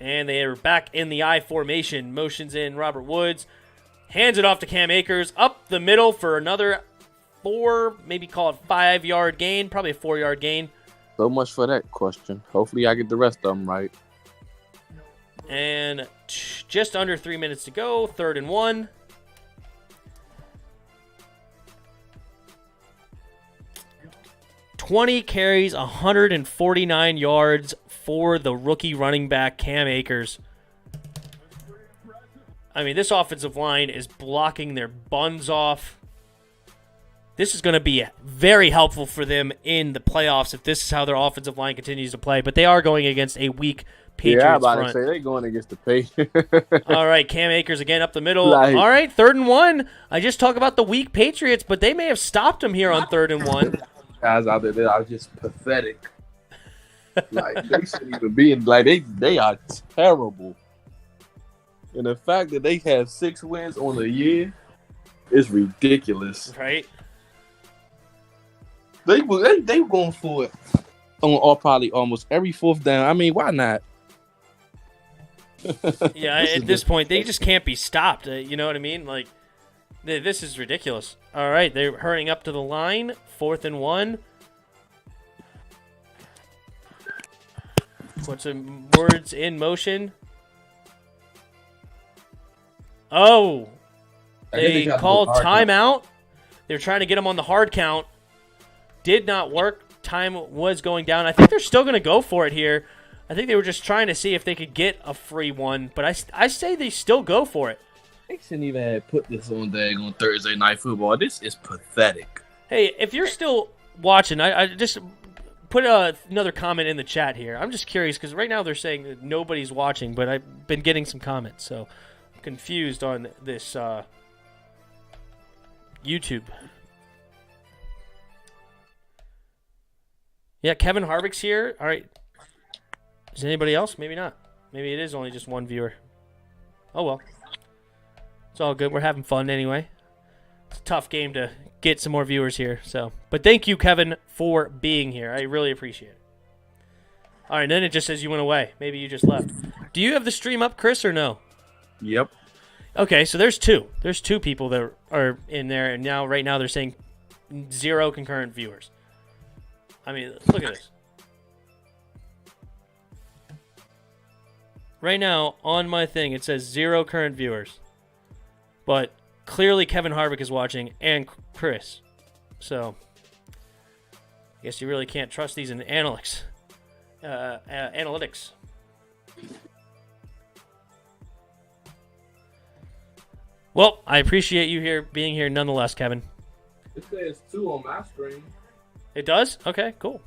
And they are back in the I formation. Motions in Robert Woods. Hands it off to Cam Akers. Up the middle for another 4, maybe call it 5-yard gain. Probably a 4-yard gain. So much for that question. Hopefully I get the rest of them right. And just under 3 minutes to go. 3rd and 1. $20 carries, 149 yards for the rookie running back, Cam Akers. I mean, this offensive line is blocking their buns off. This is going to be very helpful for them in the playoffs if this is how their offensive line continues to play. But they are going against a weak Patriots front. Yeah, I'm about front. to say they're going against the Patriots. All right, Cam Akers again up the middle. All right, 3rd and 1. I just talk about the weak Patriots, but they may have stopped them here on 3rd and 1. Guys out there, they are just pathetic. Like, they shouldn't even be in. Like, they are terrible. And the fact that they have 6 wins on the year is ridiculous. Right? They were going for it on probably almost every 4th down. I mean, why not? Yeah, at this point, they just can't be stopped. You know what I mean? Like, this is ridiculous. All right, they're hurrying up to the line. 4th and 1. Put some words in motion. Oh, they called timeout. They're trying to get him on the hard count. Did not work. Time was going down. I think they're still going to go for it here. I think they were just trying to see if they could get a free one, but I say they still go for it. They shouldn't even have put this on Thursday Night Football. This is pathetic. Hey, if you're still watching, I just put another comment in the chat here. I'm just curious because right now they're saying that nobody's watching, but I've been getting some comments, so I'm confused on this YouTube. Yeah, Kevin Harvick's here. All right. Is anybody else? Maybe not. Maybe it is only just one viewer. Oh, well. It's all good. We're having fun anyway. It's a tough game to get some more viewers here. But thank you, Kevin, for being here. I really appreciate it. All right, then it just says you went away. Maybe you just left. Do you have the stream up, Chris, or no? Yep. Okay, so there's two. There's two people that are in there, and right now they're saying 0 concurrent viewers. I mean, look at this. Right now, on my thing, it says 0 current viewers. But clearly Kevin Harvick is watching, and Chris. So, I guess you really can't trust these in analytics. Well, I appreciate you being here nonetheless, Kevin. It says 2 on my screen. It does? Okay, cool.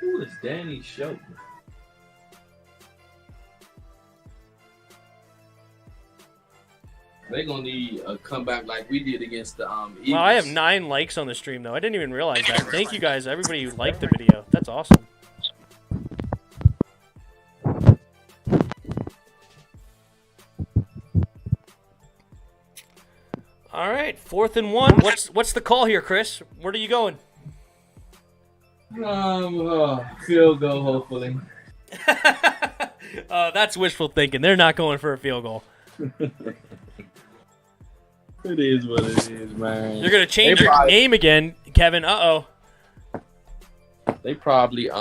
Who is Danny Shelton? They're going to need a comeback like we did against the Eagles. Wow, I have 9 likes on the stream, though. I didn't even realize that. Thank you guys, everybody who liked the video. That's awesome. All right, 4th and 1. What's the call here, Chris? Where are you going? Field goal, hopefully. That's wishful thinking. They're not going for a field goal. It is what it is, man. You're gonna change your name again, Kevin. They probably do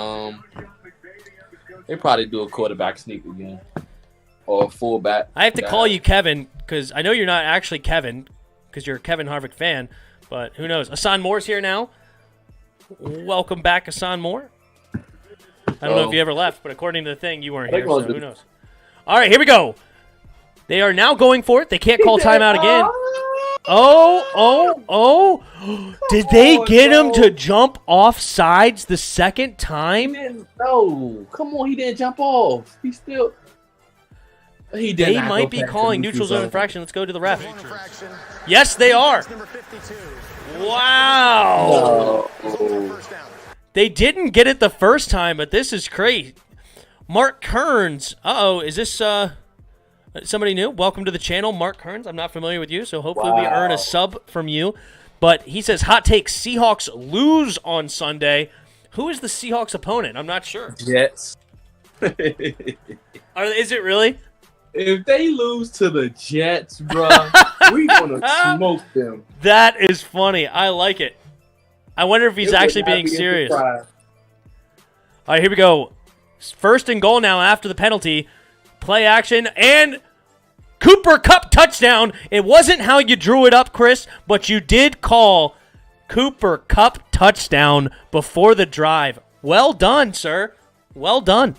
a quarterback sneak again, or a fullback. I have to call you Kevin because I know you're not actually Kevin because you're a Kevin Harvick fan. But who knows? Asan Moore's here now. Welcome back, Asan Moore. I don't know if you ever left, but according to the thing, you weren't here, so who knows? All right, here we go. They are now going for it. They can't call timeout again. Oh. Did they get him to jump off sides the second time? No. Come on, he didn't jump off. He did. They might be calling neutral zone infraction. Let's go to the ref. Yes, they are. Wow. No. They didn't get it the first time, but this is great. Mark Kearns. Is this somebody new? Welcome to the channel, Mark Kearns. I'm not familiar with you, so hopefully we earn a sub from you. But he says, hot take, Seahawks lose on Sunday. Who is the Seahawks opponent? I'm not sure. Jets. Is it really? If they lose to the Jets, bro, we're going to smoke them. That is funny. I like it. I wonder if he's actually being serious. All right, here we go. 1st and goal now after the penalty. Play action, and Cooper Kupp touchdown. It wasn't how you drew it up, Chris, but you did call Cooper Kupp touchdown before the drive. Well done, sir. Well done.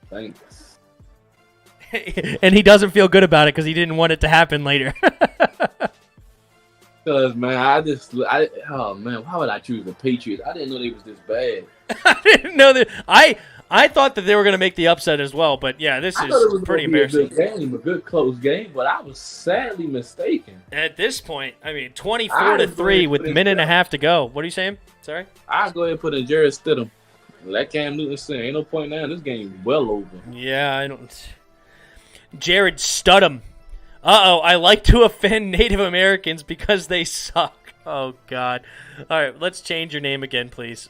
Thanks. And he doesn't feel good about it because he didn't want it to happen later. Because, man, oh, man, why would I choose the Patriots? I didn't know they was this bad. I didn't know that. I thought that they were going to make the upset as well, but yeah, this is pretty embarrassing. A good close game, but I was sadly mistaken. At this point, I mean, 24-3 with a minute and a half to go. What are you saying? Sorry? I'll go ahead and put in Jared Stidham. Let Cam Newton sing. Ain't no point now. This game's well over. Yeah, I don't. Jared Studham. I like to offend Native Americans because they suck. Oh, God. All right, let's change your name again, please.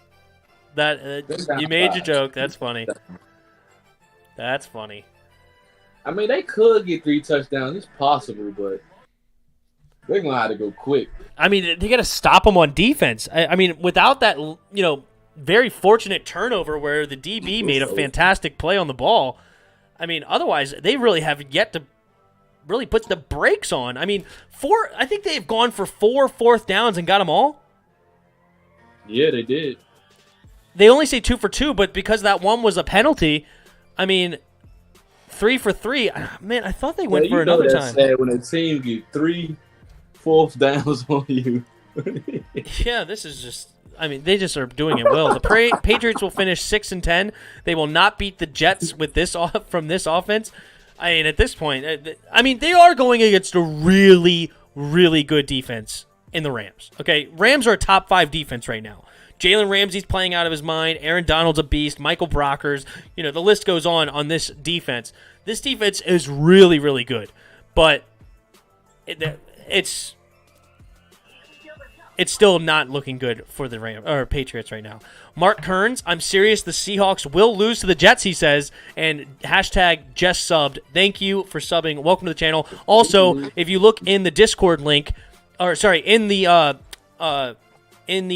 You made your joke. That's funny. That's funny. I mean, they could get 3 touchdowns. It's possible, but they're going to have to go quick. I mean, they got to stop them on defense. I mean, without that, very fortunate turnover where the DB made a fantastic play on the ball. I mean, otherwise, they really have yet to really put the brakes on. I mean, I think they've gone for 4 fourth downs and got them all. Yeah, they did. They only say 2 for 2, but because that one was a penalty, I mean, 3 for 3. Man, I thought they went for another time. Sad when a team get 3 fourth downs on you. Yeah, this is just. I mean, they just are doing it well. The Patriots will finish 6-10. They will not beat the Jets with this from this offense. I mean, at this point, they are going against a really, really good defense in the Rams. Okay, Rams are a top 5 defense right now. Jalen Ramsey's playing out of his mind. Aaron Donald's a beast. Michael Brockers. The list goes on this defense. This defense is really, really good, but it's still not looking good for the Patriots right now. Mark Kearns, I'm serious. The Seahawks will lose to the Jets, he says. And hashtag just subbed. Thank you for subbing. Welcome to the channel. Also, if you look in the Discord link, in the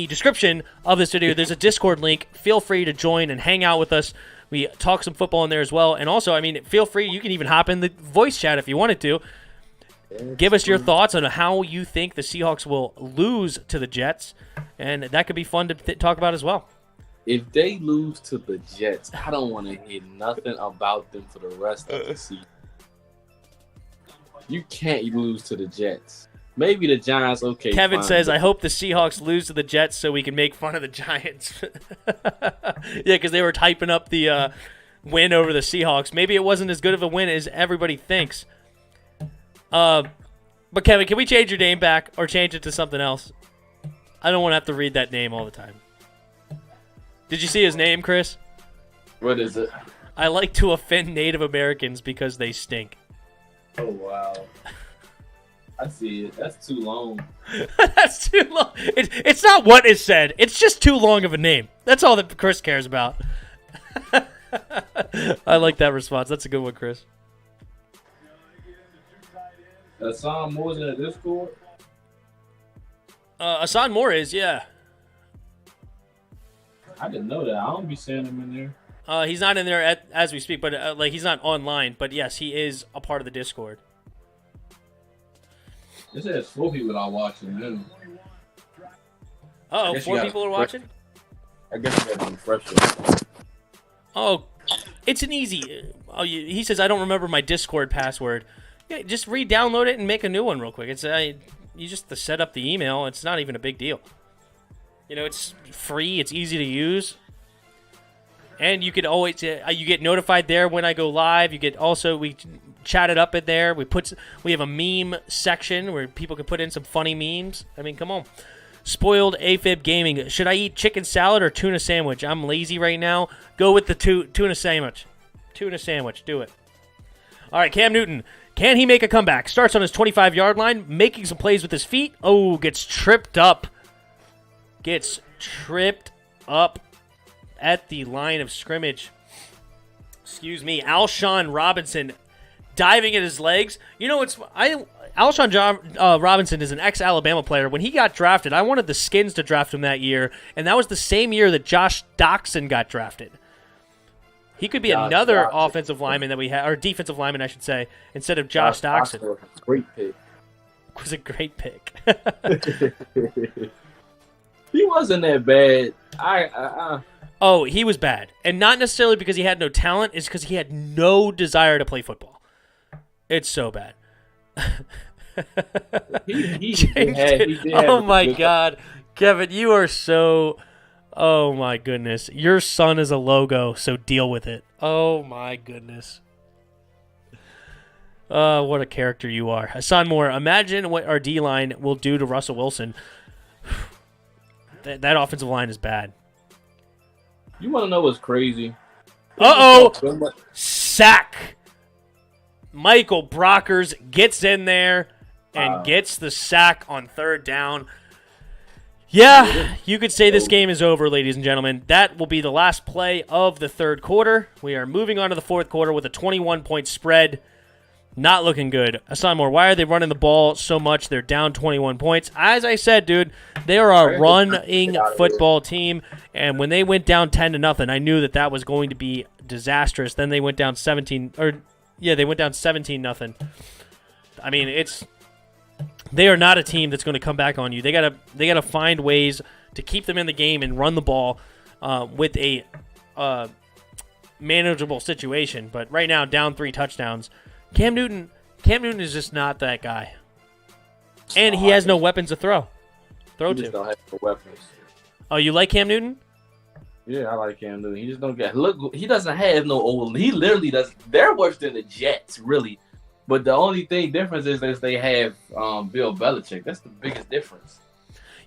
description of this video, there's a Discord link. Feel free to join and hang out with us. We talk some football in there as well. And also, feel free. You can even hop in the voice chat if you wanted to. Give us your thoughts on how you think the Seahawks will lose to the Jets, and that could be fun to talk about as well. If they lose to the Jets, I don't want to hear nothing about them for the rest of the season. You can't lose to the Jets. Maybe the Giants, okay. Kevin fine, says, I hope the Seahawks lose to the Jets so we can make fun of the Giants. Yeah, because they were typing up the win over the Seahawks. Maybe it wasn't as good of a win as everybody thinks. But Kevin, can we change your name back or change it to something else? I don't want to have to read that name all the time. Did you see his name, Chris? What is it? I like to offend Native Americans because they stink. Oh, wow. I see it. That's too long. That's too long. It's not what is said. It's just too long of a name. That's all that Chris cares about. I like that response. That's a good one, Chris. Hassan Moore's in the Discord? Hassan Moore is, yeah. I didn't know that. I don't be seeing him in there. He's not in there as we speak, but he's not online. But yes, he is a part of the Discord. It says 4 people are watching him. Oh, 4 people are watching? I guess you got to refresh it. Oh, it's an easy. He says I don't remember my Discord password. Yeah, just re-download it and make a new one real quick. It's you just set up the email. It's not even a big deal. It's free. It's easy to use, and you could always you get notified there when I go live. We chat it up in there. We have a meme section where people can put in some funny memes. Come on. Spoiled AFib Gaming. Should I eat chicken salad or tuna sandwich? I'm lazy right now. Go with the tuna sandwich. Tuna sandwich. Do it. All right, Cam Newton. Can he make a comeback? Starts on his 25-yard line, making some plays with his feet. Oh, gets tripped up. Gets tripped up at the line of scrimmage. Excuse me. Alshon Robinson diving at his legs. Alshon Robinson is an ex-Alabama player. When he got drafted, I wanted the Skins to draft him that year, and that was the same year that Josh Doxson got drafted. He could be another offensive lineman that we have, or defensive lineman, I should say, instead of Josh Doxson. Great pick. It was a great pick. He wasn't that bad. Oh, he was bad. And not necessarily because he had no talent, it's because he had no desire to play football. It's so bad. Oh, my God. Kevin, you are so... Oh, my goodness. Your son is a logo, so deal with it. Oh, my goodness. What a character you are. Hassan Moore, imagine what our D-line will do to Russell Wilson. That offensive line is bad. You want to know what's crazy? Uh-oh! Sack! Michael Brockers gets in there and gets the sack on 3rd down. Yeah, you could say this game is over, ladies and gentlemen. That will be the last play of the third quarter. We are moving on to the fourth quarter with a 21-point spread. Not looking good. Hassan Moore, why are they running the ball so much? They're down 21 points. As I said, dude, they are a running football team, and when they went down 10-0, I knew that was going to be disastrous. Then they went down 17-0. I mean, they are not a team that's going to come back on you. They gotta find ways to keep them in the game and run the ball with a manageable situation. But right now, down 3 touchdowns. Cam Newton is just not that guy, and he has no weapons to throw He just don't have no weapons. Oh, you like Cam Newton? Yeah, I like Cam Newton. He just don't get look. He doesn't have no old. He literally does. They're worse than the Jets, really. But the only difference is that they have Bill Belichick. That's the biggest difference.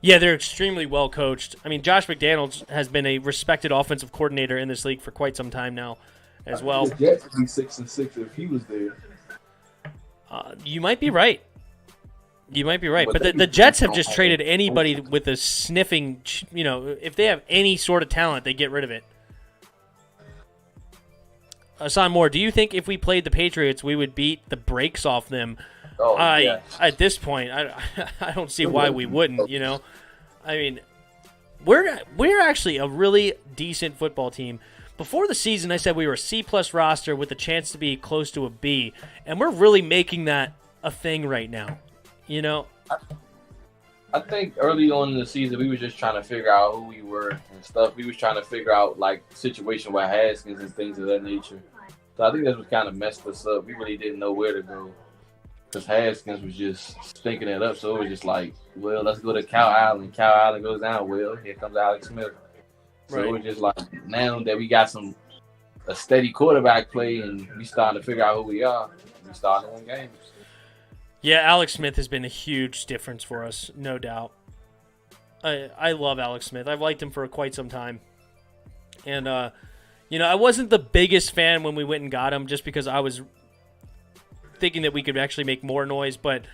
Yeah, they're extremely well coached. I mean, Josh McDaniels has been a respected offensive coordinator in this league for quite some time now, as well. The Jets would be 6-6 if he was there. You might be right. But the Jets have just traded anybody with a sniffing. If they have any sort of talent, they get rid of it. Hassan Moore, do you think if we played the Patriots, we would beat the brakes off them? Yeah. At this point, I don't see why we wouldn't. I mean, we're actually a really decent football team. Before the season, I said we were a C+ roster with a chance to be close to a B, and we're really making that a thing right now. I think early on in the season, we were just trying to figure out who we were and stuff. We was trying to figure out, like, the situation with Haskins and things of that nature. So I think that's what kind of messed us up. We really didn't know where to go because Haskins was just stinking it up. So it was just like, well, let's go to Cal Allen. Cal Allen goes down. Well, here comes Alex Smith. So it was just like, now that we got a steady quarterback play and we starting to figure out who we are, we starting to win games. Yeah, Alex Smith has been a huge difference for us, no doubt. I love Alex Smith. I've liked him for quite some time. And, I wasn't the biggest fan when we went and got him just because I was thinking that we could actually make more noise. But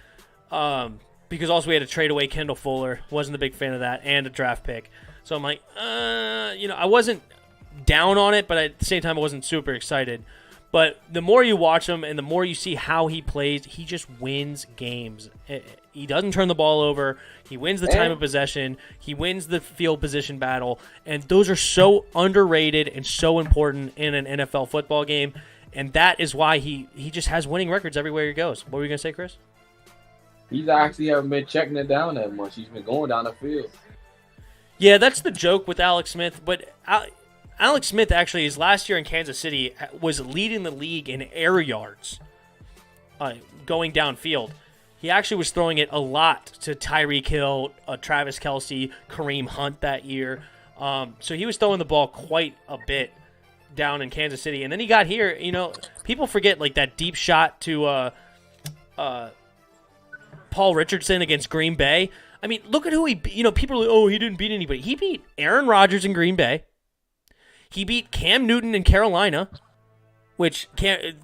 because also we had to trade away Kendall Fuller. Wasn't a big fan of that, and a draft pick. So I'm like, I wasn't down on it, but at the same time I wasn't super excited. But the more you watch him and the more you see how he plays, he just wins games. He doesn't turn the ball over. He wins the time of possession. He wins the field position battle. And those are so underrated and so important in an NFL football game. And that is why he just has winning records everywhere he goes. What were you going to say, Chris? He's actually haven't been checking it down that much. He's been going down the field. Yeah, that's the joke with Alex Smith. But Alex Smith, actually, his last year in Kansas City, was leading the league in air yards going downfield. He actually was throwing it a lot to Tyreek Hill, Travis Kelce, Kareem Hunt that year. So he was throwing the ball quite a bit down in Kansas City. And then he got here, people forget like that deep shot to Paul Richardson against Green Bay. I mean, look at who he beat. People are like, oh, he didn't beat anybody. He beat Aaron Rodgers in Green Bay. He beat Cam Newton in Carolina, which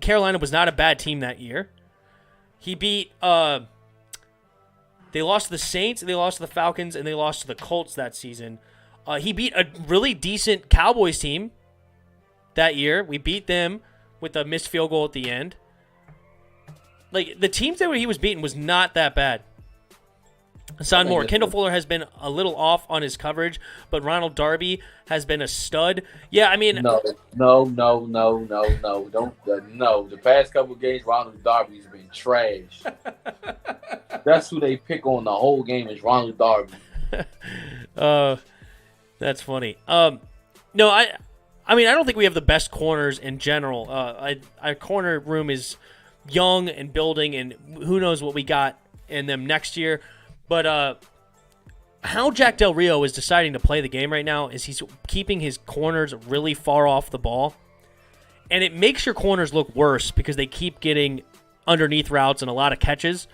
Carolina was not a bad team that year. He beat they lost to the Saints, they lost to the Falcons, and they lost to the Colts that season. He beat a really decent Cowboys team that year. We beat them with a missed field goal at the end. Like, the teams that he was beating was not that bad. Hassan Moore. Kendall Fuller has been a little off on his coverage, but Ronald Darby has been a stud. Yeah, I mean... No. Don't. No. The past couple of games, Ronald Darby's been trash. That's who they pick on the whole game is Ronald Darby. That's funny. No, I mean, I don't think we have the best corners in general. Our corner room is young and building, and who knows what we got in them next year. But how Jack Del Rio is deciding to play the game right now is he's keeping his corners really far off the ball. And it makes your corners look worse because they keep getting underneath routes and a lot of catches.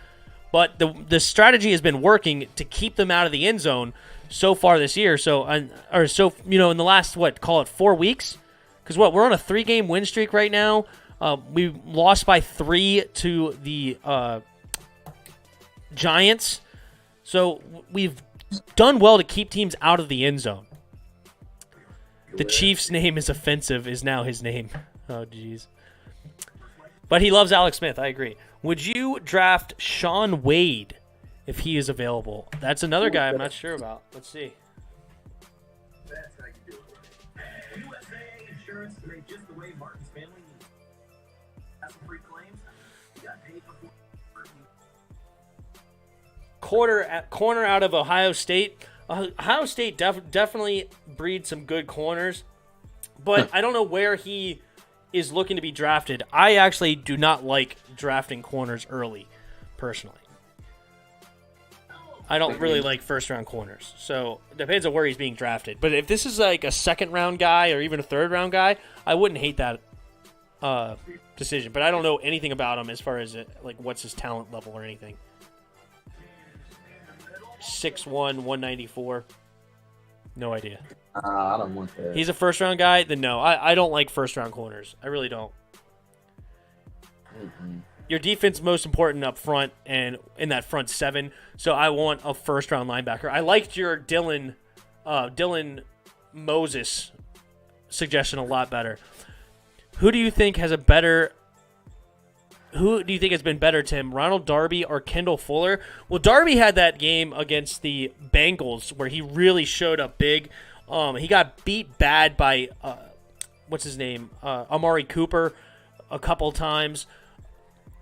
But the strategy has been working to keep them out of the end zone so far this year. In the last, call it 4 weeks? Because we're on a 3-game win streak right now. We lost by 3 to the Giants. So we've done well to keep teams out of the end zone. The Chiefs' name is offensive is now his name. Oh, jeez. But he loves Alex Smith. I agree. Would you draft Sean Wade if he is available? That's another guy I'm not sure about. Let's see. That's how you do it right. USA Insurance is made just the way Martin's family needs. Have some free claims. You got paid before. Corner out of Ohio State. Ohio State definitely breeds some good corners, but I don't know where he is looking to be drafted. I actually do not like drafting corners early, personally. I don't really like first-round corners, so it depends on where he's being drafted. But if this is like a second-round guy or even a third-round guy, I wouldn't hate that decision. But I don't know anything about him as far as like what's his talent level or anything. 6'1", 194. No idea. I don't want that. He's a first-round guy? Then no. I don't like first-round corners. I really don't. Mm-hmm. Your defense most important up front and in that front seven, so I want a first-round linebacker. I liked your Dylan Moses suggestion a lot better. Who do you think has been better, Tim? Ronald Darby or Kendall Fuller? Well, Darby had that game against the Bengals where he really showed up big. He got beat bad by, what's his name? Amari Cooper a couple times.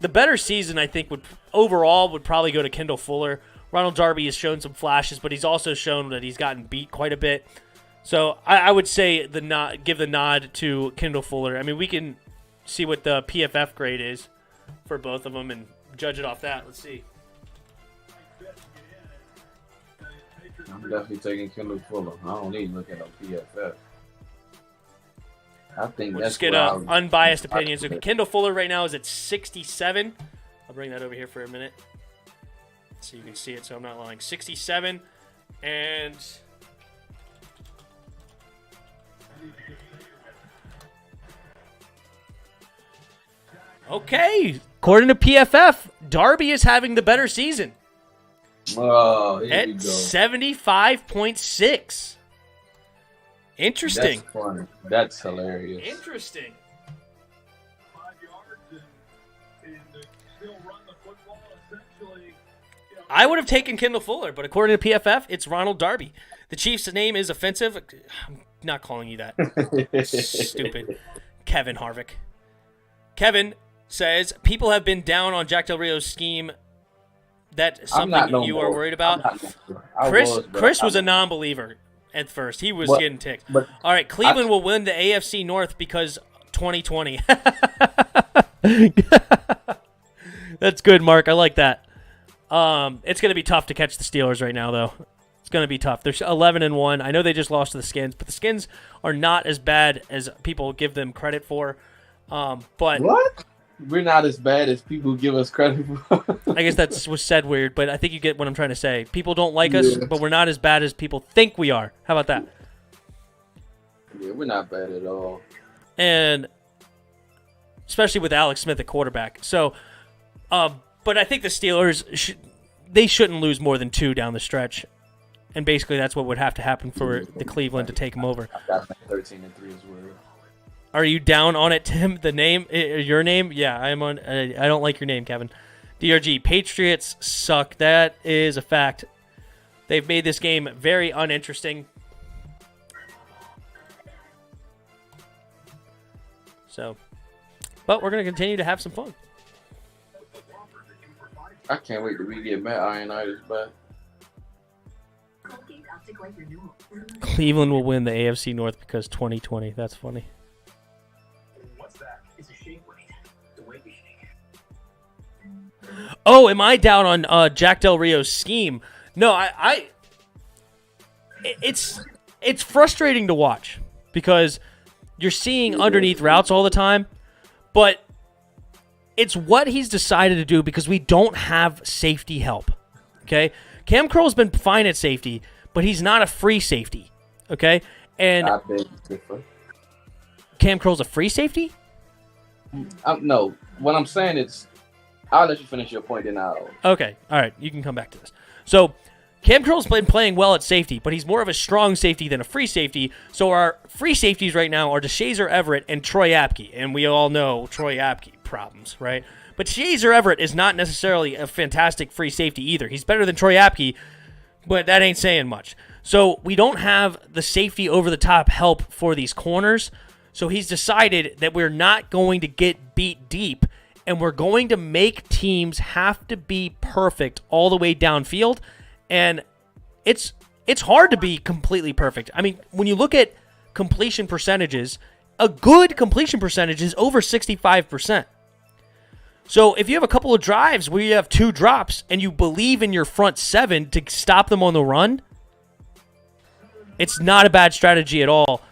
The better season, I think, would probably go to Kendall Fuller. Ronald Darby has shown some flashes, but he's also shown that he's gotten beat quite a bit. So I would say give the nod to Kendall Fuller. I mean, we can see what the PFF grade is for both of them and judge it off that. Let's see. I'm definitely taking Kendall Fuller. I don't need to look at no PFF. I think We'll that's just get an unbiased opinion. So Kendall Fuller right now is at 67. I'll bring that over here for a minute so you can see it so I'm not lying. 67 and... Okay, according to PFF, Darby is having the better season. Oh, here at we go. 75.6. Interesting. That's funny. That's hilarious. Interesting. 5 yards and still run the football essentially. I would have taken Kendall Fuller, but according to PFF, it's Ronald Darby. The Chiefs' name is offensive. I'm not calling you that. Stupid. Kevin Harvick. Kevin says, people have been down on Jack Del Rio's scheme. That's something you are worried about? Chris was a non-believer at first. He was getting ticked. All right, Cleveland will win the AFC North because 2020. That's good, Mark. I like that. It's going to be tough to catch the Steelers right now, though. It's going to be tough. They're 11-1. I know they just lost to the Skins, but the Skins are not as bad as people give them credit for. But what? We're not as bad as people give us credit for. I guess that was said weird, but I think you get what I'm trying to say. People don't like us, but we're not as bad as people think we are. How about that? Yeah, we're not bad at all. And especially with Alex Smith at quarterback. So, but I think the Steelers, they shouldn't lose more than 2 down the stretch. And basically that's what would have to happen for the Cleveland to take them over. I've got 13-3 as well. Are you down on it, Tim? The name, your name? Yeah, I'm on. I don't like your name, Kevin. DRG, Patriots suck. That is a fact. They've made this game very uninteresting. So, but we're going to continue to have some fun. I can't wait till we get Matt Ionitis back. Cleveland will win the AFC North because 2020. That's funny. Oh, am I down on Jack Del Rio's scheme? No, it's frustrating to watch because you're seeing underneath routes all the time, but it's what he's decided to do because we don't have safety help. Okay, Cam Curl's been fine at safety, but he's not a free safety. Okay, and Cam Curl's a free safety. No, what I'm saying is, I'll let you finish your point, then I'll... Okay, all right, you can come back to this. So, Cam Curl's been playing well at safety, but he's more of a strong safety than a free safety. So our free safeties right now are DeShazer Everett and Troy Apke, and we all know Troy Apke problems, right? But DeShazer Everett is not necessarily a fantastic free safety either. He's better than Troy Apke, but that ain't saying much. So we don't have the safety over-the-top help for these corners. So he's decided that we're not going to get beat deep, and we're going to make teams have to be perfect all the way downfield. And it's hard to be completely perfect. I mean, when you look at completion percentages, a good completion percentage is over 65%. So if you have a couple of drives where you have 2 drops and you believe in your front 7 to stop them on the run, it's not a bad strategy at all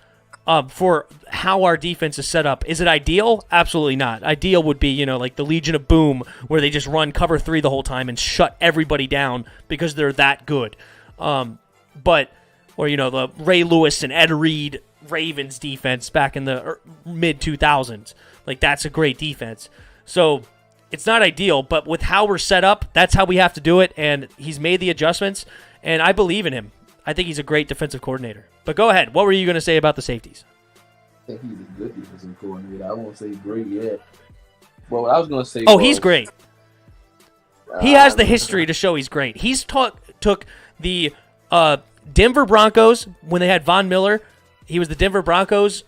for how our defense is set up. Is it ideal? Absolutely not. Ideal would be, like the Legion of Boom, where they just run cover 3 the whole time and shut everybody down because they're that good. Or the Ray Lewis and Ed Reed Ravens defense back in the mid-2000s. Like, that's a great defense. So it's not ideal, but with how we're set up, that's how we have to do it, and he's made the adjustments, and I believe in him. I think he's a great defensive coordinator. But go ahead. What were you going to say about the safeties? I think he's a good defensive coordinator. I won't say great yet. But what I was going to say he's great. He has the history to show he's great. He's took the Denver Broncos when they had Von Miller. He was the Denver Broncos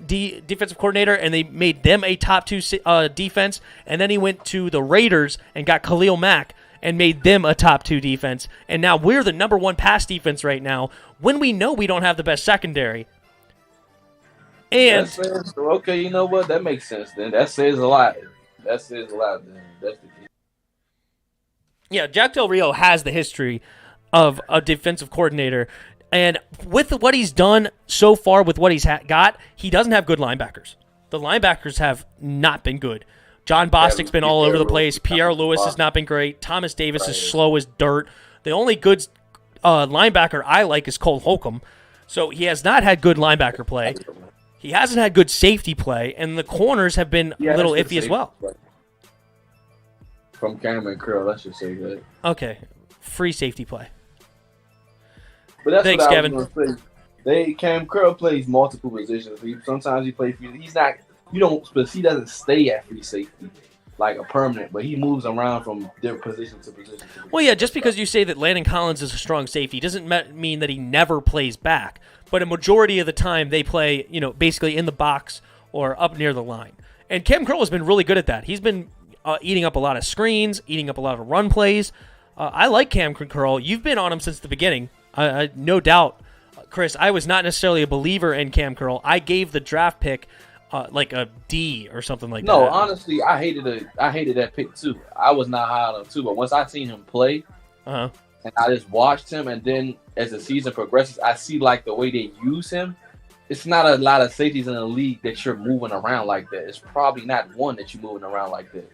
defensive coordinator, and they made them a top 2 defense. And then he went to the Raiders and got Khalil Mack and made them a top 2 defense. And now we're the number 1 pass defense right now when we know we don't have the best secondary. And okay, you know what? That makes sense then. That says a lot. Then. That's the key. Yeah, Jack Del Rio has the history of a defensive coordinator. And with what he's done so far with what he's got, he doesn't have good linebackers. The linebackers have not been good. John Bostic's been all over the place. Pierre Lewis has not been great. Thomas Davis is slow as dirt. The only good linebacker I like is Cole Holcomb. So he has not had good linebacker play. He hasn't had good safety play, and the corners have been a little iffy as well. From Cameron Curl, I should say that. Okay, free safety play. But that's Thanks, what Kevin. I was going to say. Cam Curl plays multiple positions. Sometimes he plays free. He's not. But he doesn't stay at free safety like a permanent. But he moves around from different position to position. Well, yeah, just because you say that Landon Collins is a strong safety doesn't mean that he never plays back. But a majority of the time they play, basically in the box or up near the line. And Cam Curl has been really good at that. He's been eating up a lot of screens, eating up a lot of run plays. I like Cam Curl. You've been on him since the beginning. No doubt, Chris, I was not necessarily a believer in Cam Curl. I gave the draft pick like a D or something like that. No, honestly, I hated that pick too. I was not high on him too, but once I seen him play, and I just watched him, and then as the season progresses, I see like the way they use him. It's not a lot of safeties in the league that you're moving around like that. It's probably not one that you're moving around like that.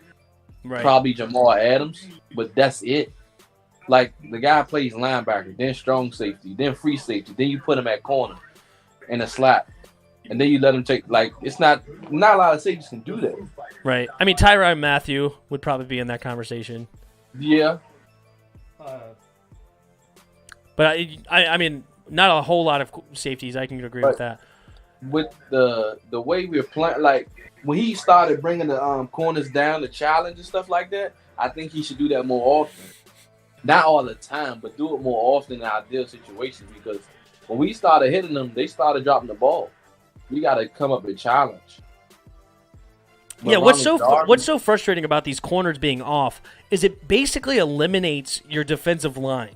Right. Probably Jamal Adams, but that's it. Like, the guy plays linebacker, then strong safety, then free safety, then you put him at corner in a slot, and then you let him take, like, it's not a lot of safeties can do that. Right. I mean, Tyrann Mathieu would probably be in that conversation. Yeah. But, I mean, not a whole lot of safeties. I can agree with that. With the way we're playing, like, when he started bringing the corners down, the challenge and stuff like that, I think he should do that more often. Not all the time, but do it more often in ideal situations, because when we started hitting them, they started dropping the ball. We got to come up with a challenge. Yeah, what's so frustrating about these corners being off is it basically eliminates your defensive line.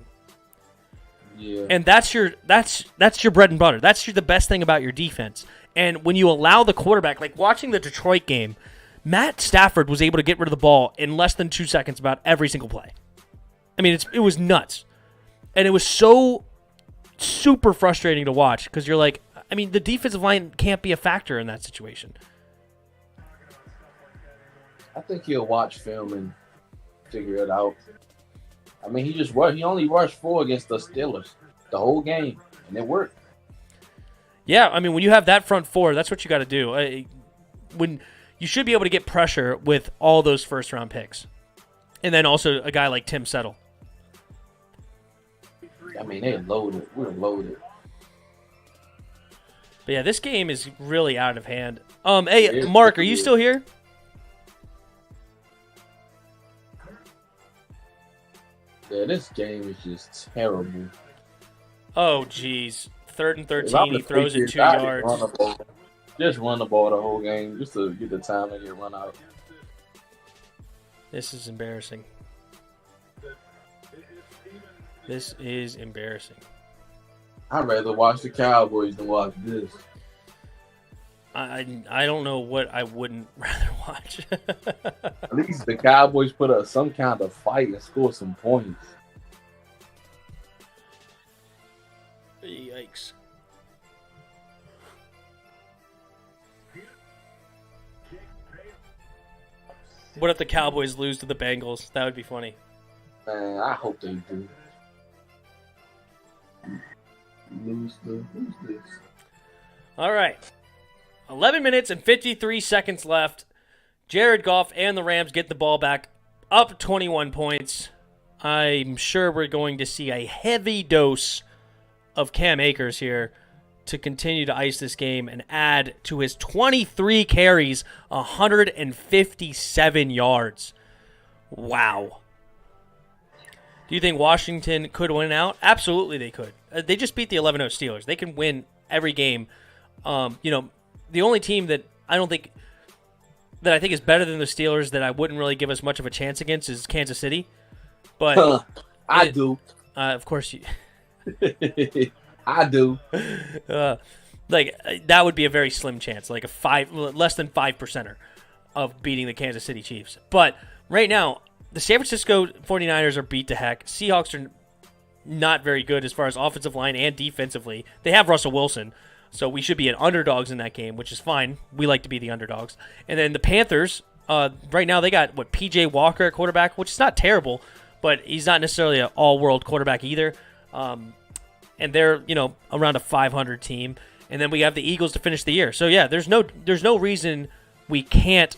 Yeah. And that's your bread and butter. That's the best thing about your defense. And when you allow the quarterback, like watching the Detroit game, Matt Stafford was able to get rid of the ball in less than 2 seconds about every single play. I mean, it was nuts. And it was so super frustrating to watch because you're like, I mean, the defensive line can't be a factor in that situation. I think he'll watch film and figure it out. I mean, he only rushed 4 against the Steelers the whole game, and it worked. Yeah, I mean, when you have that front four, that's what you got to do. When you should be able to get pressure with all those first-round picks. And then also a guy like Tim Settle. mean, they loaded. We're loaded. But yeah, this game is really out of hand. Hey, Mark, are you still here? Yeah, this game is just terrible. Oh, geez. 3rd and 13, he throws it 2 yards. Just run the ball the whole game, just to get the time to get run out. This is embarrassing. This is embarrassing. I'd rather watch the Cowboys than watch this. I don't know what I wouldn't rather watch. At least the Cowboys put up some kind of fight and score some points. Yikes. What if the Cowboys lose to the Bengals? That would be funny. Man, I hope they do. Who's this? All right. 11 minutes and 53 seconds left. Jared Goff and the Rams get the ball back, up 21 points. I'm sure we're going to see a heavy dose of Cam Akers here to continue to ice this game and add to his 23 carries, 157 yards. Wow. Do you think Washington could win out? Absolutely they could. They just beat the 11-0 Steelers. They can win every game. The only team that I think is better than the Steelers that I wouldn't really give us much of a chance against is Kansas City. But I do. Of course you. I do. That would be a very slim chance, like less than 5% of beating the Kansas City Chiefs. But right now, the San Francisco 49ers are beat to heck. Seahawks are not very good as far as offensive line and defensively. They have Russell Wilson, so we should be at underdogs in that game, which is fine. We like to be the underdogs. And then the Panthers, right now they got, P.J. Walker at quarterback, which is not terrible, but he's not necessarily an all-world quarterback either. And they're, around a 500 team. And then we have the Eagles to finish the year. So, yeah, there's no reason we can't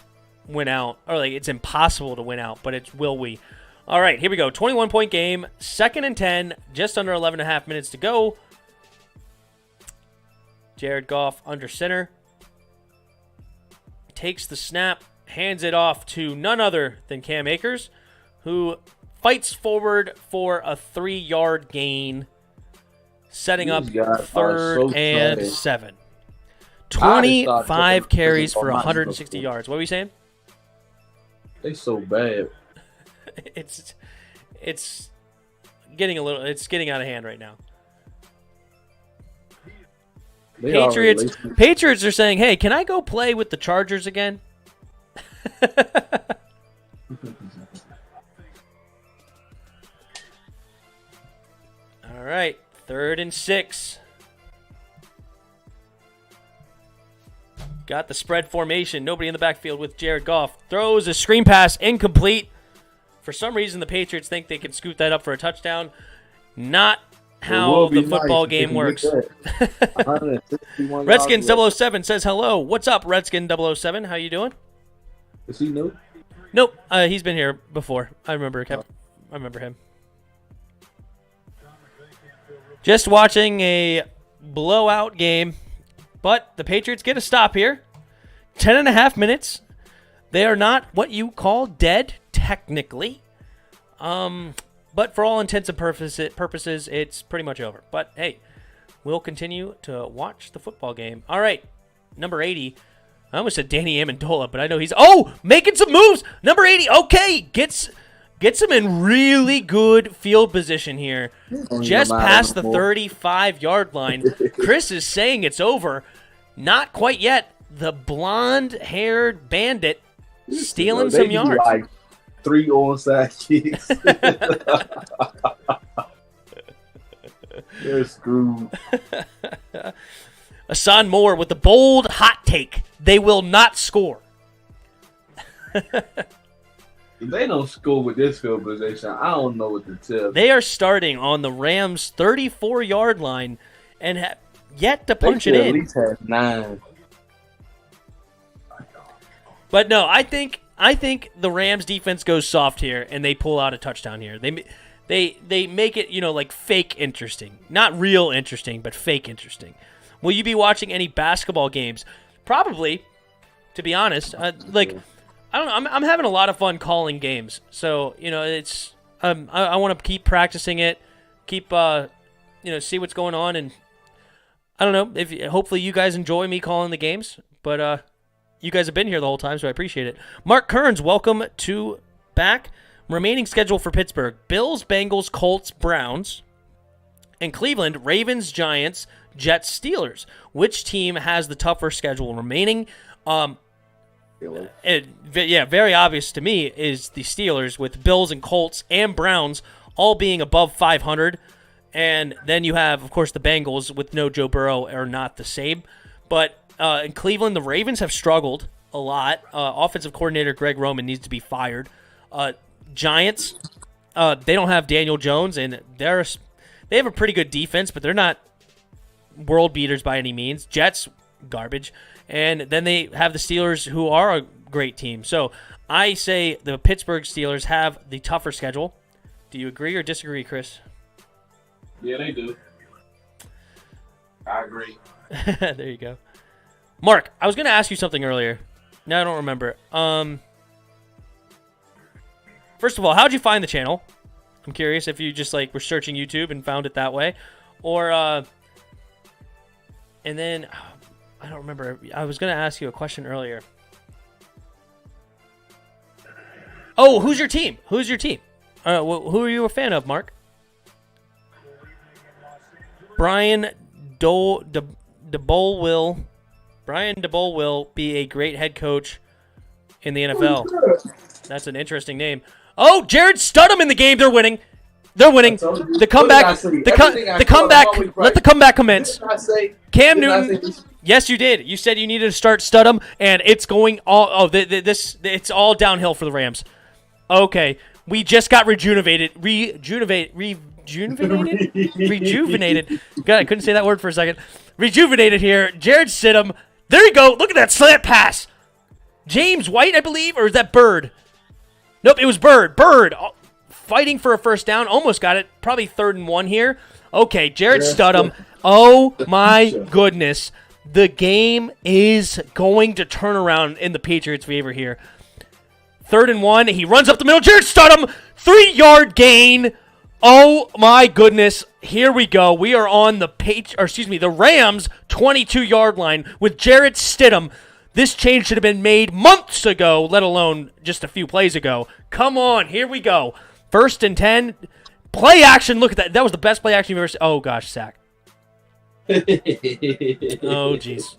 win out. Or, it's impossible to win out, but will we? All right, here we go. 21-point game, 2nd and 10, just under 11 and a half minutes to go. Jared Goff under center. Takes the snap, hands it off to none other than Cam Akers, who fights forward for a 3-yard gain, setting up 3rd and 7. 25 carries for 160 yards. What were you saying? They so bad. It's getting out of hand right now. Patriots are saying, "Hey, can I go play with the Chargers again?" All right, 3rd and 6. Got the spread formation. Nobody in the backfield with Jared Goff. Throws a screen pass, incomplete. For some reason, the Patriots think they can scoot that up for a touchdown. Not how the football game works. Redskin 007 says hello. What's up, Redskin 007? How you doing? Is he new? Nope. He's been here before. I remember him. Just watching a blowout game, but the Patriots get a stop here. 10.5 minutes. They are not what you call dead, technically. But for all intents and purposes, it's pretty much over. But hey, we'll continue to watch the football game. All right, number 80. I almost said Danny Amendola, but I know he's making some moves. Number 80, okay, gets him in really good field position here. Just past the 35-yard line. Chris is saying it's over. Not quite yet. The blonde-haired bandit stealing some yards. 3 onside kicks. They're screwed. Hassan Moore with the bold hot take. They will not score. If they don't score with this field position, I don't know what to tell. They are starting on the Rams' 34-yard line and have yet to punch it in. At least have 9. But no, I think the Rams defense goes soft here and they pull out a touchdown here. They make it, like fake interesting. Not real interesting, but fake interesting. Will you be watching any basketball games? Probably, to be honest. I don't know. I'm having a lot of fun calling games. So, it's I want to keep practicing it, keep see what's going on, and I don't know, hopefully you guys enjoy me calling the games, but you guys have been here the whole time, so I appreciate it. Mark Kearns, welcome to back. Remaining schedule for Pittsburgh: Bills, Bengals, Colts, Browns. And Cleveland: Ravens, Giants, Jets, Steelers. Which team has the tougher schedule remaining? Very obvious to me is the Steelers, with Bills and Colts and Browns all being above 500. And then you have, of course, the Bengals with no Joe Burrow are not the same. But in Cleveland, the Ravens have struggled a lot. Offensive coordinator Greg Roman needs to be fired. Giants, they don't have Daniel Jones, and they have a pretty good defense, but they're not world beaters by any means. Jets, garbage. And then they have the Steelers, who are a great team. So I say the Pittsburgh Steelers have the tougher schedule. Do you agree or disagree, Chris? Yeah, they do. I agree. There you go. Mark, I was going to ask you something earlier. No, I don't remember. First of all, how'd you find the channel? I'm curious if you just were searching YouTube and found it that way, or and then I don't remember. I was going to ask you a question earlier. Oh, who's your team? Who are you a fan of, Mark? Brian DeBole will be a great head coach in the NFL. That's an interesting name. Oh, Jared Studham in the game. They're winning. The comeback. The comeback. Let the comeback commence. Cam Newton. Yes, you did. You said you needed to start Studham, and it's going all. Oh, it's all downhill for the Rams. Okay, we just got rejuvenated. God, I couldn't say that word for a second. Rejuvenated here. Jared Stidham. There you go. Look at that slant pass. James White, I believe, or is that Bird? Nope, it was Bird. Bird fighting for a first down. Almost got it. Probably 3rd and 1 here. Okay, Jared Studham. Oh, my goodness. The game is going to turn around in the Patriots' favor here. 3rd and 1. He runs up the middle. Jared Studham. 3-yard gain. Oh, my goodness. Here we go. We are on the Rams' 22-yard line with Jared Stidham. This change should have been made months ago, let alone just a few plays ago. Come on, here we go. 1st and 10. Play action. Look at that. That was the best play action you've ever seen. Oh, gosh, sack. Oh, jeez.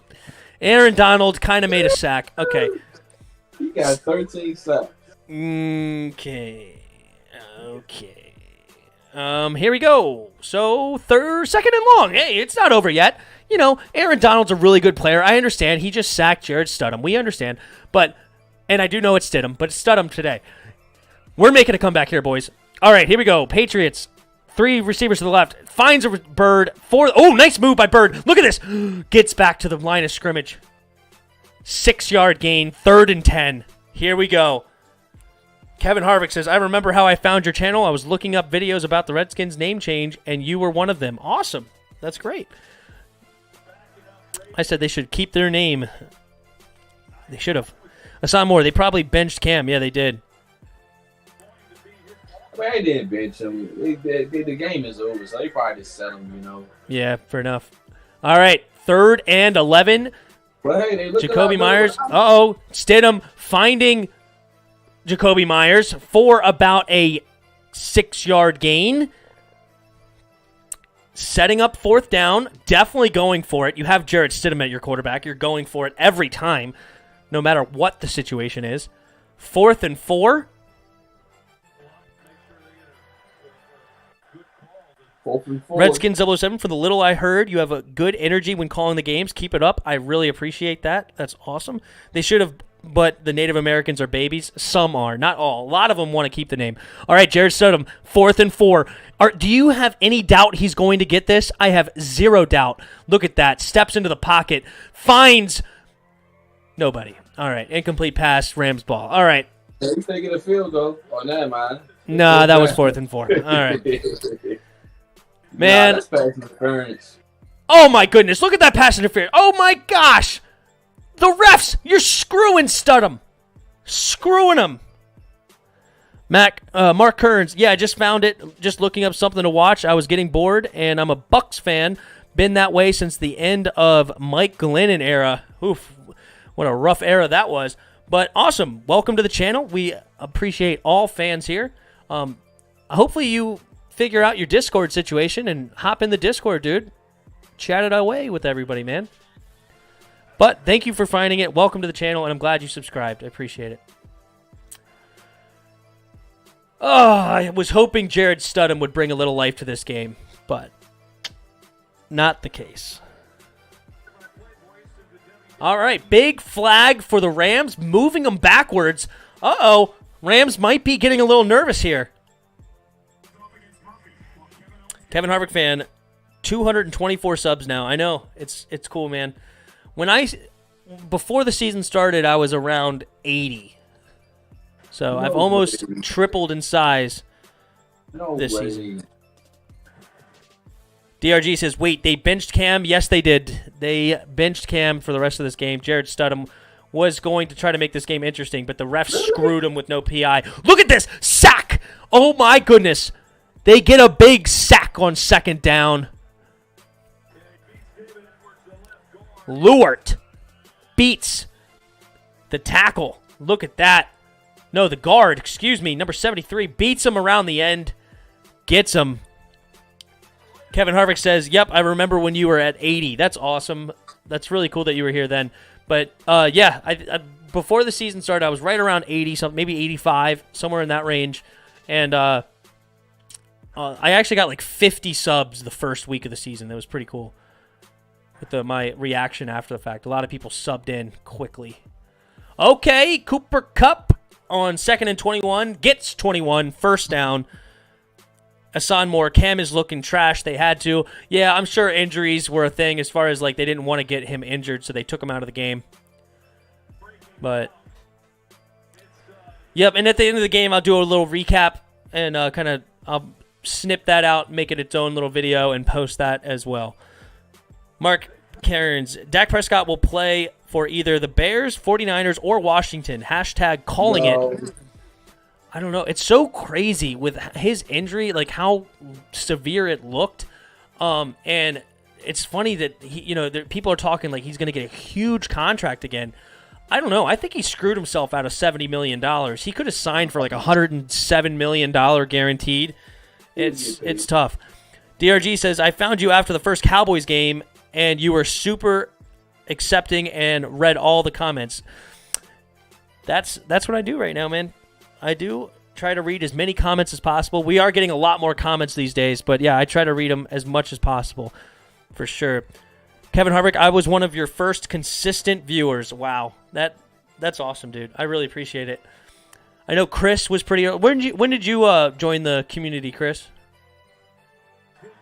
Aaron Donald kind of made a sack. Okay. He got 13 sacks. Okay. Here we go. So, 2nd and long. Hey, it's not over yet. Aaron Donald's a really good player. I understand. He just sacked Jared Studham. We understand. And I do know it's Stidham, but it's Studham today. We're making a comeback here, boys. All right, here we go. Patriots. 3 receivers to the left. Finds a Bird. 4. Oh, nice move by Bird. Look at this. Gets back to the line of scrimmage. 6-yard gain. 3rd and 10. Here we go. Kevin Harvick says, I remember how I found your channel. I was looking up videos about the Redskins name change, and you were one of them. Awesome. That's great. I said they should keep their name. They should have. Hassan Moore, they probably benched Cam. Yeah, they did. Well, they didn't bench him. The game is over, so they probably just set him, Yeah, fair enough. All right, 3rd and 11. Well, hey, Jacoby Myers. Uh-oh. Stidham finding Jacoby Myers for about a 6-yard gain. Setting up 4th down, definitely going for it. You have Jared Stidham at your quarterback. You're going for it every time, no matter what the situation is. 4th and 4. 4th and 4. Redskins 007, for the little I heard, you have a good energy when calling the games. Keep it up. I really appreciate that. That's awesome. They should have, but the Native Americans are babies. Some are, not all. A lot of them want to keep the name. All right, Jared Stidham, 4th and 4. Do you have any doubt he's going to get this? I have 0 doubt. Look at that. Steps into the pocket. Finds nobody. All right, incomplete pass, Rams ball. All right. He's taking a field goal. Oh, never mind. Nah, that was 4th and 4. All right. Man. Nah, that's pass interference. Oh, my goodness. Look at that pass interference. Oh, my gosh. The refs. You're screwing Studham. Screwing them. Mark Kearns. Yeah, I just found it. Just looking up something to watch. I was getting bored, and I'm a Bucks fan. Been that way since the end of Mike Glennon era. Oof. What a rough era that was. But awesome. Welcome to the channel. We appreciate all fans here. Hopefully you figure out your Discord situation and hop in the Discord, dude. Chat it away with everybody, man. But thank you for finding it. Welcome to the channel, and I'm glad you subscribed. I appreciate it. Oh, I was hoping Jared Studham would bring a little life to this game, but not the case. All right, big flag for the Rams, moving them backwards. Uh-oh, Rams might be getting a little nervous here. Kevin Harvick fan, 224 subs now. I know, it's cool, man. Before the season started, I was around 80. So I've almost tripled in size this season. DRG says, wait, they benched Cam? Yes, they did. They benched Cam for the rest of this game. Jared Studham was going to try to make this game interesting, but the refs screwed him with no PI. Look at this! Sack! Oh, my goodness. They get a big sack on 2nd down. Lewert beats the tackle. Look at that. No, the guard, excuse me, number 73, beats him around the end, gets him. Kevin Harvick says, yep, I remember when you were at 80. That's awesome. That's really cool that you were here then. But, yeah, I before the season started, I was right around 80, something, maybe 85, somewhere in that range. And I actually got like 50 subs the first week of the season. That was pretty cool with my reaction after the fact. A lot of people subbed in quickly. Okay, Cooper Kupp on 2nd and 21, gets 21, 1st down. Hassan Moore, Cam is looking trash. They had to. Yeah, I'm sure injuries were a thing as far as like they didn't want to get him injured, so they took him out of the game. But, yep, and at the end of the game, I'll do a little recap and I'll snip that out, make it its own little video, and post that as well. Mark Cairns, Dak Prescott will play for either the Bears, 49ers, or Washington. Hashtag calling it. I don't know. It's so crazy with his injury, like how severe it looked. And it's funny that people are talking like he's going to get a huge contract again. I don't know. I think he screwed himself out of $70 million. He could have signed for like $107 million guaranteed. It's tough. DRG says, I found you after the first Cowboys game, and you were super accepting and read all the comments. That's what I do right now, man. I do try to read as many comments as possible. We are getting a lot more comments these days, but yeah, I try to read them as much as possible, for sure. Kevin Harvick, I was one of your first consistent viewers. Wow, that's awesome, dude. I really appreciate it. I know Chris was pretty. When did you join the community, Chris?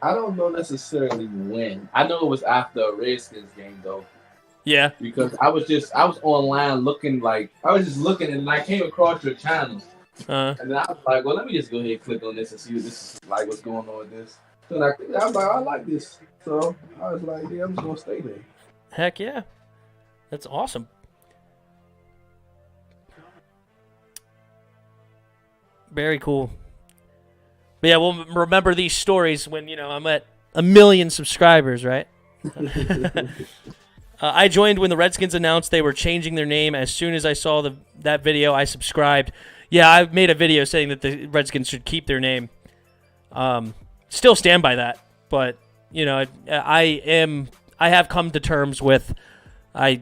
I don't know necessarily when. I know it was after a Redskins game though. Yeah. Because I was online looking and I came across your channel. And then I was like, well, let me just go ahead and click on this and see what this is like, what's going on with this. So I was like, I like this. So I was like, yeah, I'm just gonna stay there. Heck yeah. That's awesome. Very cool. But yeah, we'll remember these stories when, I'm at 1 million subscribers, right? I joined when the Redskins announced they were changing their name. As soon as I saw that video, I subscribed. Yeah, I made a video saying that the Redskins should keep their name. Still stand by that, but I have come to terms with. I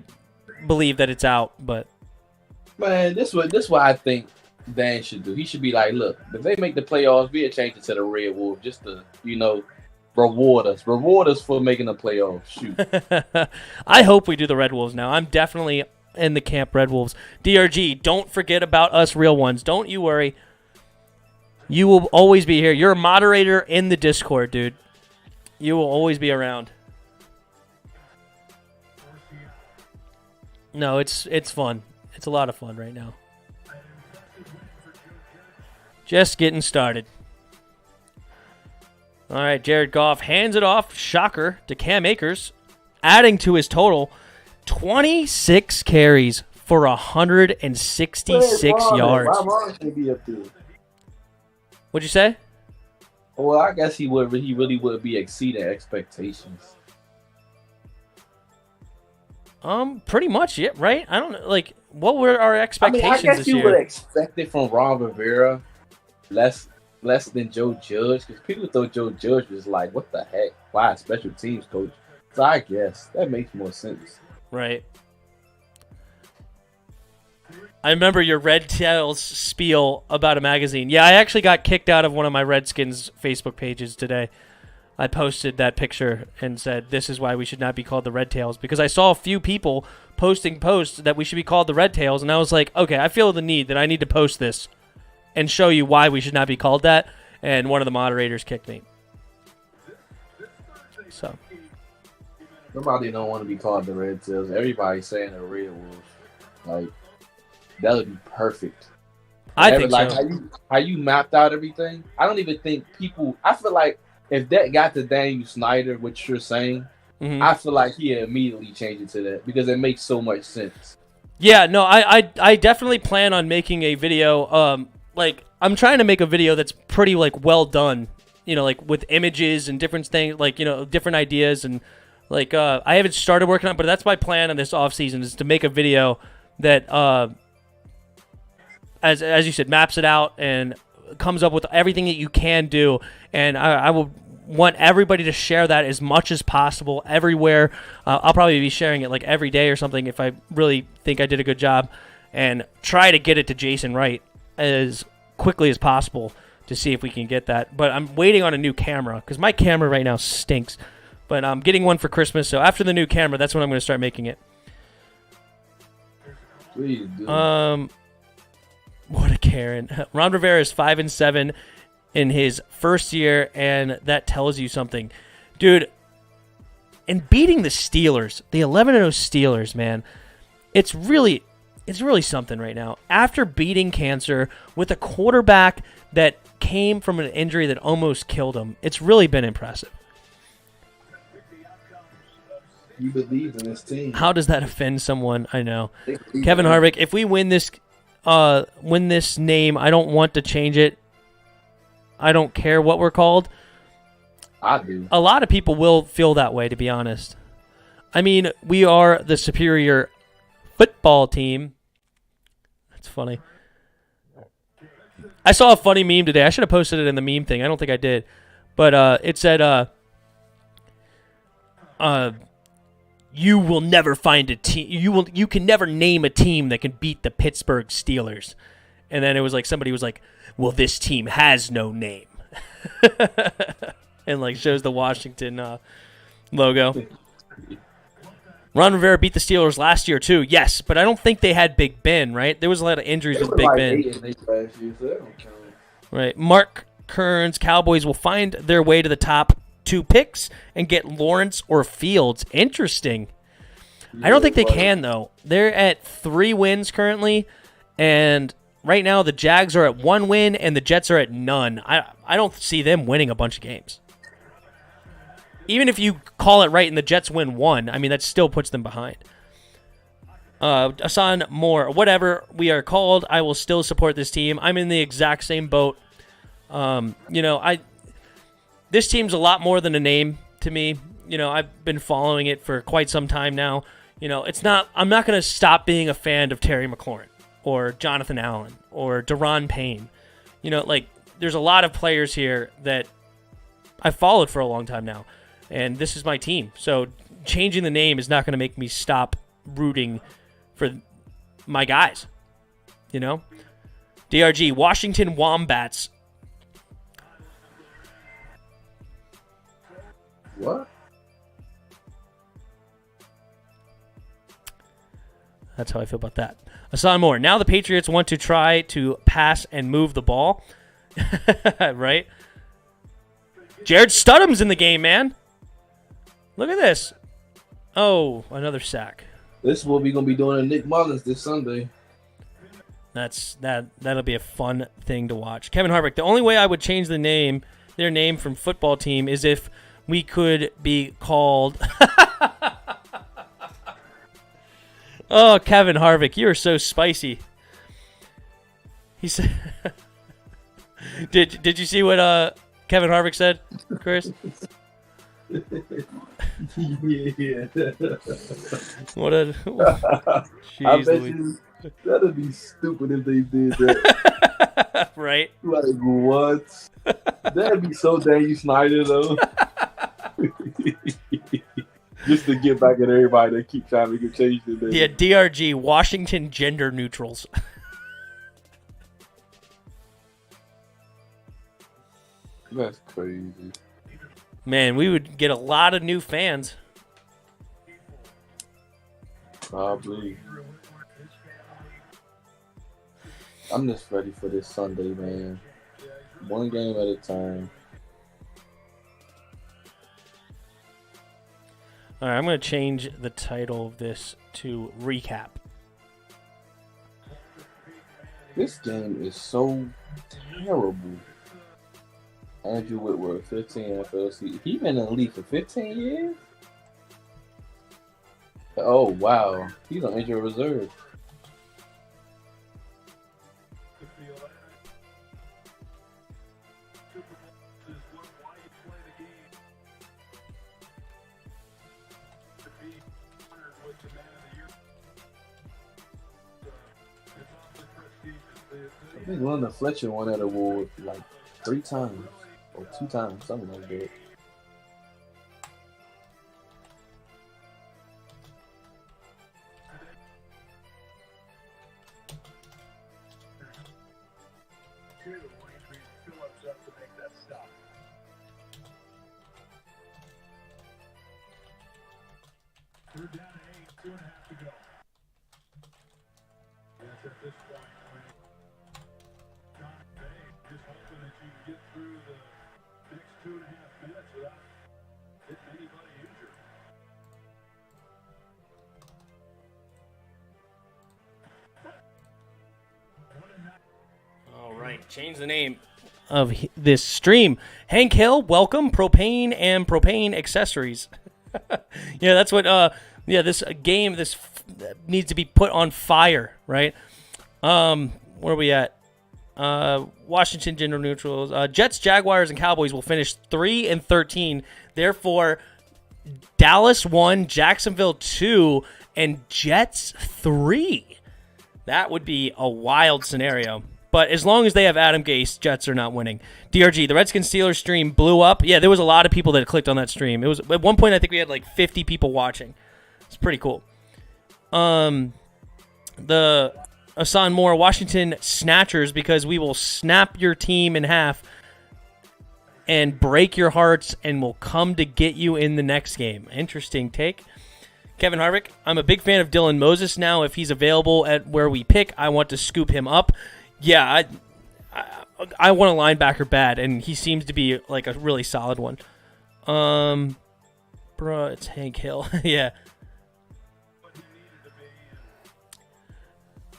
believe that it's out, but man, this is what I think Dan should do. He should be like, look, if they make the playoffs, we'll change it to the Red Wolf just to reward us for making the playoffs. Shoot. I hope we do the Red Wolves now. I'm definitely in the camp Red Wolves. DRG, don't forget about us real ones. Don't you worry. You will always be here. You're a moderator in the Discord, dude. You will always be around. No, it's fun. It's a lot of fun right now. Just getting started. All right, Jared Goff hands it off, shocker, to Cam Akers, adding to his total 26 carries for 166 yards. Why Ron should be up there? What'd you say? Well, I guess he would. He really would be exceeding expectations. Pretty much, yeah, right? I don't know, like, what were our expectations I guess this you year? would expect it from Ron Rivera, less than Joe Judge, because people thought Joe Judge was like, what the heck? Why a special teams coach? So I guess that makes more sense. Right. I remember your Red Tails spiel about a magazine. Yeah, I actually got kicked out of one of my Redskins Facebook pages today. I posted that picture and said, this is why we should not be called the Red Tails, because I saw a few people posting posts that we should be called the Red Tails, and I was like, okay, I feel the need that I need to post this and show you why we should not be called that, and one of the moderators kicked me. So. Nobody don't want to be called the Red Tails. Everybody's saying the Red Wolves. Like, that would be perfect. I think like so. how you mapped out everything. I don't even think people. I feel like if that got to Daniel Snyder, what you're saying, I feel like he'd immediately change it to that because it makes so much sense. Yeah, no, I definitely plan on making a video. Like, I'm trying to make a video that's pretty, like, well done, you know, like with images and different things, like, you know, different ideas, and like I haven't started working on it, but that's my plan in this off season, is to make a video that as you said, maps it out and comes up with everything that you can do, and I will want everybody to share that as much as possible everywhere. I'll probably be sharing it like every day or something if I really think I did a good job, and try to get it to Jason Wright as quickly as possible to see if we can get that. But I'm waiting on a new camera because my camera right now stinks. But I'm getting one for Christmas, so after the new camera, that's when I'm going to start making it. Please do. What a Karen. Ron Rivera is 5-7 in his first year, and that tells you something. Dude, and beating the Steelers, the 11-0 Steelers, man, it's really something right now. After beating cancer with a quarterback that came from an injury that almost killed him, it's really been impressive. You believe in this team. How does that offend someone? I know. Kevin Harvick, if we win this name, I don't want to change it. I don't care what we're called. I do. A lot of people will feel that way, to be honest. I mean, we are the superior football team. That's funny. I saw a funny meme today. I should have posted it in the meme thing. I don't think I did. But it said, you will never find a team. You can never name a team that can beat the Pittsburgh Steelers. And then it was like somebody was like, "Well, this team has no name," and like shows the Washington logo. Ron Rivera beat the Steelers last year too. Yes, but I don't think they had Big Ben. Right? There was a lot of injuries with Big Ben. Right. Mark Kern's Cowboys will find their way to the top 2 picks and get Lawrence or Fields. Interesting. I don't think they can, though. They're at 3 wins currently, and right now the Jags are at 1 win and the Jets are at none. I don't see them winning a bunch of games. Even if you call it right and the Jets win 1, I mean, that still puts them behind. Asan Moore, whatever we are called, I will still support this team. I'm in the exact same boat. This team's a lot more than a name to me. You know, I've been following it for quite some time now. You know, I'm not going to stop being a fan of Terry McLaurin or Jonathan Allen or Daron Payne. You know, like, there's a lot of players here that I've followed for a long time now, and this is my team. So changing the name is not going to make me stop rooting for my guys. You know? DRG, Washington Wombats. What? That's how I feel about that. Asan Moore. Now the Patriots want to try to pass and move the ball. Right? Jared Studham's in the game, man. Look at this. Oh, another sack. This is what we're going to be doing in Nick Mullins this Sunday. That'll be a fun thing to watch. Kevin Harvick. The only way I would change their name from football team is if we could be called. Oh, Kevin Harvick, you are so spicy. He said, "Did you see what Kevin Harvick said, Chris?" Yeah. What a I bet you that'd be stupid if they did that. Right? Like what? That'd be so Daniel Snyder though. Just to get back at everybody that keep trying to get changed today. Yeah, DRG, Washington Gender Neutrals. That's crazy. Man, we would get a lot of new fans. Probably. I'm just ready for this Sunday, man. One game at a time. All right, I'm going to change the title of this to Recap. This game is so terrible. Andrew Whitworth, 15 FLC. He been in the league for 15 years? Oh, wow. He's on injured reserve. I think London Fletcher won that award like 3 times or 2 times, something like that. Third down and 8, 2.5 to go. That's at this point when John Bay just hoping that you can get through the next 2.5 minutes without getting anybody injured. All right, change the name of this stream. Hank Hill, welcome. Propane and propane accessories. Yeah, that's what. This game needs to be put on fire, right? Where are we at? Washington Gender Neutrals. Jets, Jaguars, and Cowboys will finish 3-13. Therefore, Dallas 1, Jacksonville 2, and Jets 3. That would be a wild scenario. But as long as they have Adam Gase, Jets are not winning. DRG, the Redskins Steelers stream blew up. Yeah, there was a lot of people that clicked on that stream. It was at one point I think we had like 50 people watching. It's pretty cool. The Asan Moore, Washington Snatchers, because we will snap your team in half and break your hearts and will come to get you in the next game. Interesting take. Kevin Harvick, I'm a big fan of Dylan Moses now. If he's available at where we pick, I want to scoop him up. Yeah, I want a linebacker bad, and he seems to be like a really solid one. Bro, it's Hank Hill. Yeah.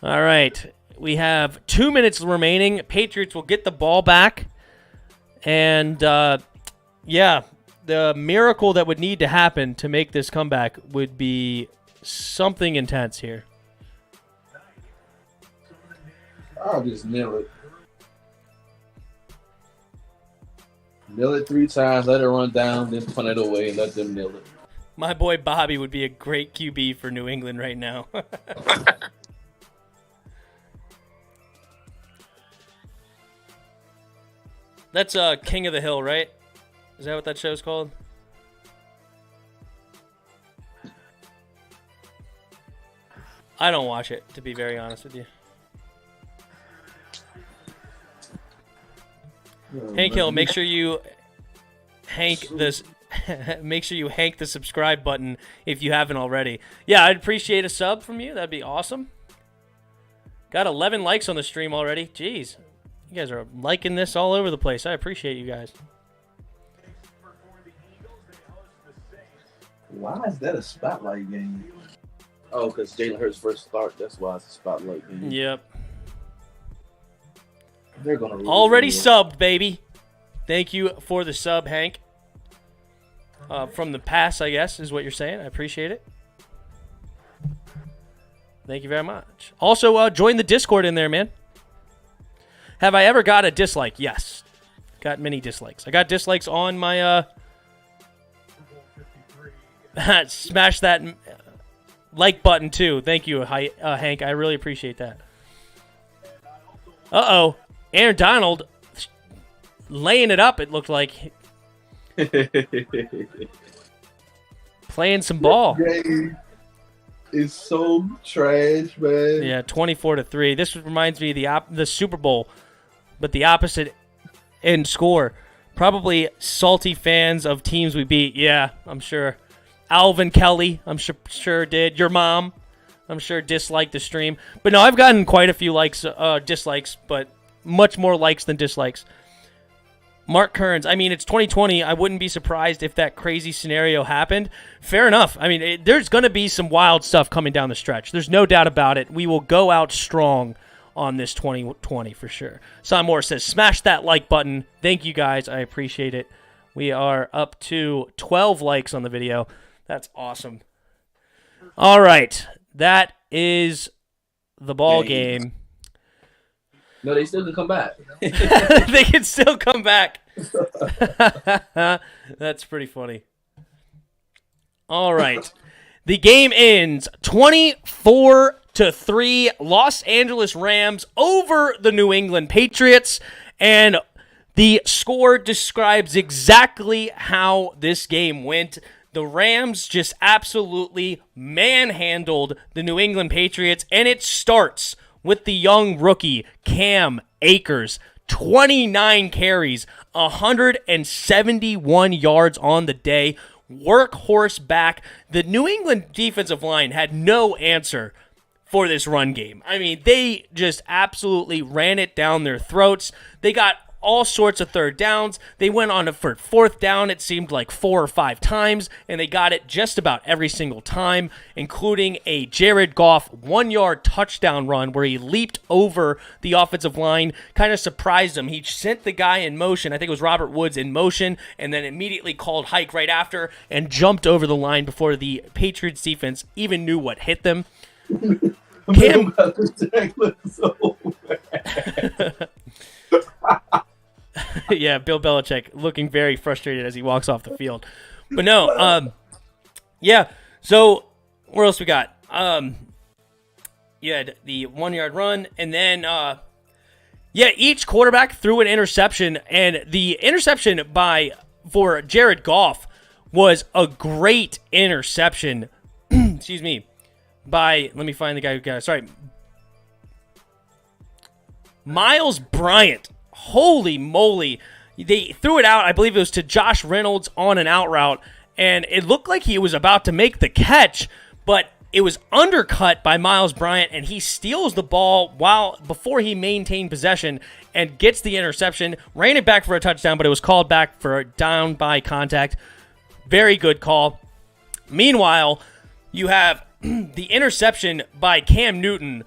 All right, we have 2 minutes remaining. Patriots will get the ball back, and the miracle that would need to happen to make this comeback would be something intense here. I'll just nail it. Nail it 3 times, let it run down, then punt it away and let them nail it. My boy Bobby would be a great QB for New England right now. That's King of the Hill, right? Is that what that show's called? I don't watch it, to be very honest with you. Hank Hill, make sure you hank the subscribe button if you haven't already. Yeah, I'd appreciate a sub from you. That'd be awesome. Got 11 likes on the stream already. Jeez. You guys are liking this all over the place. I appreciate you guys. Why is that a spotlight game? Oh, because Jalen Hurts first start. That's why it's a spotlight game. Yep. They're gonna lose Already anyway. subbed, baby. Thank you for the sub, Hank. From the pass, I guess, is what you're saying. I appreciate it. Thank you very much. Also, join the Discord in there, man. Have I ever got a dislike? Yes. Got many dislikes. I got dislikes on my... Smash that like button, too. Thank you, Hank. I really appreciate that. Uh-oh. Aaron Donald laying it up, it looked like. Playing some ball. Game is so trash, man. Yeah, 24-3. This reminds me of the Super Bowl, but the opposite end score. Probably salty fans of teams we beat. Yeah, I'm sure. Alvin Kelly, I'm sure did. Your mom, I'm sure disliked the stream. But no, I've gotten quite a few dislikes, but much more likes than dislikes. Mark Kearns, I mean, it's 2020. I wouldn't be surprised if that crazy scenario happened. Fair enough. I mean, there's going to be some wild stuff coming down the stretch. There's no doubt about it. We will go out strong on this 2020 for sure. Sam Moore says, smash that like button. Thank you, guys. I appreciate it. We are up to 12 likes on the video. That's awesome. All right. That is the ball game. No, they still can come back. They can still come back. That's pretty funny. All right. The game ends 24-3. Los Angeles Rams over the New England Patriots. And the score describes exactly how this game went. The Rams just absolutely manhandled the New England Patriots. And it starts with the young rookie, Cam Akers. 29 carries, 171 yards on the day. Workhorse back. The New England defensive line had no answer for this run game. I mean, they just absolutely ran it down their throats. They got all sorts of third downs. They went on for fourth down, it seemed like 4 or 5 times, and they got it just about every single time, including a Jared Goff 1-yard touchdown run where he leaped over the offensive line, kind of surprised him. He sent the guy in motion, I think it was Robert Woods in motion, and then immediately called hike right after and jumped over the line before the Patriots defense even knew what hit them. Cam... Yeah, Bill Belichick looking very frustrated as he walks off the field. But no, yeah. So where else we got? Yeah, the 1-yard run, and then each quarterback threw an interception, and the interception for Jared Goff was a great interception. Excuse me. Let me find the guy who got it. Sorry, Miles Bryant. Holy moly. They threw it out, I believe it was to Josh Reynolds on an out route, and it looked like he was about to make the catch, but it was undercut by Miles Bryant, and he steals the ball before he maintained possession and gets the interception, ran it back for a touchdown, but it was called back for a down by contact. Very good call. Meanwhile, you have the interception by Cam Newton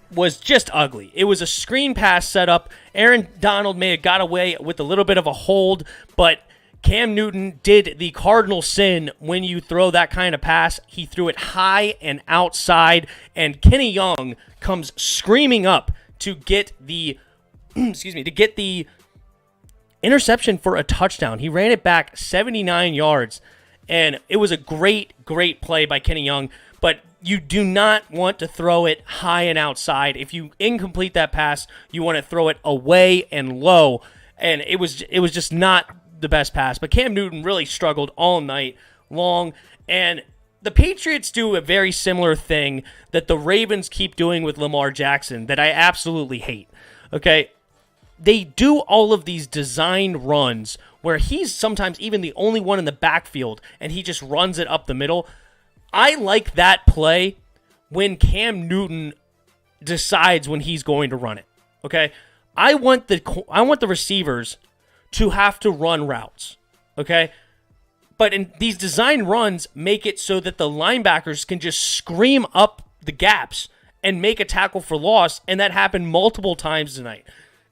was just ugly. It was a screen pass setup. Aaron Donald may have got away with a little bit of a hold, but Cam Newton did the cardinal sin when you throw that kind of pass. He threw it high and outside, and Kenny Young comes screaming up to get the interception for a touchdown. He ran it back 79 yards, and it was a great, great play by Kenny Young, but you do not want to throw it high and outside. If you incomplete that pass, you want to throw it away and low, and it was just not the best pass. But Cam Newton really struggled all night long, and the Patriots do a very similar thing that the Ravens keep doing with Lamar Jackson that I absolutely hate. Okay, they do all of these design runs where he's sometimes even the only one in the backfield, and he just runs it up the middle. I like that play when Cam Newton decides when he's going to run it. Okay, I want the receivers to have to run routes. Okay, but in these design runs make it so that the linebackers can just scream up the gaps and make a tackle for loss, and that happened multiple times tonight.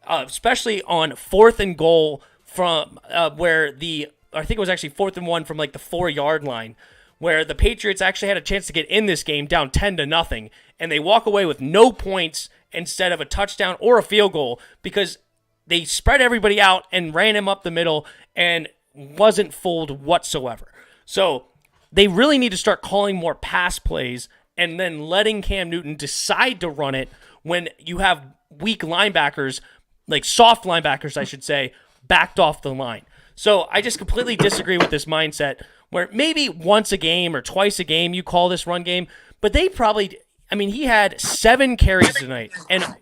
especially on 4th and goal from I think it was actually 4th and 1 from like the 4-yard line, where the Patriots actually had a chance to get in this game down 10-0, and they walk away with no points instead of a touchdown or a field goal because they spread everybody out and ran him up the middle and wasn't fooled whatsoever. So they really need to start calling more pass plays and then letting Cam Newton decide to run it when you have weak linebackers, like soft linebackers, I should say, backed off the line. So I just completely disagree with this mindset where maybe once a game or twice a game you call this run game, but they probably, he had 7 carries tonight, and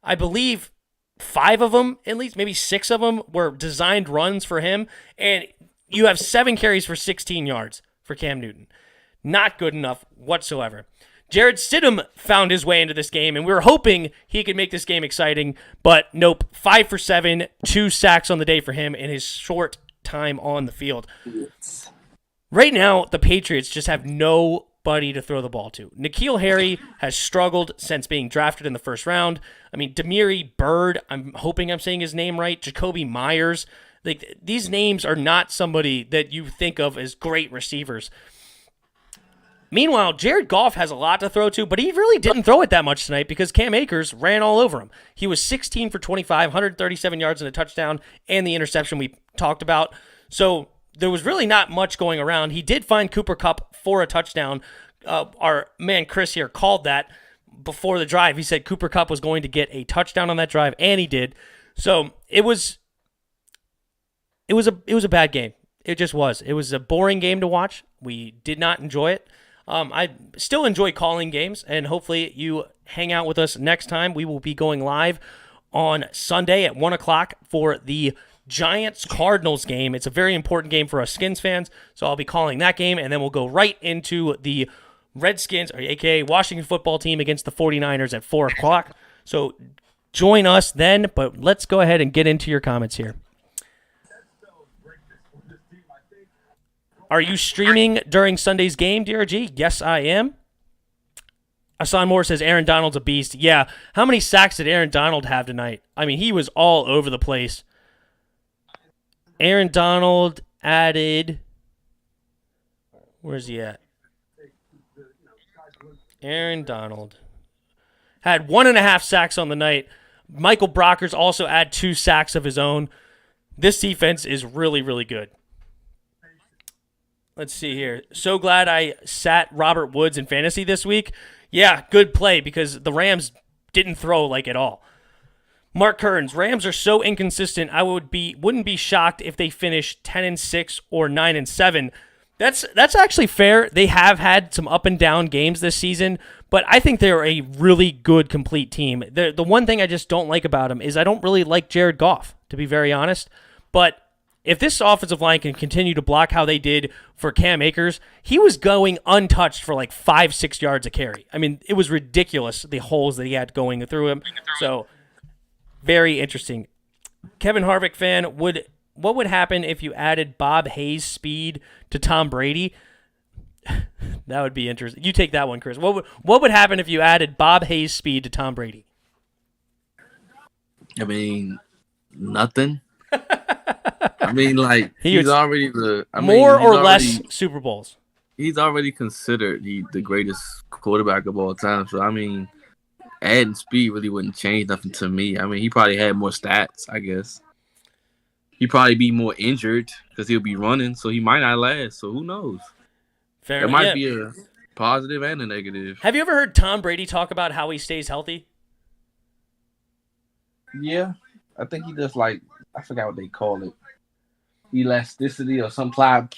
I believe 5 of them, at least maybe 6 of them, were designed runs for him, and you have 7 carries for 16 yards for Cam Newton. Not good enough whatsoever. Jared Stidham found his way into this game, and we were hoping he could make this game exciting, but nope. 5 for 7, 2 sacks on the day for him in his short time on the field. Right now, the Patriots just have nobody to throw the ball to. N'Keal Harry has struggled since being drafted in the first round. Demiri Bird, I'm hoping I'm saying his name right, Jacoby Myers. These names are not somebody that you think of as great receivers. Meanwhile, Jared Goff has a lot to throw to, but he really didn't throw it that much tonight because Cam Akers ran all over him. He was 16 for 25, 137 yards and a touchdown, and the interception we talked about. So there was really not much going around. He did find Cooper Kupp for a touchdown. Our man Chris here called that before the drive. He said Cooper Kupp was going to get a touchdown on that drive, and he did. So it was a bad game. It just was. It was a boring game to watch. We did not enjoy it. I still enjoy calling games, and hopefully you hang out with us next time. We will be going live on Sunday at 1 o'clock for the Giants-Cardinals game. It's a very important game for us Skins fans, so I'll be calling that game, and then we'll go right into the Redskins, or a.k.a. Washington football team, against the 49ers at 4 o'clock. So join us then, but let's go ahead and get into your comments here. Are you streaming during Sunday's game, DRG? Yes, I am. Asan Moore says Aaron Donald's a beast. Yeah. How many sacks did Aaron Donald have tonight? He was all over the place. Aaron Donald added... Where's he at? Aaron Donald had 1.5 sacks on the night. Michael Brockers also had 2 sacks of his own. This defense is really, really good. Let's see here. So glad I sat Robert Woods in fantasy this week. Yeah, good play because the Rams didn't throw at all. Mark Kearns, Rams are so inconsistent. I wouldn't be shocked if they finish 10-6 or 9-7. That's actually fair. They have had some up and down games this season, but I think they're a really good complete team. The one thing I just don't like about them is I don't really like Jared Goff, to be very honest. But if this offensive line can continue to block how they did for Cam Akers, he was going untouched for 5-6 yards a carry. It was ridiculous, the holes that he had going through him. So, very interesting. Kevin Harvick fan, what would happen if you added Bob Hayes' speed to Tom Brady? That would be interesting. You take that one, Chris. What would happen if you added Bob Hayes' speed to Tom Brady? Nothing. He's already more or less Super Bowls. He's already considered the greatest quarterback of all time. So adding speed really wouldn't change nothing to me. He probably had more stats, I guess. He'd probably be more injured because he'll be running, so he might not last. So who knows? Fair There enough. might be a positive and a negative. Have you ever heard Tom Brady talk about how he stays healthy? Yeah, I think he just I forgot what they call it. Elasticity or some pliability.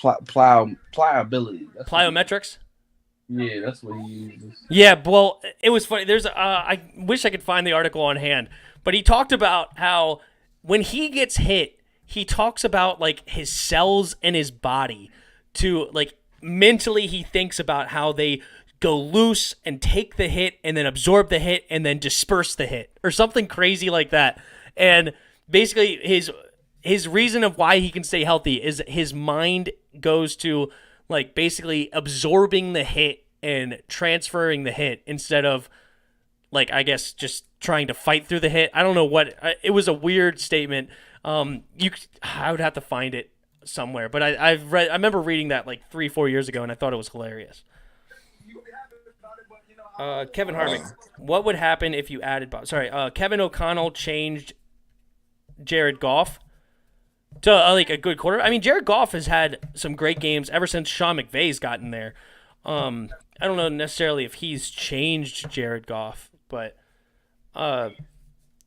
Plyometrics? Yeah, that's what he uses. Yeah, well, it was funny. I wish I could find the article on hand, but he talked about how when he gets hit, he talks about his cells in his body to mentally he thinks about how they go loose and take the hit and then absorb the hit and then disperse the hit or something crazy like that. And basically his reason of why he can stay healthy is his mind goes to basically absorbing the hit and transferring the hit instead of I guess just trying to fight through the hit. I don't know what it was. A weird statement. I would have to find it somewhere, but I remember reading that like 3-4 years ago, and I thought it was hilarious. Kevin Harvick, what would happen if you added Kevin O'Connell changed Jared Goff to like a good quarter. I mean, Jared Goff has had some great games ever since Sean McVay's gotten there. I don't know necessarily if he's changed Jared Goff, but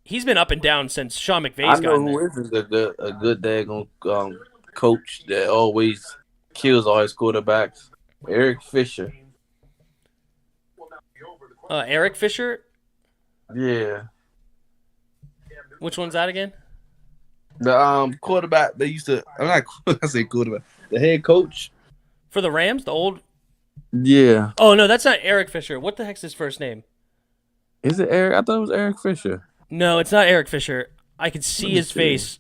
he's been up and down since Sean McVay's gotten there. I know who is a good daggone coach that always kills all his quarterbacks. Eric Fisher. Eric Fisher? Yeah. Which one's that again? The quarterback they used to. I'm not. I say quarterback. The head coach for the Rams, the old. Yeah. Oh no, that's not Eric Fisher. What the heck's his first name? Is it Eric? I thought it was Eric Fisher. No, it's not Eric Fisher. I could see his face.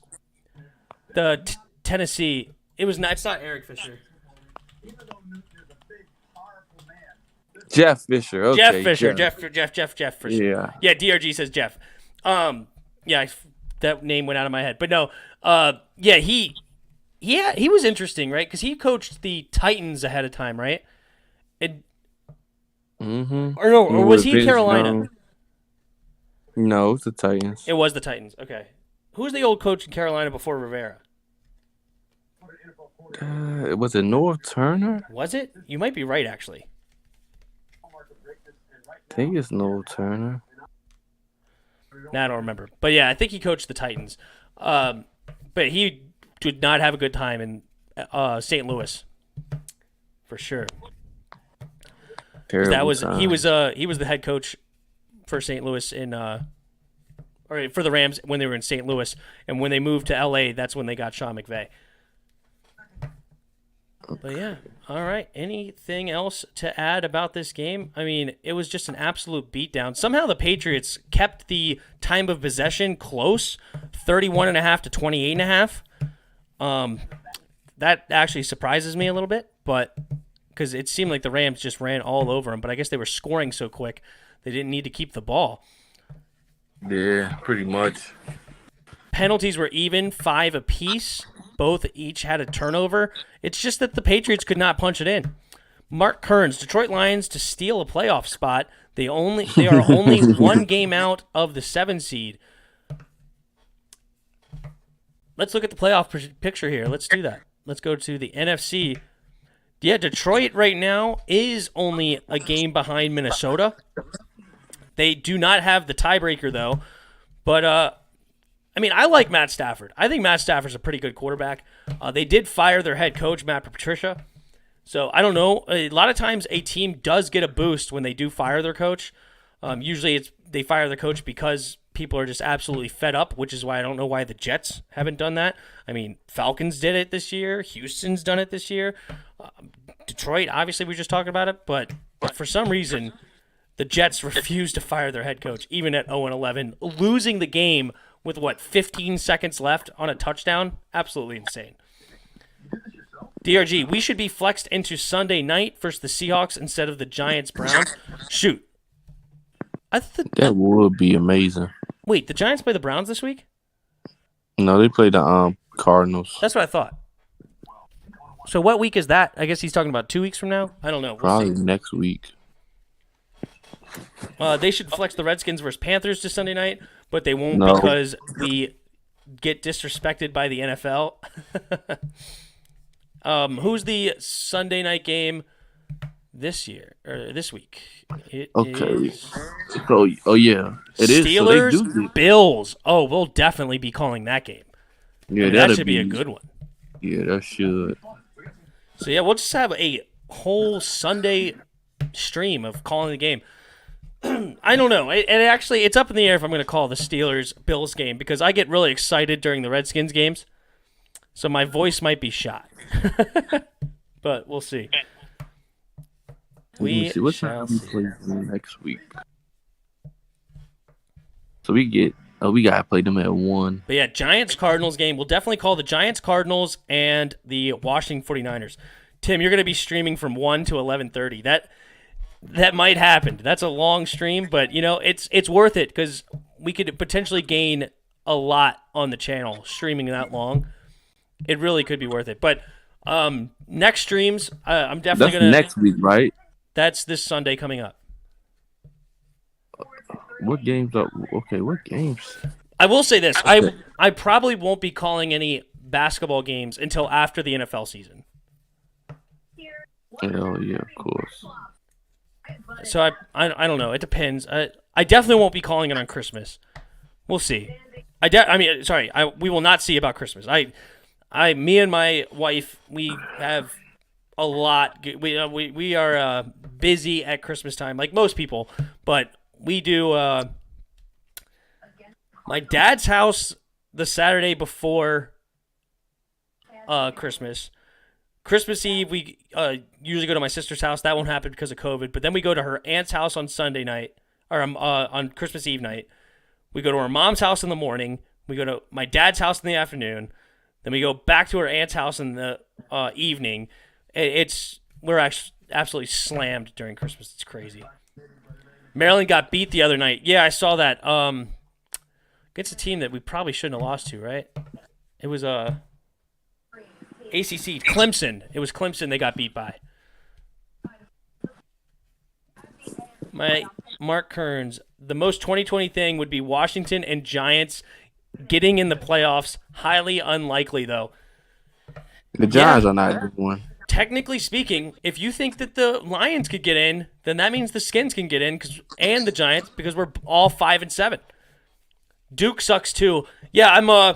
The Tennessee. It was not. It's not Eric Fisher. Jeff Fisher. Okay, Jeff Fisher. Jeff Fisher. Yeah. Yeah. DRG says Jeff. Yeah. That name went out of my head, but no. Yeah. He was interesting, right? Because he coached the Titans ahead of time, right? Or was he Carolina? No, it's the Titans. It was the Titans. Okay. Who was the old coach in Carolina before Rivera? Was it North Turner? Was it? You might be right, actually. I think it's North Turner. Nah, I don't remember. But yeah, I think he coached the Titans. But he did not have a good time in St. Louis, for sure. That was he was the head coach for St. Louis or for the Rams when they were in St. Louis, and when they moved to LA, that's when they got Sean McVay. But yeah, all right. Anything else to add about this game? I mean, it was just an absolute beatdown. Somehow the Patriots kept the time of possession close, 31.5 to 28.5. That actually surprises me a little bit, but because it seemed like the Rams just ran all over them. But I guess they were scoring so quick they didn't need to keep the ball. Yeah, pretty much. Penalties were even, 5 apiece. Both each had a turnover. It's just that the Patriots could not punch it in. Mark Kearns, Detroit Lions to steal a playoff spot. They are only one game out of the 7 seed. Let's look at the playoff picture here. Let's do that. Let's go to the NFC. Yeah, Detroit right now is only a game behind Minnesota. They do not have the tiebreaker though. But I mean, I like Matt Stafford. I think Matt Stafford's a pretty good quarterback. They did fire their head coach, Matt Patricia. So I don't know. A lot of times a team does get a boost when they do fire their coach. Usually they fire the coach because people are just absolutely fed up, which is why I don't know why the Jets haven't done that. I mean, Falcons did it this year. Houston's done it this year. Detroit, obviously we just talked about it. But for some reason, the Jets refuse to fire their head coach, even at 0-11, losing the game with, 15 seconds left on a touchdown? Absolutely insane. DRG, we should be flexed into Sunday night versus the Seahawks instead of the Giants-Browns. Shoot. That would be amazing. Wait, the Giants play the Browns this week? No, they play the Cardinals. That's what I thought. So what week is that? I guess he's talking about 2 weeks from now? I don't know. Probably next week. They should flex the Redskins versus Panthers to Sunday night, but they won't because we get disrespected by the NFL. Who's the Sunday night game this year or this week? Okay. Oh yeah, it is. Steelers, so Bills. Oh, we'll definitely be calling that game. Yeah, that should be a good one. Yeah, that should. So yeah, we'll just have a whole Sunday stream of calling the game. I don't know. It's up in the air if I'm going to call the Steelers-Bills game because I get really excited during the Redskins games. So my voice might be shot. But we'll see. We shall see next week. So we got to play them at 1. But yeah, Giants-Cardinals game. We'll definitely call the Giants-Cardinals and the Washington 49ers. Tim, you're going to be streaming from 1 to 11:30. That might happen. That's a long stream, but it's worth it because we could potentially gain a lot on the channel streaming that long. It really could be worth it. But next streams, I'm definitely That's next week, right? That's this Sunday coming up. What games are okay? What games? I will say this: I probably won't be calling any basketball games until after the NFL season. Oh yeah, of course. So I don't know. It depends. I definitely won't be calling it on Christmas. We'll see. We will not see about Christmas. Me and my wife, we have a lot. We are busy at Christmas time, like most people. But we do my dad's house the Saturday before Christmas. Christmas Eve, we usually go to my sister's house. That won't happen because of COVID. But then we go to her aunt's house on Sunday night, or on Christmas Eve night. We go to her mom's house in the morning. We go to my dad's house in the afternoon. Then we go back to her aunt's house in the evening. We're actually absolutely slammed during Christmas. It's crazy. Maryland got beat the other night. Yeah, I saw that. Against a team that we probably shouldn't have lost to, right? It was ACC, Clemson. It was Clemson they got beat by. Mark Kearns, the most 2020 thing would be Washington and Giants getting in the playoffs. Highly unlikely, though. The Giants are not a good one. Technically speaking, if you think that the Lions could get in, then that means the Skins can get in, and the Giants, because we're all 5-7. Duke sucks too. Yeah, I'm I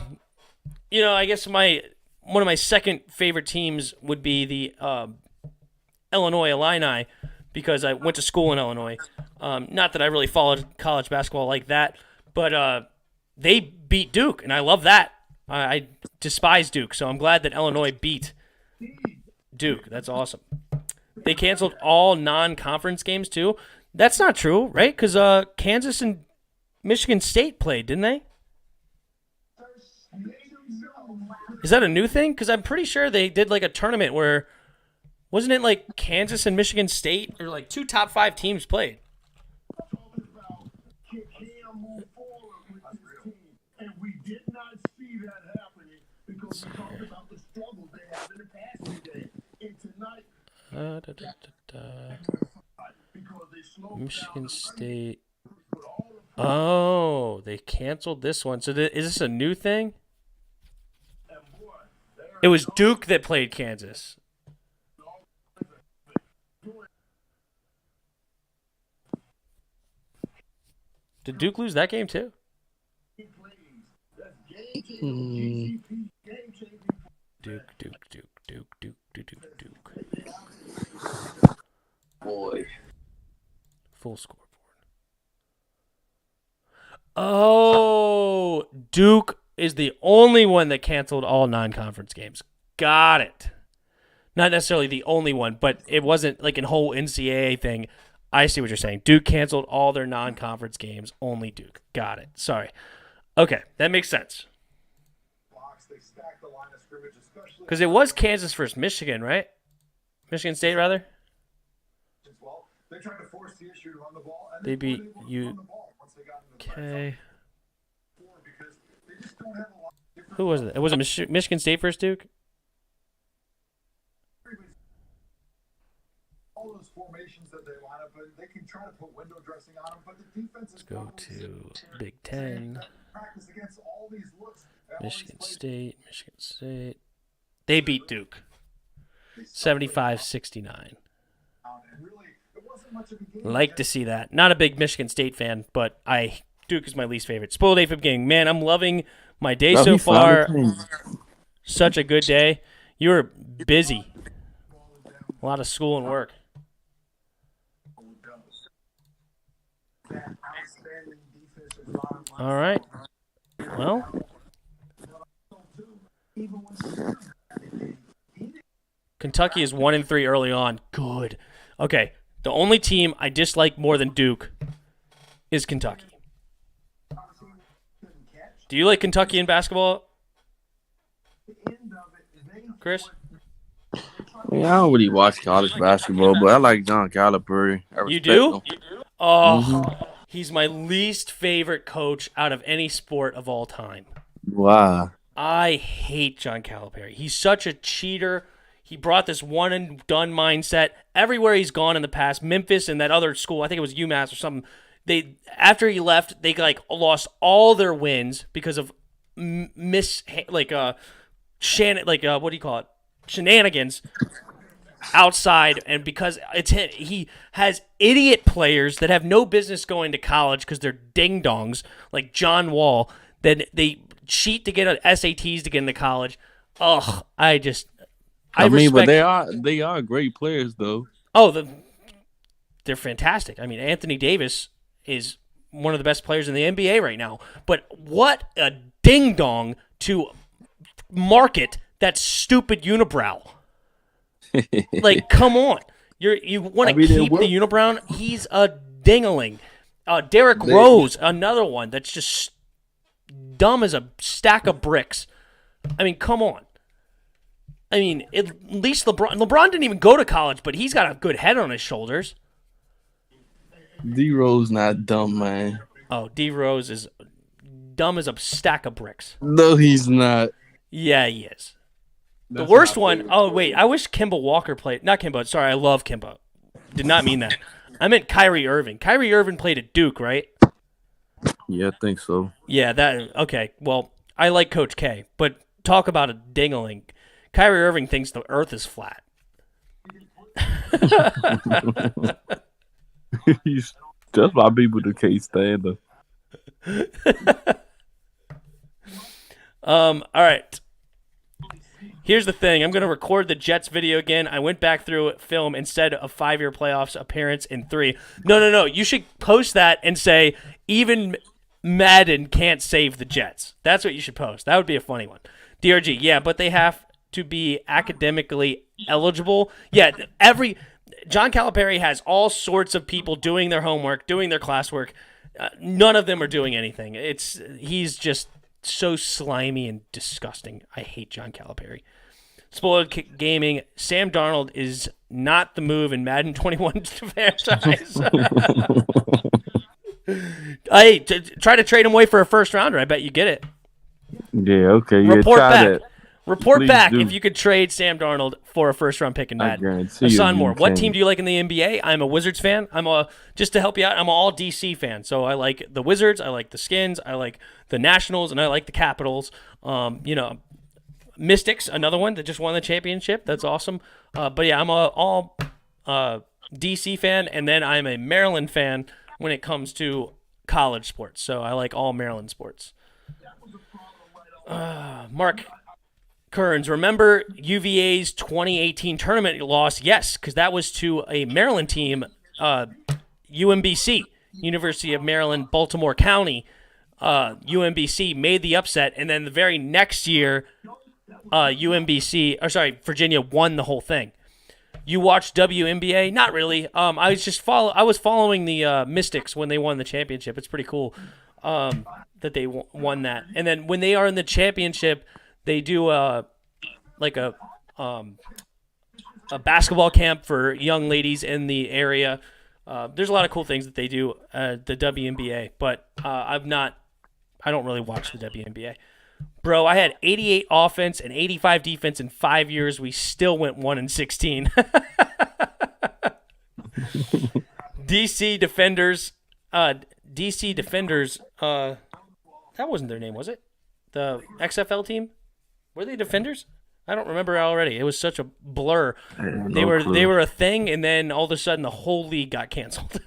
guess one of my second favorite teams would be the Illinois Illini, because I went to school in Illinois. Not that I really followed college basketball like that, but they beat Duke, and I love that. I despise Duke, so I'm glad that Illinois beat Duke. That's awesome. They canceled all non-conference games too. That's not true, right? Because Kansas and Michigan State played, didn't they? Is that a new thing? Because I'm pretty sure they did like a tournament where, wasn't it like Kansas and Michigan State, or like two top 5 teams played? And we did not see that happening because we talked about the struggles they had in the past today. And tonight, Michigan State. Oh, they canceled this one. So is this a new thing? It was Duke that played Kansas. Did Duke lose that game too? Duke. Boy. Full scoreboard. Oh, Duke is the only one that canceled all non-conference games. Got it. Not necessarily the only one, but it wasn't like a whole NCAA thing. I see what you're saying. Duke canceled all their non-conference games. Only Duke. Got it. Sorry. Okay, that makes sense. Because it was Kansas versus Michigan, right? Michigan State, rather. They tried to force the issue to run the ball. And they beat you. Okay. Who was it? It was Michigan State versus Duke? All those formations that they line up, they can try to put window dressing on them, but the defense is. Let's go to Big Ten. Practice against all these looks. Michigan State. They beat Duke. 75-69. Like to see that. Not a big Michigan State fan, but Duke is my least favorite. Spoiled day from beginning. Man, I'm loving my day so far. Such a good day. You were busy. A lot of school and work. All right. Well. Kentucky is 1-3 early on. Good. Okay. The only team I dislike more than Duke is Kentucky. Do you like Kentucky in basketball, Chris? I don't really watch college basketball, but I like John Calipari. I You respect do? him. Oh, he's my least favorite coach out of any sport of all time. Wow. I hate John Calipari. He's such a cheater. He brought this one and done mindset everywhere he's gone in the past. Memphis and that other school, I think it was UMass or something. After he left, they lost all their wins because of shenanigans outside, and because he has idiot players that have no business going to college because they're ding dongs like John Wall. Then they cheat to get SATs to get into college. Ugh, I mean, but they are great players though. Oh, they're fantastic. I mean, Anthony Davis is one of the best players in the NBA right now. But what a ding dong to market that stupid unibrow. Like, come on. You want to keep the unibrow? He's a dingaling. Derrick Rose, another one that's just dumb as a stack of bricks. I mean, come on. I mean, at least LeBron didn't even go to college, but he's got a good head on his shoulders. D-Rose not dumb, man. Oh, D-Rose is dumb as a stack of bricks. No, he's not. Yeah, he is. The worst one, oh, wait, I wish Kemba Walker played. Not Kemba, sorry, I love Kemba. Did not mean that. I meant Kyrie Irving. Kyrie Irving played at Duke, right? Yeah, I think so. Yeah, okay. Well, I like Coach K, but talk about a dingling. Kyrie Irving thinks the earth is flat. That's why people do can't stand him. All right. Here's the thing. I'm going to record the Jets video again. I went back through film instead of 5-year playoffs appearance in 3. No. You should post that and say, even Madden can't save the Jets. That's what you should post. That would be a funny one. DRG, yeah, but they have to be academically eligible. Yeah, John Calipari has all sorts of people doing their homework, doing their classwork. None of them are doing anything. He's just so slimy and disgusting. I hate John Calipari. Spoiled Gaming, Sam Darnold is not the move in Madden 21 franchise. Hey, try to trade him away for a first rounder. I bet you get it. Yeah, okay. Report back. That. Report Please back do. if you could trade Sam Darnold for a first-round pick in Madden. I guarantee Hassan you Moore, what can. team do you like in the NBA? I'm a Wizards fan. Just to help you out, I'm an all DC fan. So I like the Wizards, I like the Skins, I like the Nationals, and I like the Capitals. Mystics, another one that just won the championship. That's awesome. But yeah, I'm a all DC fan, and then I'm a Maryland fan when it comes to college sports. So I like all Maryland sports. Mark Kearns, remember UVA's 2018 tournament loss? Yes, because that was to a Maryland team, UMBC, University of Maryland, Baltimore County. UMBC made the upset, and then the very next year, Virginia won the whole thing. You watched WNBA? Not really. I was following the Mystics when they won the championship. It's pretty cool that they won that. And then when they are in the championship, they do a basketball camp for young ladies in the area. There's a lot of cool things that they do the WNBA, but I don't really watch the WNBA. Bro, I had 88 offense and 85 defense in 5 years. We still went 1-16. DC Defenders. That wasn't their name, was it? The XFL team? Were they Defenders? I don't remember already. It was such a blur. They were a thing, and then all of a sudden the whole league got canceled.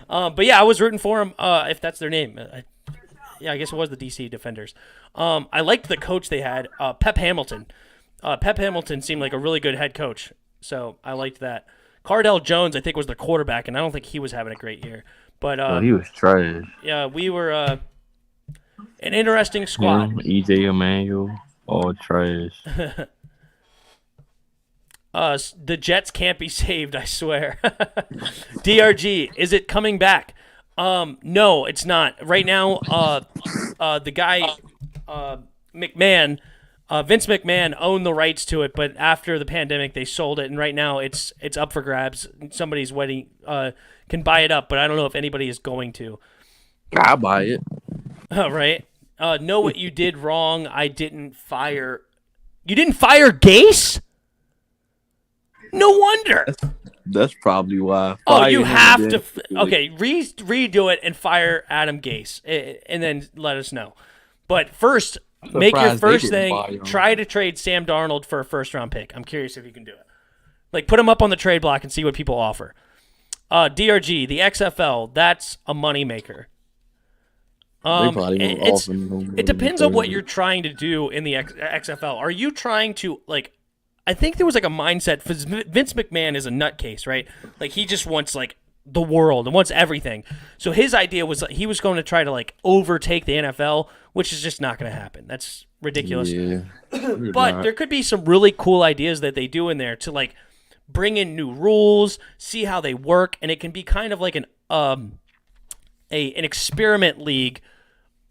But yeah, I was rooting for them. If that's their name, I guess it was the DC Defenders. I liked the coach they had, Pep Hamilton. Pep Hamilton seemed like a really good head coach, so I liked that. Cardell Jones, I think, was the quarterback, and I don't think he was having a great year. But he was trash. Yeah, we were an interesting squad. EJ Emanuel, all trash. The Jets can't be saved, I swear. DRG, is it coming back? No, it's not. Right now, the guy, McMahon, Vince McMahon owned the rights to it, but after the pandemic, they sold it, and right now it's up for grabs. Somebody's waiting can buy it up, but I don't know if anybody is going to. I'll buy it. Right? Know what you did wrong. I didn't fire. You didn't fire Gase? No wonder. That's probably why. Oh, you have to. Okay, redo it and fire Adam Gase, and then let us know. But first, make your first thing. Try to trade Sam Darnold for a first-round pick. I'm curious if you can do it. Like, put him up on the trade block and see what people offer. DRG, the XFL, that's a moneymaker. It depends on what you're trying to do in the XFL. Are you trying to, like, I think there was like a mindset, because Vince McMahon is a nutcase, right? Like, he just wants, like, the world and wants everything. So his idea was he was going to try to, like, overtake the NFL, which is just not going to happen. That's ridiculous. Yeah, but there could be some really cool ideas that they do in there to, like, bring in new rules, see how they work, and it can be kind of like an experiment league.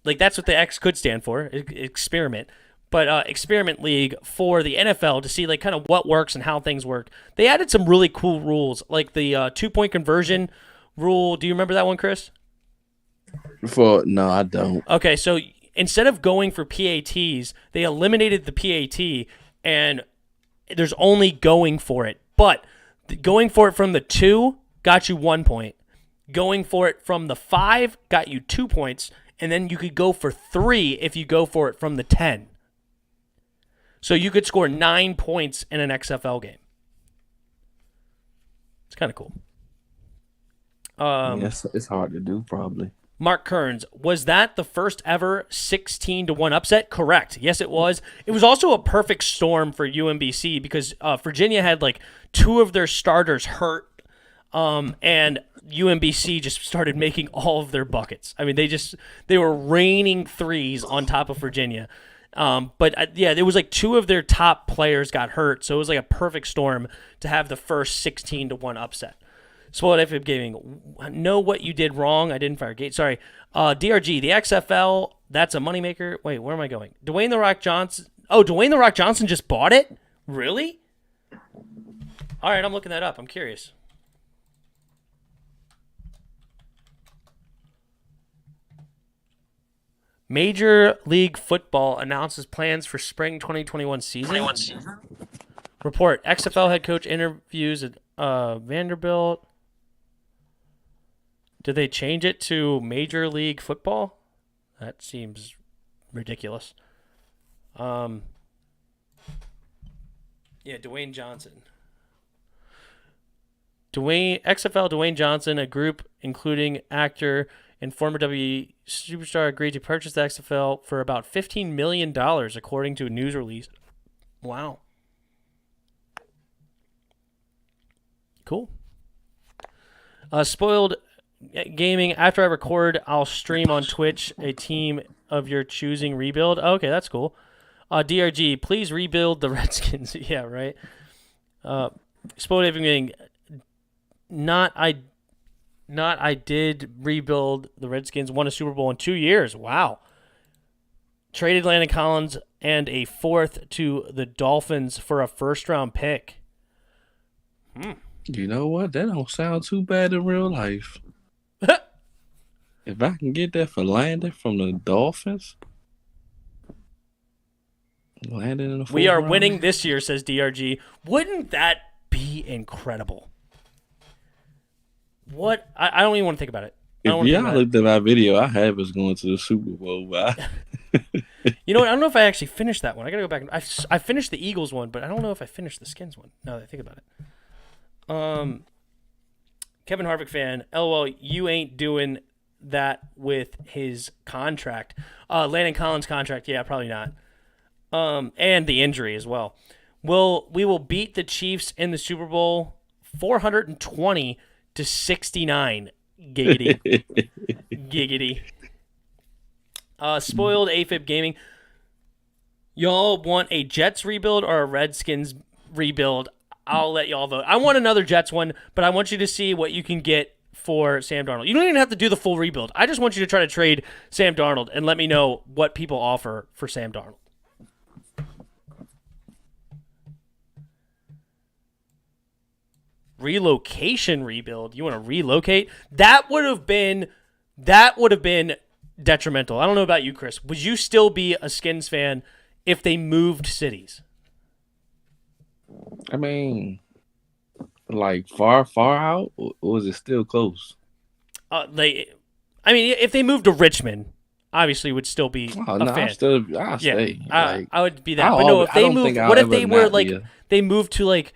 Like, that's what the X could stand for, experiment. But experiment league for the NFL to see, like, kind of what works and how things work. They added some really cool rules, like the 2-point conversion rule. Do you remember that one, Chris? No, I don't. Okay, so instead of going for PATs, they eliminated the PAT, and there's only going for it. But going for it from the 2 got you 1 point. Going for it from the 5 got you 2 points, and then you could go for 3 if you go for it from the 10. So you could score 9 points in an XFL game. It's kind of cool. It's hard to do, probably. Mark Kearns, was that the first ever 16-1 upset? Correct. Yes, it was. It was also a perfect storm for UMBC because Virginia had like 2 of their starters hurt, and UMBC just started making all of their buckets. I mean, they were raining threes on top of Virginia. But there was like 2 of their top players got hurt, so it was like a perfect storm to have the first 16-1 upset. Spoiled AFib Gaming, know what you did wrong. I didn't fire Gate. Sorry. DRG, the XFL, that's a moneymaker. Wait, where am I going? Dwayne The Rock Johnson. Oh, Dwayne The Rock Johnson just bought it? Really? All right, I'm looking that up. I'm curious. Major League Football announces plans for spring 2021 season. Report, XFL head coach interviews at Vanderbilt. Did they change it to Major League Football? That seems ridiculous. Dwayne Johnson. XFL Dwayne Johnson, a group including actor and former WWE superstar, agreed to purchase the XFL for about $15 million, according to a news release. Wow. Cool. Spoiled Gaming, after I record, I'll stream on Twitch a team of your choosing rebuild. Okay, that's cool. DRG, please rebuild the Redskins. Yeah, right. Spoiled Gaming, I did rebuild the Redskins, won a Super Bowl in 2 years. Wow. Traded Landon Collins and a 4th to the Dolphins for a first-round pick. You know what? That don't sound too bad in real life. If I can get that for Landon from the Dolphins, Landon in the we are winning this year, says DRG. Wouldn't that be incredible? What? I don't even want to think about it. If y'all looked at my video, I have us going to the Super Bowl. You know what? I don't know if I actually finished that one. I got to go back. I finished the Eagles one, but I don't know if I finished the Skins one, now that I think about it. Kevin Harvick fan, LOL, you ain't doing that with his contract. Landon Collins' contract, yeah, probably not. And the injury as well. We will beat the Chiefs in the Super Bowl 420 to 69. Giggity. Giggity. Spoiled AFib Gaming. Y'all want a Jets rebuild or a Redskins rebuild? I'll let y'all vote. I want another Jets one, but I want you to see what you can get for Sam Darnold. You don't even have to do the full rebuild. I just want you to try to trade Sam Darnold and let me know what people offer for Sam Darnold. Relocation rebuild. You want to relocate? That would have been detrimental. I don't know about you, Chris. Would you still be a Skins fan if they moved cities? I mean, like far out, or was it still close? If they moved to Richmond, obviously would still be a fan. I'll stay. I would be that. But no, if they moved, what if they were like they moved to like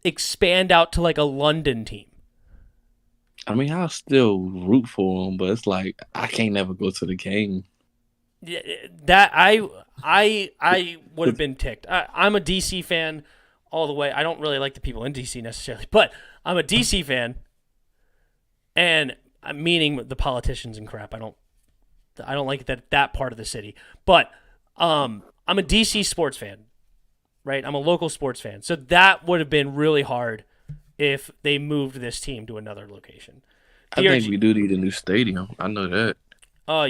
expand out to like a London team? I mean, I'll still root for them, but it's like I can't never go to the game. Yeah, that I would have been ticked. I'm a DC fan all the way. I don't really like the people in DC necessarily, but I'm a DC fan, and I'm meaning the politicians and crap. I don't like that part of the city, but I'm a DC sports fan, right? I'm a local sports fan, so that would have been really hard if they moved this team to another location. I think we do need a new stadium. I know that.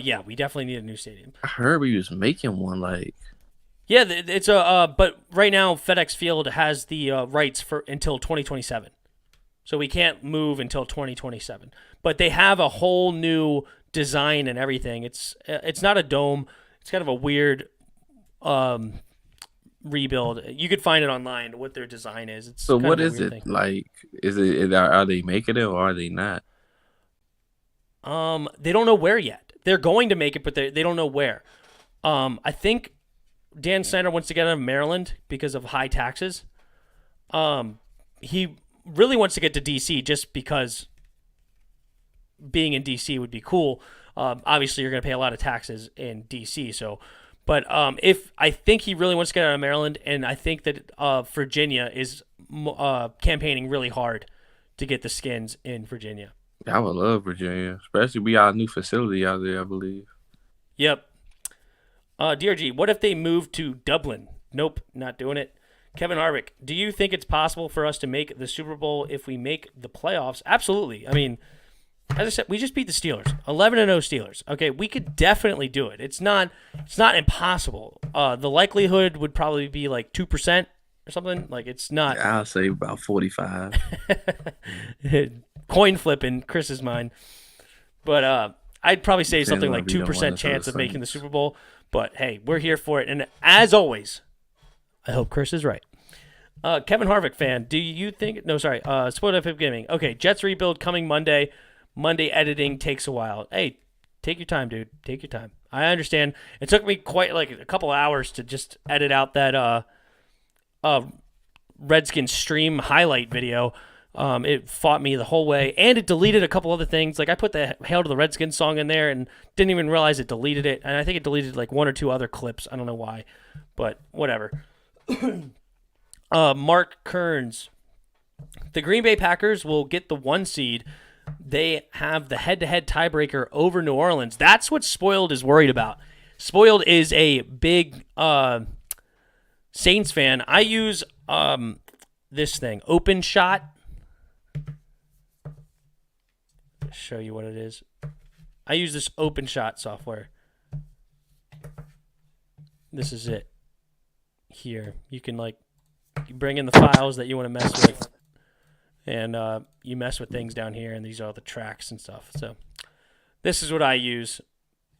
Yeah, we definitely need a new stadium. I heard we was making one, like. Yeah, it's but right now FedEx Field has the rights for until 2027, so we can't move until 2027. But they have a whole new design and everything. It's not a dome. It's kind of a weird rebuild. You could find it online what their design is. It's so kind what of a is weird it thing. like? Is it are they making it or are they not? They don't know where yet. They're going to make it, but they don't know where. I think Dan Snyder wants to get out of Maryland because of high taxes. He really wants to get to DC just because being in DC would be cool. Obviously, you're going to pay a lot of taxes in DC. So, but if I think he really wants to get out of Maryland, and I think that Virginia is campaigning really hard to get the Skins in Virginia. I would love Virginia, especially we got a new facility out there, I believe. Yep. DRG, what if they move to Dublin? Nope, not doing it. Kevin Harvick, do you think it's possible for us to make the Super Bowl if we make the playoffs? Absolutely. I mean, as I said, we just beat the Steelers, 11-0 Steelers. Okay, we could definitely do it. It's not impossible. The likelihood would probably be like 2% or something. Like it's not. I'll say about 45. Coin flip in Chris's mind, but I'd probably say something like 2% chance of making the Super Bowl. But hey, we're here for it, and as always, I hope Chris is right. Kevin Harvick fan, do you think? No, sorry. Spoiled FF Gaming. Okay, Jets rebuild coming Monday. Monday editing takes a while. Hey, take your time, dude. Take your time. I understand. It took me quite like a couple hours to just edit out that Redskins stream highlight video. It fought me the whole way, and it deleted a couple other things. Like I put the Hail to the Redskins song in there and didn't even realize it deleted it. And I think it deleted like one or two other clips. I don't know why, but whatever. Mark Kearns. The Green Bay Packers will get the 1 seed. They have the head-to-head tiebreaker over New Orleans. That's what Spoiled is worried about. Spoiled is a big Saints fan. I use this thing, Open Shot. Show you what it is. I use this Open Shot software. This is it. Here, you can you bring in the files that you want to mess with, and you mess with things down here, and these are all the tracks and stuff. So this is what I use,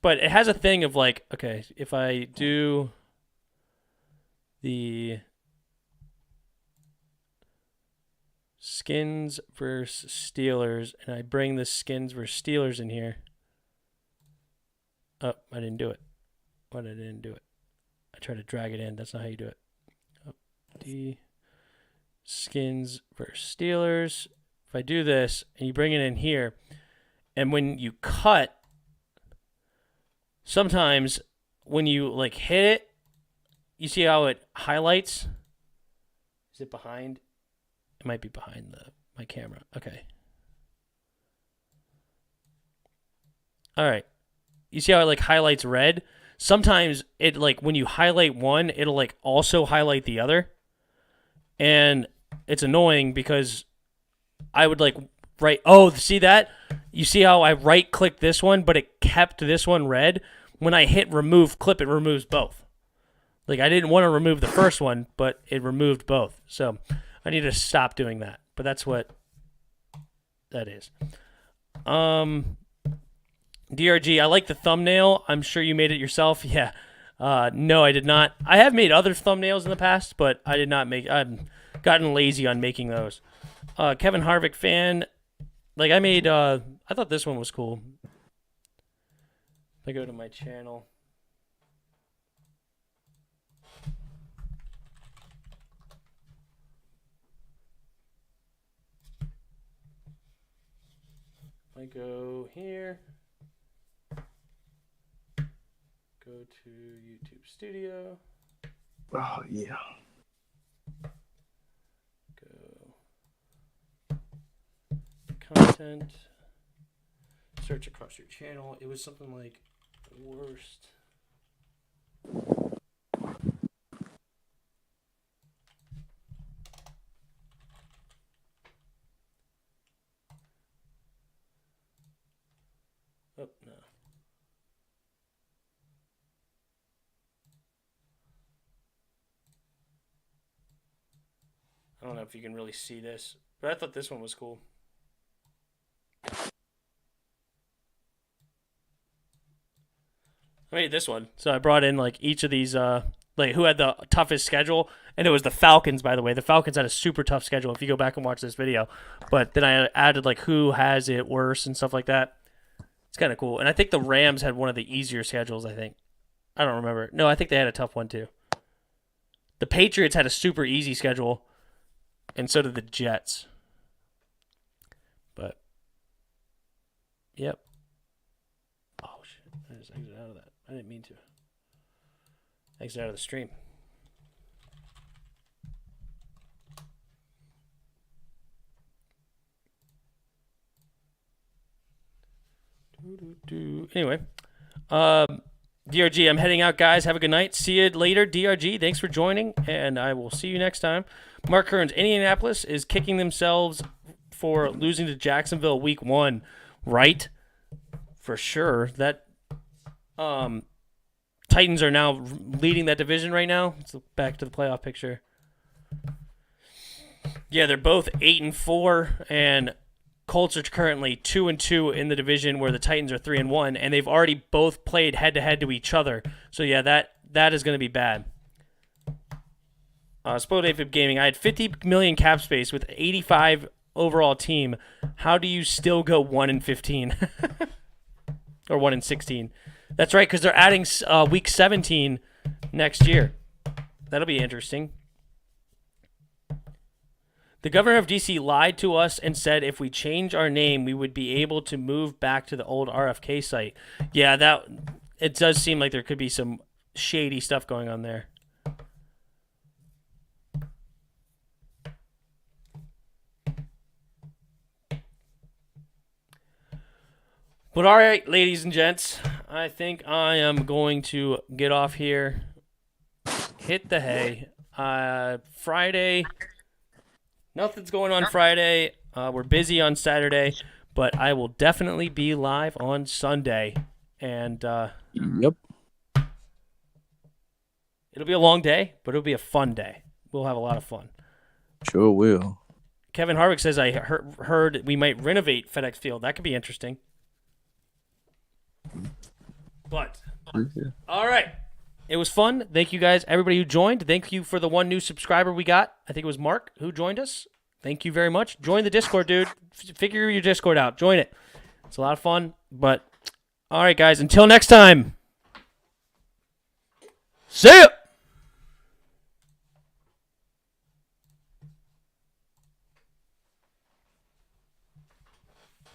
but it has a thing of okay, if I do the Skins versus Steelers, and I bring the Skins versus Steelers in here. Oh, I didn't do it. What? I didn't do it. I tried to drag it in. That's not how you do it. Oh, the Skins versus Steelers. If I do this, and you bring it in here, and when you cut, sometimes when you hit it, you see how it highlights? Is it behind? It might be behind my camera. Okay. All right. You see how it highlights red? Sometimes it when you highlight one, it'll also highlight the other. And it's annoying because I would right. Oh, see that? You see how I right click this one, but it kept this one red? When I hit remove clip, it removes both. I didn't want to remove the first one, but it removed both. So I need to stop doing that. But that's what that is. DRG, I like the thumbnail. I'm sure you made it yourself. Yeah. No, I did not. I have made other thumbnails in the past, but I did not make. I've gotten lazy on making those. Kevin Harvick fan. Like I made. I thought this one was cool. If I go to my channel. I go here. Go to YouTube Studio. Oh yeah. Go content. Search across your channel. It was something like worst. Oh no. I don't know if you can really see this, but I thought this one was cool. I made this one. So I brought in like each of these like who had the toughest schedule, and it was the Falcons, by the way. The Falcons had a super tough schedule if you go back and watch this video. But then I added like who has it worse and stuff like that. It's kind of cool. And I think the Rams had one of the easier schedules, I think. I don't remember. No, I think they had a tough one too. The Patriots had a super easy schedule, and so did the Jets. But yep. Oh shit. I just exited out of that. I didn't mean to. Exit out of the stream. Anyway, DRG, I'm heading out, guys. Have a good night. See you later, DRG. Thanks for joining, and I will see you next time. Mark Kearns, Indianapolis is kicking themselves for losing to Jacksonville week 1, right? For sure. That Titans are now leading that division right now. Let's look back to the playoff picture. Yeah, they're both 8-4, and Colts are currently 2-2 in the division, where the Titans are 3-1, and they've already both played head-to-head to each other. So yeah, that is going to be bad. Spoiled AFib Gaming, I had 50 million cap space with 85 overall team. How do you still go 1-15 or 1-16? That's right, because they're adding week 17 next year. That'll be interesting. The governor of D.C. lied to us and said if we change our name, we would be able to move back to the old RFK site. Yeah, it does seem like there could be some shady stuff going on there. But all right, ladies and gents, I think I am going to get off here. Hit the hay. Friday... Nothing's going on Friday. We're busy on Saturday, but I will definitely be live on Sunday. And yep, it'll be a long day, but it'll be a fun day. We'll have a lot of fun. Sure will. Kevin Harvick says I heard we might renovate FedEx Field. That could be interesting. But all right. It was fun. Thank you guys, everybody who joined. Thank you for the one new subscriber we got. I think it was Mark who joined us. Thank you very much. Join the Discord, dude. Figure your Discord out. Join it. It's a lot of fun. But, all right, guys, until next time. See ya!